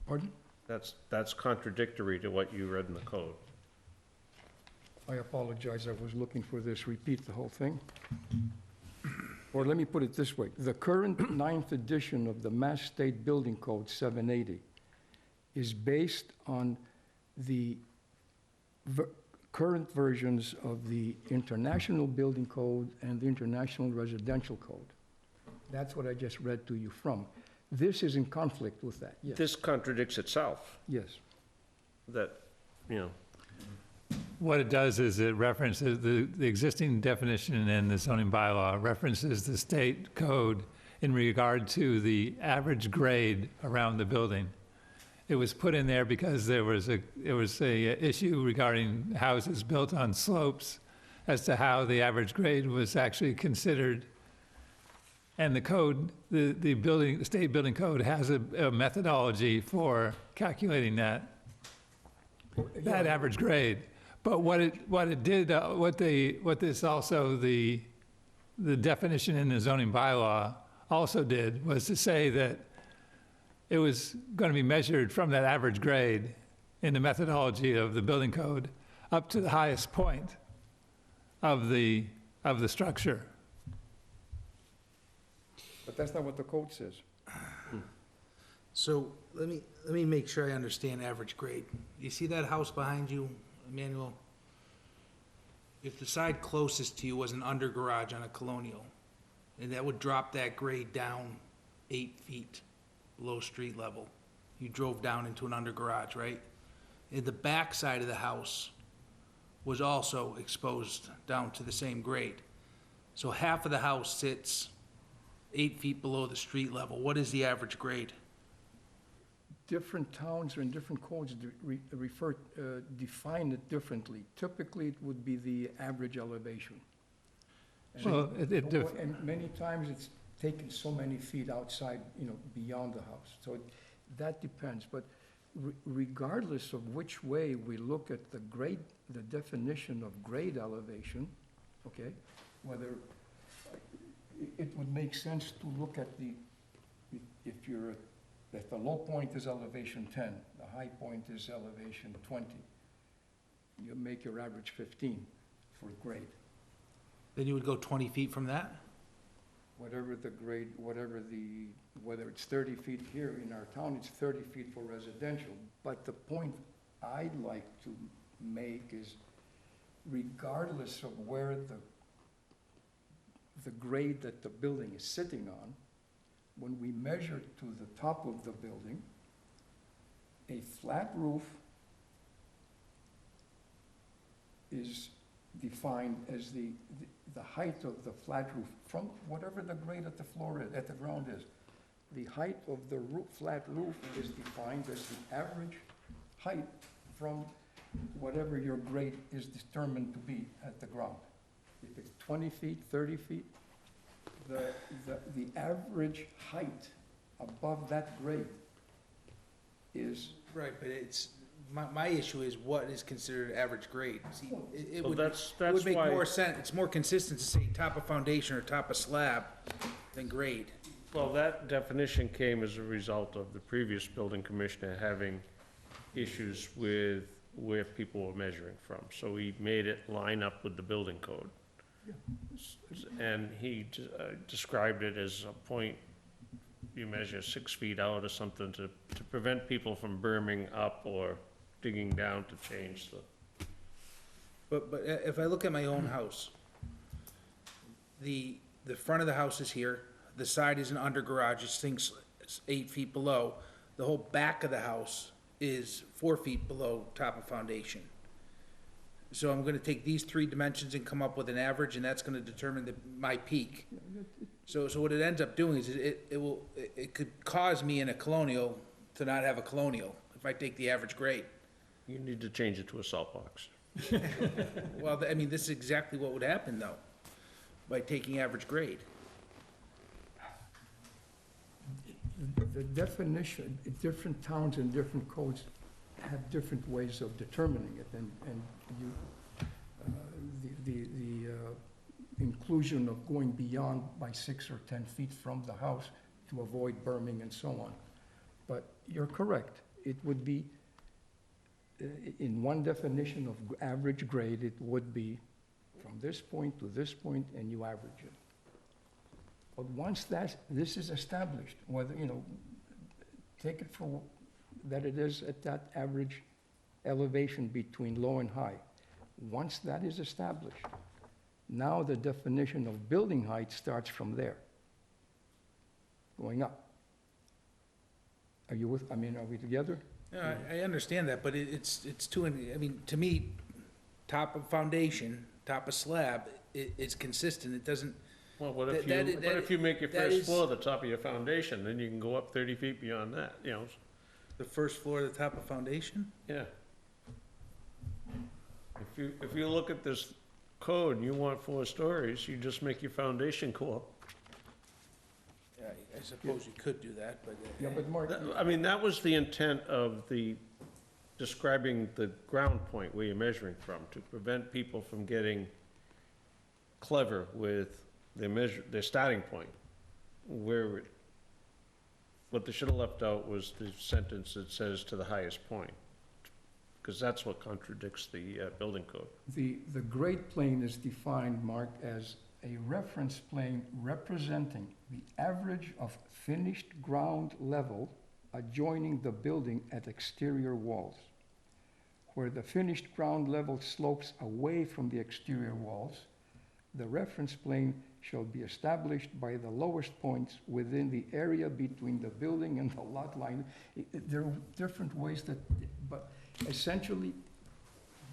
Pardon? That's contradictory to what you read in the code. I apologize, I was looking for this, repeat the whole thing. Or let me put it this way, the current ninth edition of the Mass State Building Code 780 is based on the current versions of the International Building Code and the International Residential Code. That's what I just read to you from. This is in conflict with that, yes. This contradicts itself, Yes. that, you know, What it does is it references the existing definition in the zoning bylaw, references the state code in regard to the average grade around the building. It was put in there because there was a issue regarding houses built on slopes as to how the average grade was actually considered. And the code, the state building code has a methodology for calculating that average grade. But what this also, the definition in the zoning bylaw also did was to say that it was going to be measured from that average grade in the methodology of the building code up to the highest point of the structure. But that's not what the code says. So let me make sure I understand average grade. You see that house behind you, Emmanuel? If the side closest to you was an under garage on a colonial, and that would drop that grade down 8 feet below street level. You drove down into an under garage, right? And the back side of the house was also exposed down to the same grade. So half of the house sits 8 feet below the street level. What is the average grade? Different towns or in different codes define it differently. Typically, it would be the average elevation. Well, And many times it's taken so many feet outside, beyond the house. So that depends, but regardless of which way we look at the grade, the definition of grade elevation, okay, whether it would make sense to look at if the low point is elevation 10, the high point is elevation 20, you make your average 15 for grade. Then you would go 20 feet from that? Whatever the grade, whether it's 30 feet here in our town, it's 30 feet for residential. But the point I'd like to make is regardless of where the grade that the building is sitting on, when we measure to the top of the building, a flat roof is defined as the height of the flat roof from whatever the grade at the floor is, at the ground is. The height of the flat roof is defined as the average height from whatever your grade is determined to be at the ground. If it's 20 feet, 30 feet, the average height above that grade is. Right, but my issue is what is considered average grade. See, it would make why- more sense, it's more consistent to say top of foundation or top of slab than grade. well, that definition came as a result of the previous building commissioner having issues with where people were measuring from. So he made it line up with the building code. And he described it as a point you measure 6 feet out or something to prevent people from berming up or digging down to change the. But if I look at my own house, the front of the house is here, the side is an under garage, it sinks 8 feet below. The whole back of the house is 4 feet below top of foundation. So I'm gonna take these 3 dimensions and come up with an average, and that's gonna determine my peak. So what it ends up doing is it could cause me in a colonial to not have a colonial if I take the average grade. You need to change it to a salt box. Well, I mean, this is exactly what would happen though, by taking average grade. The definition, different towns and different codes have different ways of determining it, and the inclusion of going beyond by 6 or 10 feet from the house to avoid berming and so on. But you're correct, it would be, in one definition of average grade, it would be from this point to this point, and you average it. But once this is established, whether, take it for that it is at that average elevation between low and high. Once that is established, now the definition of building height starts from there, going up. Are you with, are we together? Yeah, I understand that, but it's too, I mean, to me, top of foundation, top of slab, it's consistent, it doesn't. Well, what if you make your first floor the top of your foundation, then you can go up 30 feet beyond that, The first floor of the top of foundation? Yeah. If you look at this code and you want 4 stories, you just make your foundation go up. Yeah, I suppose you could do that, but. Yeah, but Mark. I mean, that was the intent of describing the ground point where you're measuring from, to prevent people from getting clever with their starting point. What they should have left out was the sentence that says to the highest point, because that's what contradicts the building code. The grade plane is defined, Mark, as a reference plane representing the average of finished ground level adjoining the building at exterior walls. Where the finished ground level slopes away from the exterior walls, the reference plane shall be established by the lowest points within the area between the building and the lot line. There are different ways but essentially,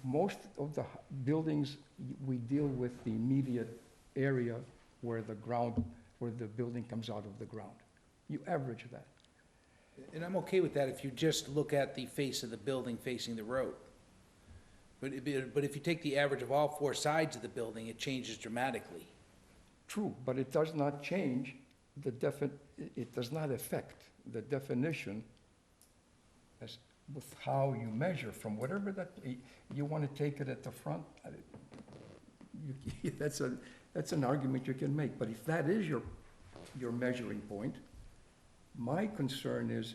most of the buildings, we deal with the immediate area where the building comes out of the ground. You average that. And I'm okay with that if you just look at the face of the building facing the road. But if you take the average of all 4 sides of the building, it changes dramatically. True, but it does not change it does not affect the definition as with how you measure from whatever that, you want to take it at the front, that's an argument you can make. But if that is your measuring point, my concern is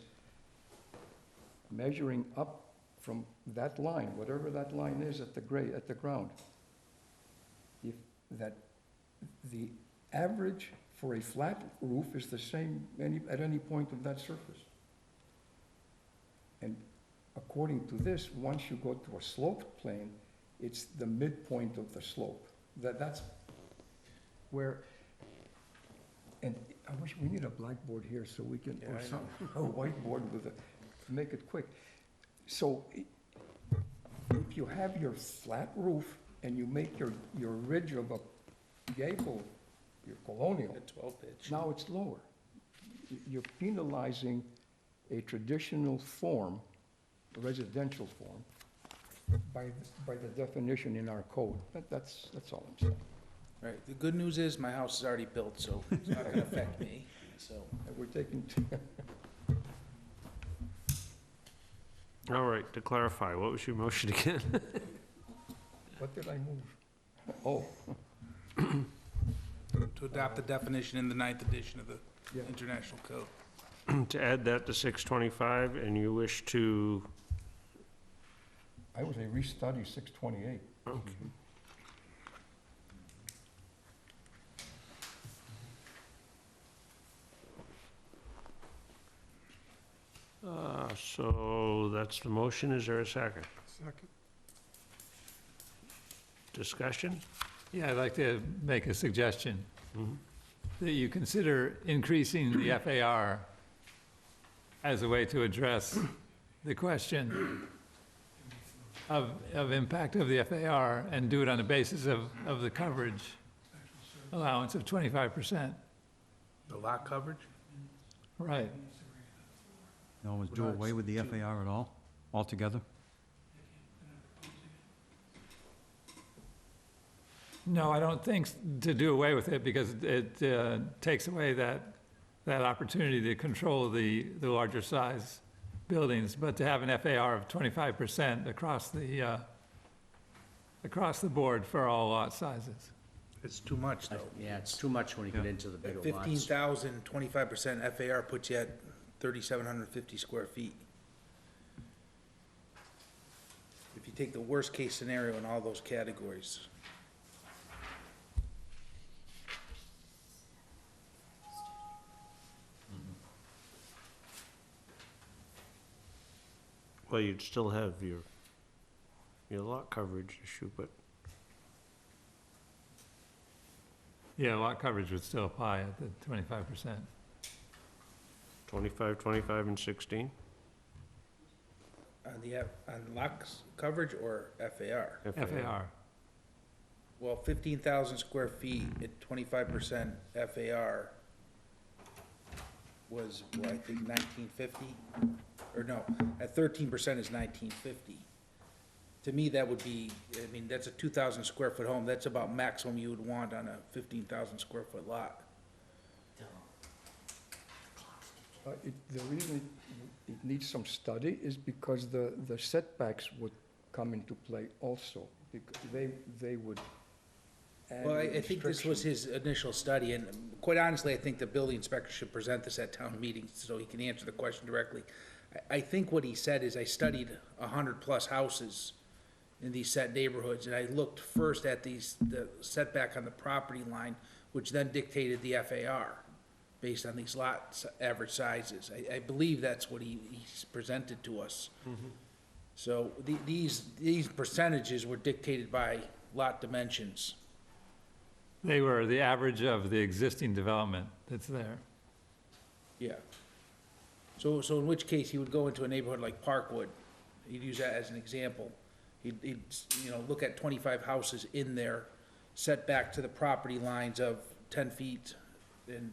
measuring up from that line, whatever that line is at the ground. If the average for a flat roof is the same at any point of that surface. And according to this, once you go to a sloped plane, it's the midpoint of the slope. That's where, and I wish we need a blackboard here so we can, or some, a whiteboard to make it quick. So if you have your flat roof and you make your ridge of a gable, your colonial, 12 pitch. now it's lower. You're penalizing a traditional form, a residential form, by the definition in our code. That's all I'm saying. Right, the good news is my house is already built, so it's not gonna affect me, so. We're taking, All right, to clarify, what was your motion again? what did I move? Oh, To adopt the definition in the 9th edition of the Yeah. International Code. To add that to 625, and you wish to, I was a restudy 628. okay. So that's the motion. Is there a second? Second. Discussion? Yeah, I'd like to make a suggestion, that you consider increasing the FAR as a way to address the question of impact of the FAR, and do it on the basis of the coverage allowance of 25%. The lot coverage? Right. You always do away with the FAR at all, altogether? No, I don't think to do away with it, because it takes away that opportunity to control the larger size buildings, but to have an FAR of 25% across the board for all lot sizes. It's too much, though. Yeah, it's too much when you get into the bigger lots. 15,000, 25% FAR puts you at 3,750 square feet. If you take the worst-case scenario in all those categories. Well, you'd still have your lot coverage issue, but Yeah, lot coverage would still apply at the 25%. 25, 25, and 16? On lot coverage or FAR? FAR. Well, 15,000 square feet at 25% FAR was, well, I think 1950? Or no, at 13% is 1950. To me, that would be, I mean, that's a 2,000 square foot home. That's about maximum you would want on a 15,000 square foot lot. The reason it needs some study is because the setbacks would come into play also, because they would add Well, I think this was his initial study, and quite honestly, I think the building inspector should present this at town meetings so he can answer the question directly. I think what he said is, I studied 100-plus houses in these set neighborhoods, and I looked first at the setback on the property line, which then dictated the FAR, based on these lot average sizes. I believe that's what he's presented to us. So these percentages were dictated by lot dimensions. They were the average of the existing development that's there. Yeah. So in which case, he would go into a neighborhood like Parkwood, he'd use that as an example. He'd look at 25 houses in there, set back to the property lines of 10 feet and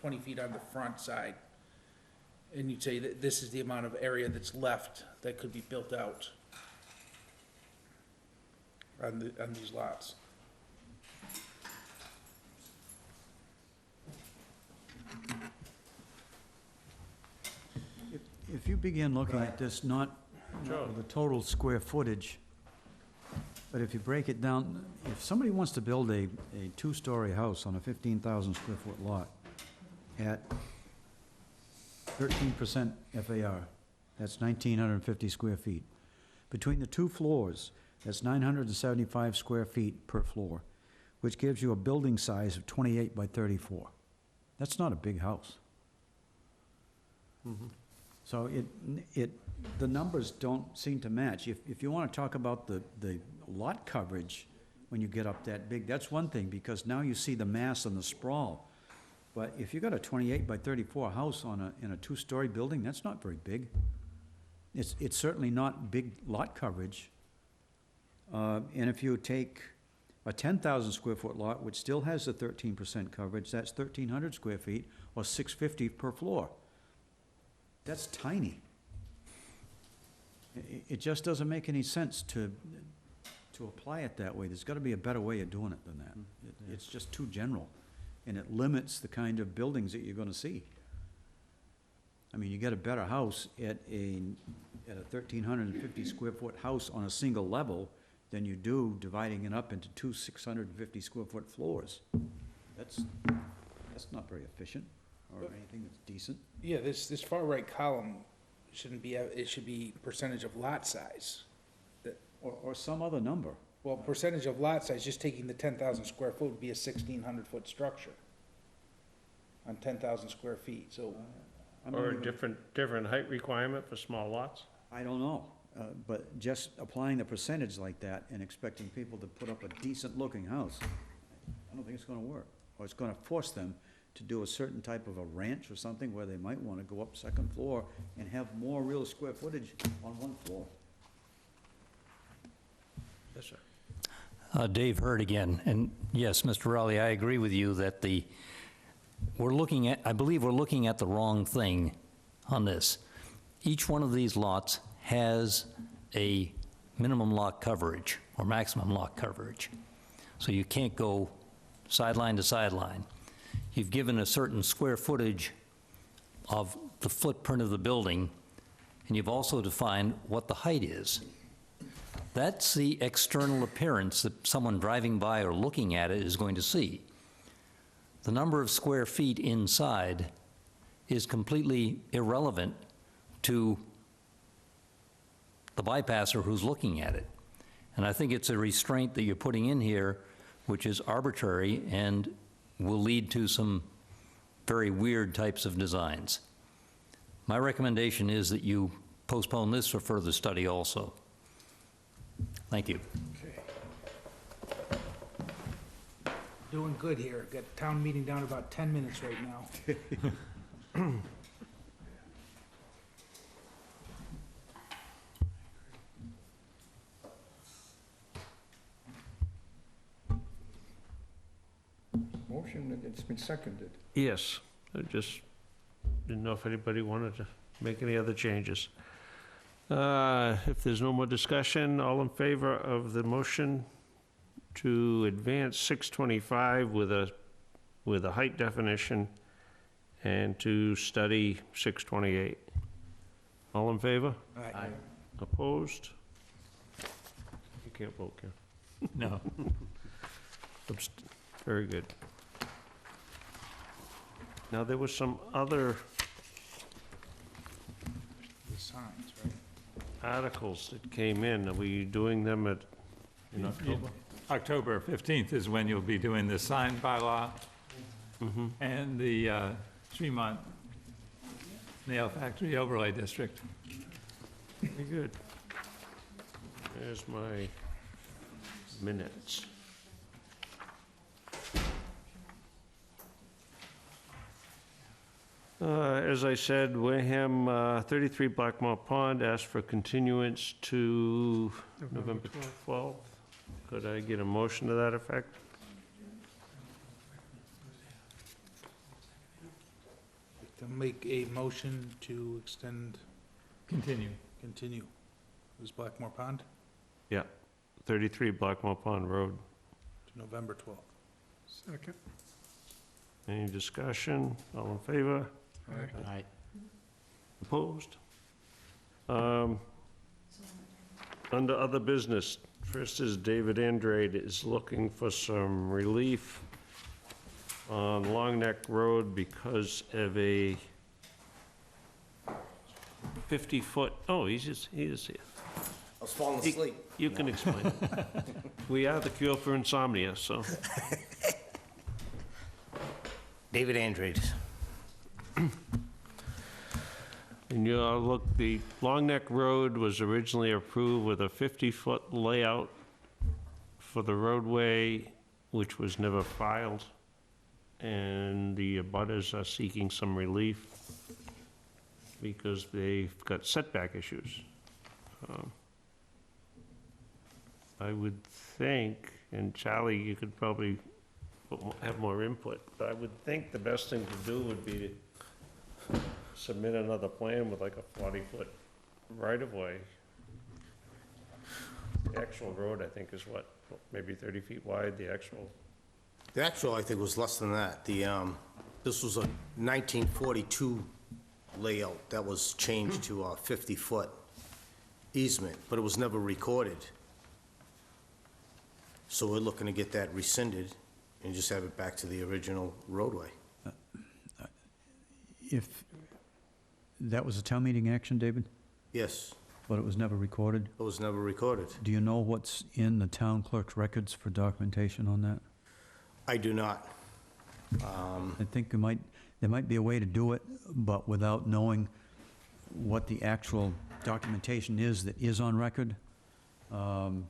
20 feet on the front side. And you'd say that this is the amount of area that's left that could be built out on these lots. If you begin looking at this, not the total square footage, but if you break it down, if somebody wants to build a two-story house on a 15,000 square foot lot at 13% FAR, that's 1,950 square feet. Between the two floors, that's 975 square feet per floor, which gives you a building size of 28 by 34. That's not a big house. So the numbers don't seem to match. If you want to talk about the lot coverage, when you get up that big, that's one thing, because now you see the mass and the sprawl. But if you got a 28 by 34 house in a two-story building, that's not very big. It's certainly not big lot coverage. And if you take a 10,000 square foot lot, which still has the 13% coverage, that's 1,300 square feet, or 650 per floor. That's tiny. It just doesn't make any sense to apply it that way. There's got to be a better way of doing it than that. It's just too general, and it limits the kind of buildings that you're going to see. I mean, you get a better house at a 1,350 square foot house on a single level than you do dividing it up into two 650 square foot floors. That's not very efficient, or anything that's decent. Yeah, this far right column shouldn't be, it should be percentage of lot size. Or some other number. Well, percentage of lot size, just taking the 10,000 square foot would be a 1,600 foot structure on 10,000 square feet, so I'm not Or a even- different height requirement for small lots? I don't know, but just applying the percentage like that and expecting people to put up a decent-looking house, I don't think it's gonna work. Or it's gonna force them to do a certain type of a ranch or something where they might wanna go up second floor and have more real square footage on one floor. Yes, sir. Dave Hurd again, and yes, Mr. Rowley, I agree with you that I believe we're looking at the wrong thing on this. Each one of these lots has a minimum lot coverage or maximum lot coverage. So you can't go sideline to sideline. You've given a certain square footage of the footprint of the building, and you've also defined what the height is. That's the external appearance that someone driving by or looking at it is going to see. The number of square feet inside is completely irrelevant to the bypasser who's looking at it. And I think it's a restraint that you're putting in here, which is arbitrary and will lead to some very weird types of designs. My recommendation is that you postpone this for further study also. Thank you. Okay. Doing good here. Got town meeting down about 10 minutes right now. Motion, and it's been seconded. Yes, I just didn't know if anybody wanted to make any other changes. If there's no more discussion, all in favor of the motion to advance 625 with a height definition and to study 628? All in favor? Aye. Opposed? You can't vote, Ken. No. Very good. Now, there was some other The signs, right? articles that came in. Are we doing them in October? October 15th is when you'll be doing the sign bylaw and the Tremont Nail Factory Overlay District. Very good. There's my minutes. As I said, Wareham, 33 Blackmore Pond asked for continuance to November 12th. Could I get a motion to that effect? To make a motion to extend, Continue. continue. It was Blackmore Pond 33 Blackmore Pond Road. to November 12th. Second. Any discussion? All in favor? Aye. Opposed? Under other business, first is David Andrade is looking for some relief on Long Neck Road because of a 50-foot, oh, he is here. I was falling asleep. You can explain. We are the cure for insomnia, so. David Andrade. And you look, the Long Neck Road was originally approved with a 50-foot layout for the roadway, which was never filed. And the abutters are seeking some relief because they've got setback issues. I would think, and Charlie, you could probably have more input, but I would think the best thing to do would be to submit another plan with like a 40-foot right-of-way. The actual road, I think, is what, maybe 30 feet wide, the actual? The actual, I think, was less than that. This was a 1942 layout that was changed to a 50-foot easement, but it was never recorded. So we're looking to get that rescinded and just have it back to the original roadway. If that was a town meeting action, David, Yes, but it was never recorded, it was never recorded. do you know what's in the town clerk's records for documentation on that? I do not. I think there there might be a way to do it, but without knowing what the actual documentation is that is on record. I'm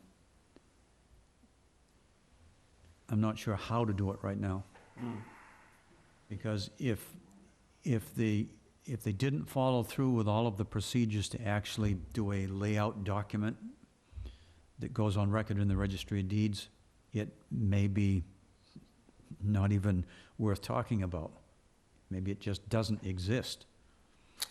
not sure how to do it right now. Because if they didn't follow through with all of the procedures to actually do a layout document that goes on record in the Registry of Deeds, it may be not even worth talking about. Maybe it just doesn't exist.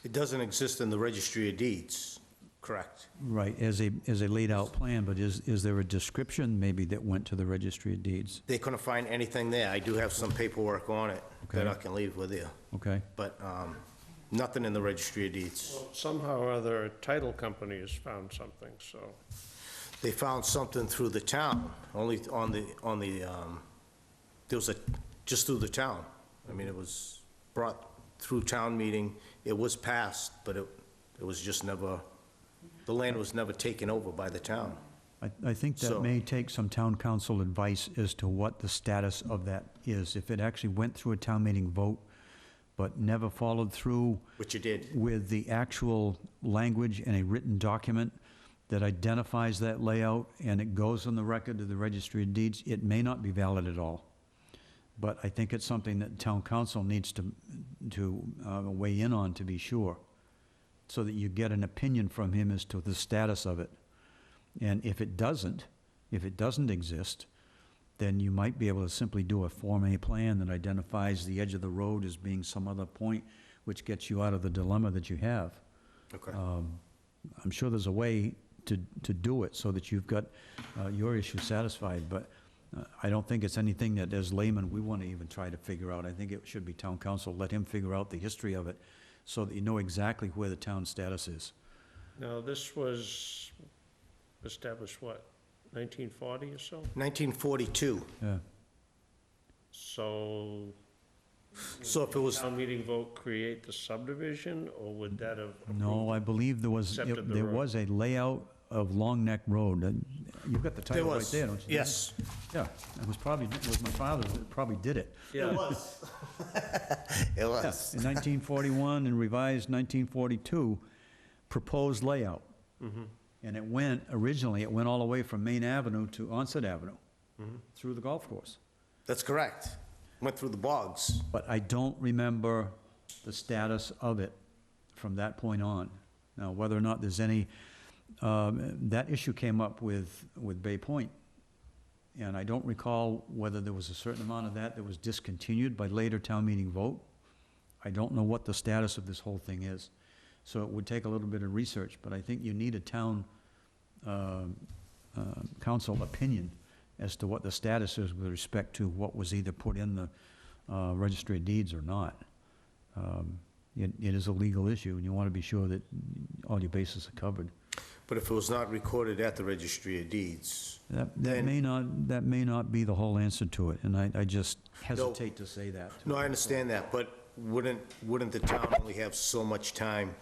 It doesn't exist in the Registry of Deeds, correct? Right, as a laid out plan, but is there a description maybe that went to the Registry of Deeds? They couldn't find anything there. I do have some paperwork on it that I Okay. can leave with you, Okay, but nothing in the Registry of Deeds. Well, somehow or other, a title company has found something, so. They found something through the town, only on the, there was just through the town. I mean, it was brought through town meeting, it was passed, but it was just never, the land was never taken over by the town. I think that So- may take some town council advice as to what the status of that is. If it actually went through a town meeting vote, but never followed through Which you did. with the actual language and a written document that identifies that layout, and it goes on the record to the Registry of Deeds, it may not be valid at all. But I think it's something that town council needs to weigh in on to be sure, so that you get an opinion from him as to the status of it. And if it doesn't exist, then you might be able to simply do a Form A plan that identifies the edge of the road as being some other point, which gets you out of the dilemma that you have. Okay. I'm sure there's a way to do it so that you've got your issue satisfied, but I don't think it's anything that, as laymen, we want to even try to figure out. I think it should be town council, let him figure out the history of it, so that you know exactly where the town status is. Now, this was established, what, 1940 or so? 1942. Yeah. So. So if it was- Town meeting vote create the subdivision, or would that have? No, I believe there was, Accepted the there road. was a layout of Long Neck Road. You've got the title right was, there, don't you? yes. Yeah, it was probably, it was my father that probably did it. Yeah. It was. It Yeah, was. in 1941 and revised 1942, proposed layout. And it went, originally, it went all the way from Main Avenue to Onset Avenue, through the golf course. That's correct. Went through the bogs. But I don't remember the status of it from that point on. Now, whether or not there's any, that issue came up with Bay Point. And I don't recall whether there was a certain amount of that was discontinued by later town meeting vote. I don't know what the status of this whole thing is. So it would take a little bit of research, but I think you need a town council opinion as to what the status is with respect to what was either put in the Registry of Deeds or not. It is a legal issue, and you want to be sure that all your bases are covered. But if it was not recorded at the Registry of Deeds, That Then- may not be the whole answer to it, and I just hesitate to say that. no, I understand that, but wouldn't the town only have so much time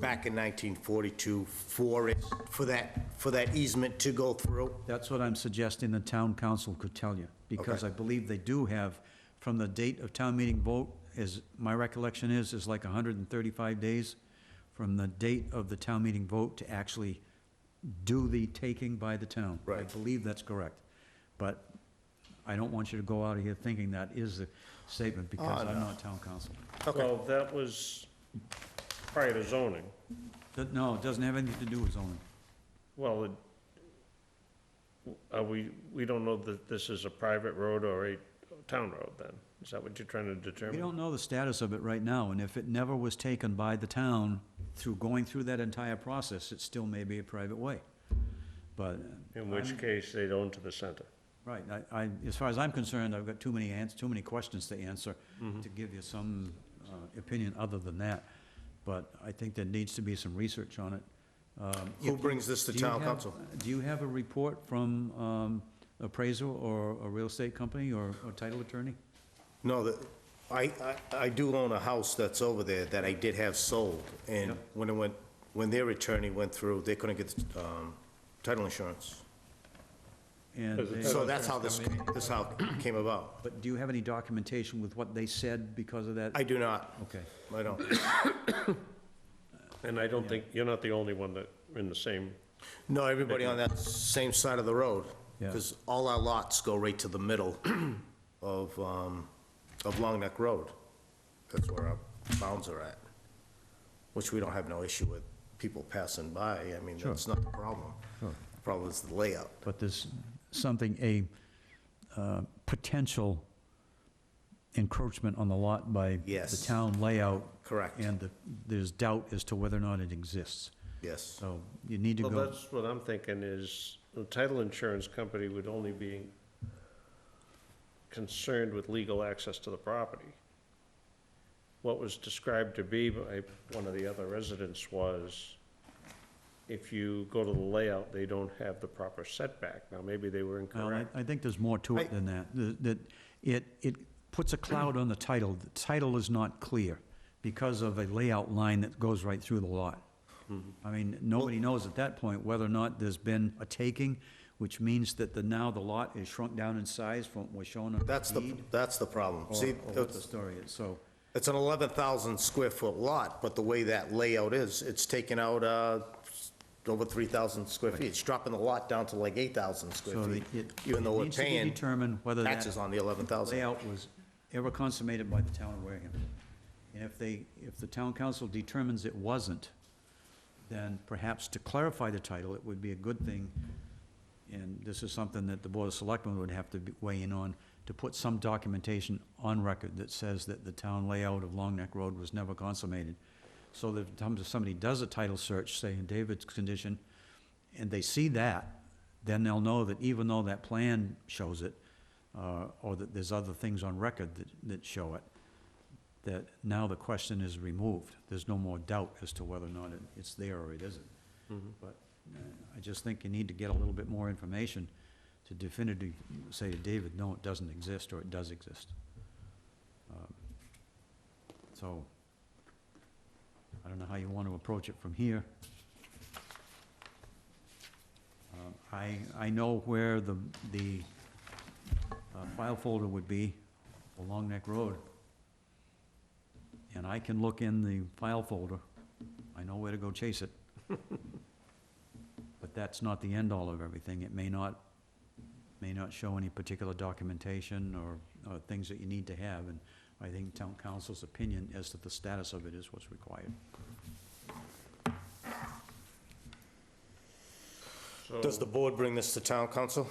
back in 1942 for that easement to go through? That's what I'm suggesting the town council could tell you, because Okay. I believe they do have, from the date of town meeting vote, as my recollection is like 135 days from the date of the town meeting vote to actually do the taking by the town. I Right. believe that's correct. But I don't want you to go out of here thinking that is the statement, because I'm no. not town council. Well, that was prior to zoning. No, it doesn't have anything to do with zoning. Well, we don't know that this is a private road or a town road then? Is that what you're trying to determine? We don't know the status of it right now, and if it never was taken by the town through going through that entire process, it still may be a private way. But. In which case, they'd own to the center. Right, as far as I'm concerned, I've got too many questions to answer to give you some opinion other than that. But I think there needs to be some research on it. Who brings this to town council? Do you have a report from appraiser or a real estate company or title attorney? No, I do own a house that's over there that I did have sold, and Yep. when their attorney went through, they couldn't get title insurance. And Does the they- title So that's how insurance this how it came about. But do you have any documentation with what they said because of that? I do not. Okay. I don't. And I don't think, you're not the only one that, in the same, No, everybody on that same side of the road. Yeah. Because all our lots go right to the middle of Long Neck Road. That's where our bounds are at, which we don't have no issue with people passing by. I mean, Sure. that's not the problem. Sure. The problem is the layout. But there's something, a potential encroachment on the lot by Yes. the town layout, Correct. and there's doubt as to whether or not it exists. Yes. So you need to well, go, that's what I'm thinking is, the title insurance company would only be concerned with legal access to the property. What was described to be by one of the other residents was, if you go to the layout, they don't have the proper setback. Now, maybe they were well, incorrect. I think there's more to it than that. That it puts a cloud on the title. The title is not clear because of a layout line that goes right through the lot. I mean, nobody knows at that point whether or not there's been a taking, which means that now the lot is shrunk down in size from what was shown on the That's deed. that's the problem. Or See, or what the story is, so. it's an 11,000 square foot lot, but the way that layout is, it's taken out over 3,000 square feet. It's dropping the lot down to like 8,000 square So feet, it even though we're needs to be paying determined whether that taxes on the 11,000. layout was ever consummated by the town of Wareham. And if the town council determines it wasn't, then perhaps to clarify the title, it would be a good thing, and this is something that the Board of Selectmen would have to weigh in on, to put some documentation on record that says that the town layout of Long Neck Road was never consummated. So that if somebody does a title search, say in David's condition, and they see that, then they'll know that even though that plan shows it, or that there's other things on record that show it, that now the question is removed. There's no more doubt as to whether or not it's there or it isn't. But I just think you need to get a little bit more information to definitively say to David, no, it doesn't exist, or it does exist. So, I don't know how you want to approach it from here. I know where the file folder would be, along Neck Road. And I can look in the file folder. I know where to go chase it. But that's not the end-all of everything. It may not show any particular documentation or things that you need to have, and I think town council's opinion as to the status of it is what's required. Does the board bring this to town council?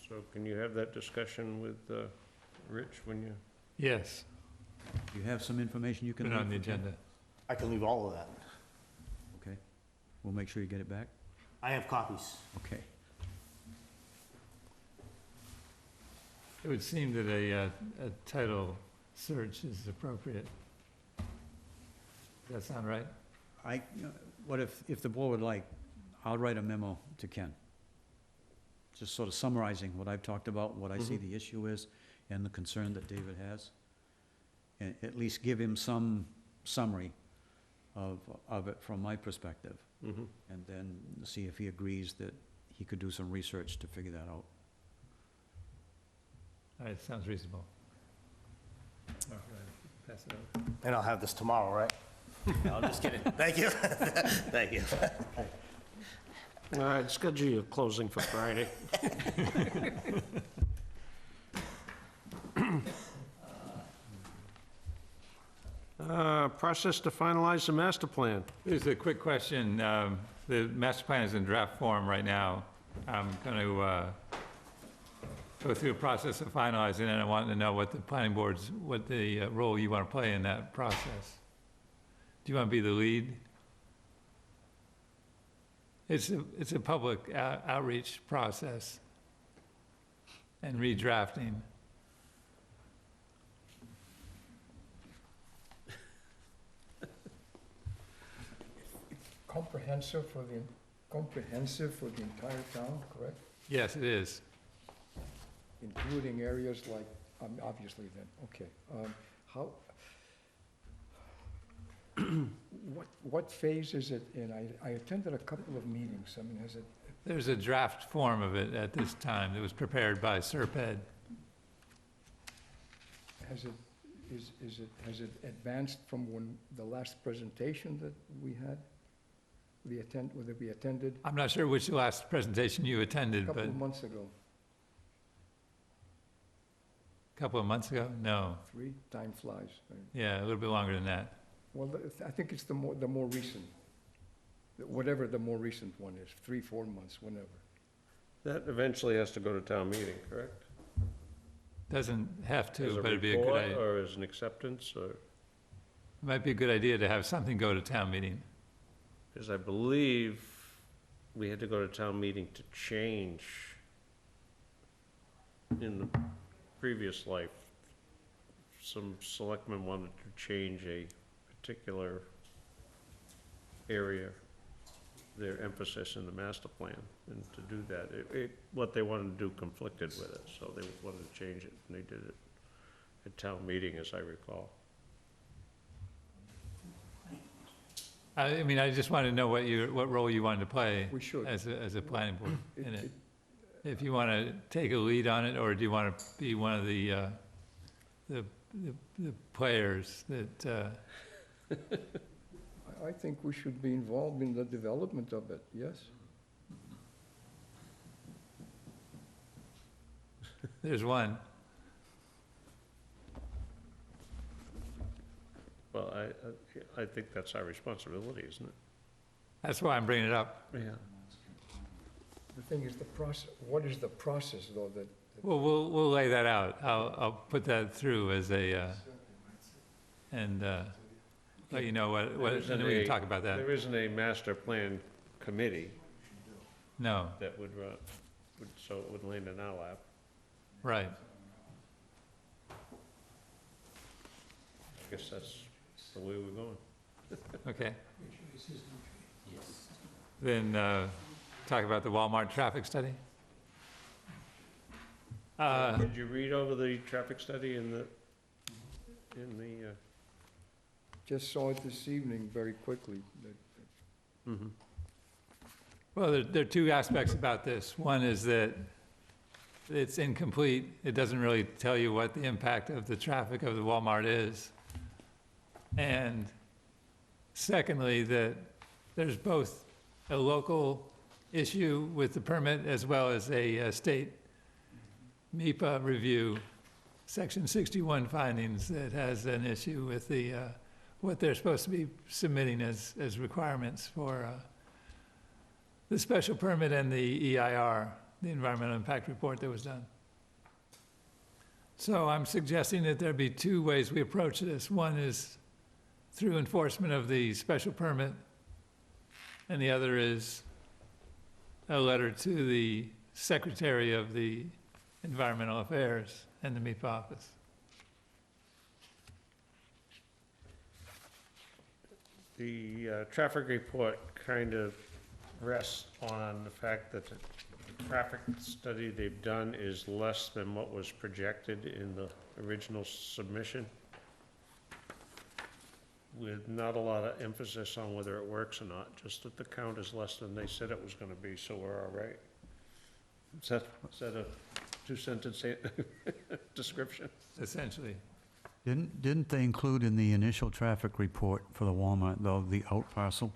So can you have that discussion with Rich when you? Yes, You have some information you can put it leave? on the agenda. I can leave all of that. Okay. We'll make sure you get it back? I have copies. Okay. It would seem that a title search is appropriate. Does that sound right? What if the board would like, I'll write a memo to Ken, just sort of summarizing what I've talked about, what I see the issue is, and the concern that David has. And at least give him some summary of it from my perspective. And then see if he agrees that he could do some research to figure that out. All right, sounds reasonable. All right, pass it over. And I'll have this tomorrow, right? No, I'm just kidding. Thank you. Thank you. All right, schedule your closing for Friday. Process to finalize the master plan. There's a quick question. The master plan is in draft form right now. I'm going to go through a process of finalizing it, and I want to know what the planning board's, what the role you want to play in that process. Do you want to be the lead? It's a public outreach process and redrafting. Comprehensive for the entire town, correct? Yes, it is. Including areas like, obviously then, okay. How, what phase is it in? I attended a couple of meetings. I mean, has it There's a draft form of it at this time that was prepared by Serped. Has it advanced from when the last presentation that we had? Whether we attended I'm not sure which last presentation you a attended, couple but of months ago? a couple of months ago? No. Time flies. Yeah, a little bit longer than that. Well, I think it's the more recent, whatever the more recent one is, 3, 4 months, whenever. That eventually has to go to town meeting, correct? Doesn't have As to, a but it'd be a good report idea. or as an acceptance, or, Might be a good idea to have something go to town meeting. because I believe we had to go to town meeting to change in the previous life. Some selectmen wanted to change a particular area, their emphasis in the master plan, and to do that, what they wanted to do conflicted with it, so they wanted to change it, and they did it at town meeting, as I recall. I mean, I just wanted to know what role you wanted to play. We should. As a planning board in it. If you want to take a lead on it, or do you want to be one of the players that, I think we should be involved in the development of it, yes. there's one. Well, I think that's our responsibility, isn't it? That's why I'm bringing it up. Yeah. The thing is, what is the process, though, that? Well, we'll lay that out. I'll put that through as a, and let you know and we can talk about that. There isn't a master plan committee No, that would run, so it would land in our lap. right. I guess that's the way we're going. Okay. Then talk about the Walmart traffic study. Did you read over the traffic study in the, Just saw it this evening very quickly. Well, there are two aspects about this. One is that it's incomplete. It doesn't really tell you what the impact of the traffic of the Walmart is. And secondly, that there's both a local issue with the permit as well as a state MIPA review, Section 61 findings, that has an issue with the, what they're supposed to be submitting as requirements for the special permit and the EIR, the environmental impact report that was done. So I'm suggesting that there be two ways we approach this. One is through enforcement of the special permit, and the other is a letter to the Secretary of the Environmental Affairs and the MIPA office. The traffic report kind of rests on the fact that the traffic study they've done is less than what was projected in the original submission, with not a lot of emphasis on whether it works or not, just that the count is less than they said it was gonna be, so we're all right. Is that a two-sentence description? Essentially. Didn't they include in the initial traffic report for the Walmart, though, the out parcel?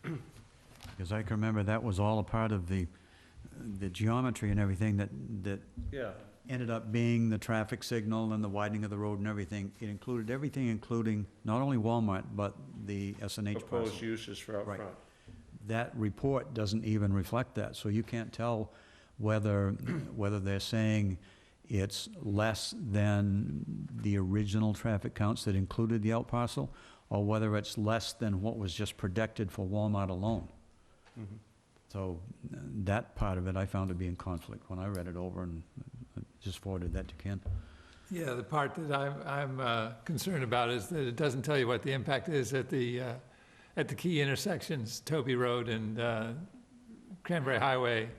Because I can remember that was all a part of the geometry and everything that Yeah, ended up being the traffic signal and the widening of the road and everything. It included everything, including not only Walmart, but the SNH parcel. proposed uses for out Right. front. That report doesn't even reflect that, so you can't tell whether they're saying it's less than the original traffic counts that included the out parcel, or whether it's less than what was just projected for Walmart alone. Mhm. So that part of it I found to be in conflict when I read it over, and I just forwarded that to Ken. Yeah, the part that I'm concerned about is that it doesn't tell you what the impact is at the key intersections, Toby Road and Cranberry Highway,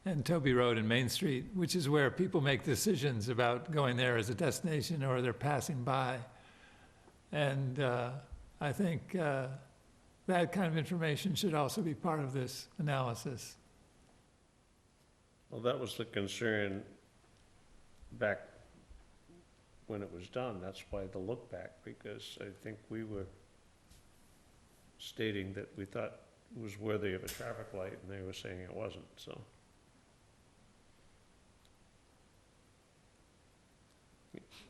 and Toby Road and Main Street, which is where people make decisions about going there as a destination or they're passing by. And I think that kind of information should also be part of this analysis. Well, that was the concern back when it was done. That's why the look back, because I think we were stating that we thought it was worthy of a traffic light, and they were saying it wasn't, so.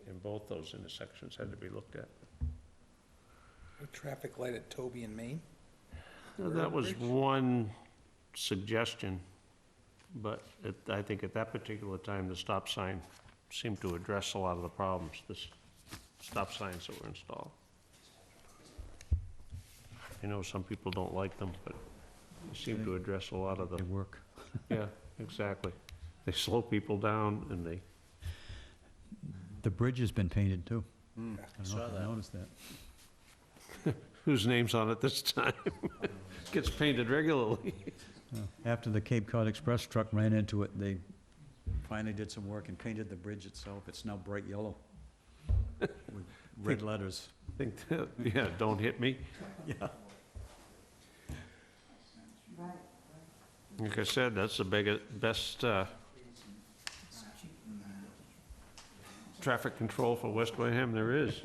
And both those intersections had to be looked at. A traffic light at Toby and Main? Well, that was one suggestion, but I think at that particular time, the stop sign seemed to address a lot of the problems, the stop signs that were installed. I know some people don't like them, but they seem to address a lot of the... They work. Yeah, exactly. They slow people down, and they... The bridge has been painted, too. I I don't know saw if you that. noticed that. Whose name's on it this time? Gets painted regularly. After the Cape Cod Express truck ran into it, they finally did some work and painted the bridge itself. It's now bright yellow with red letters. Think that, yeah, don't hit me. Yeah. Like I said, that's the best traffic control for West Wareham there is.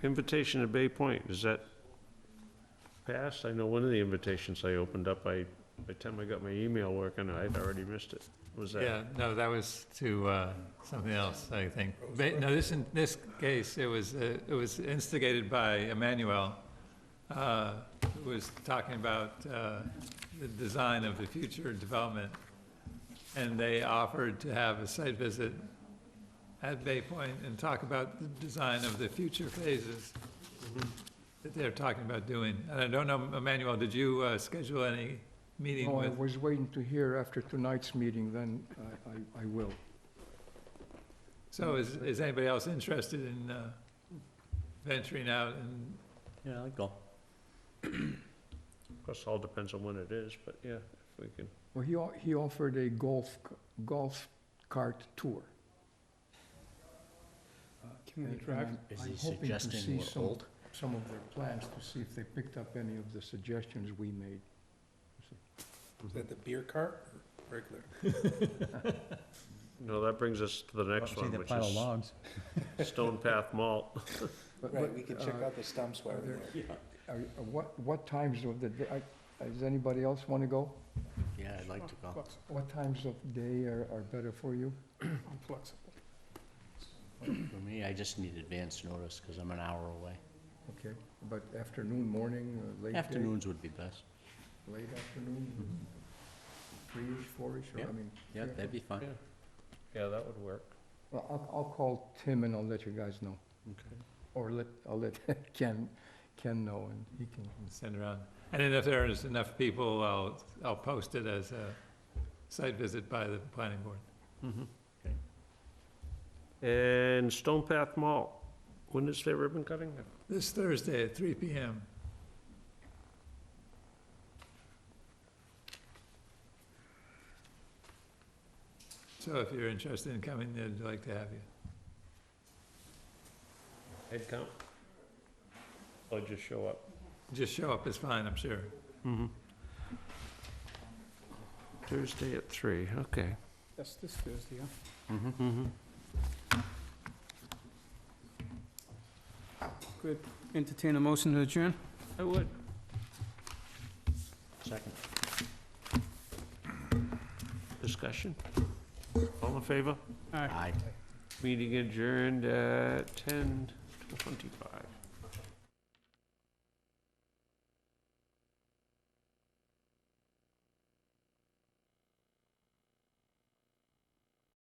Invitation to Bay Point, is that passed? I know one of the invitations I opened up, by the time I got my email working, I'd already missed it. Was that? Yeah, no, that was to something else, I think. No, in this case, it was instigated by Emmanuel, who was talking about the design of the future development. And they offered to have a site visit at Bay Point and talk about the design of the future phases that they're talking about doing. And I don't know, Emmanuel, did you schedule any meeting No, I with? was waiting to hear after tonight's meeting, then I will. So is anybody else interested in venturing out and? Yeah, I'd go. Of course, it all depends on when it is, but yeah, if we can. Well, he offered a golf cart tour. Can we And drive? Is I'm he hoping to suggesting see we're old? some of their plans to see if they picked up any of the suggestions we made. Is that the beer cart or regular? No, that brings us to the next See one, that which pile of is logs? Stone Path Malt. Right, we could check out the stumps while we're there. What times of the day, does anybody else want to go? Yeah, I'd like to go. What times of day are better for you? I'm flexible. For me, I just need advance notice because I'm an hour away. Okay, but afternoon, morning, late day? Afternoons would be best. Late afternoon? 3-ish, 4-ish, or, Yeah. I mean? Yeah, that'd be fine. Yeah, that would work. Well, I'll call Tim and I'll let you guys know. Okay. Or I'll let Ken know, and he can. Send around. And then if there's enough people, I'll post it as a site visit by the planning board. Okay. And Stone Path Malt, when is their ribbon cutting? This Thursday at 3 PM. So if you're interested in coming, they'd like to have you. Head count? Or just show up? Just show up is fine, I'm sure. Thursday at 3, okay. That's this Thursday, huh? Good. Entertain a motion to adjourn? I would. Second. Discussion? All in favor? Aye. Aye. Meeting adjourned at 10:25.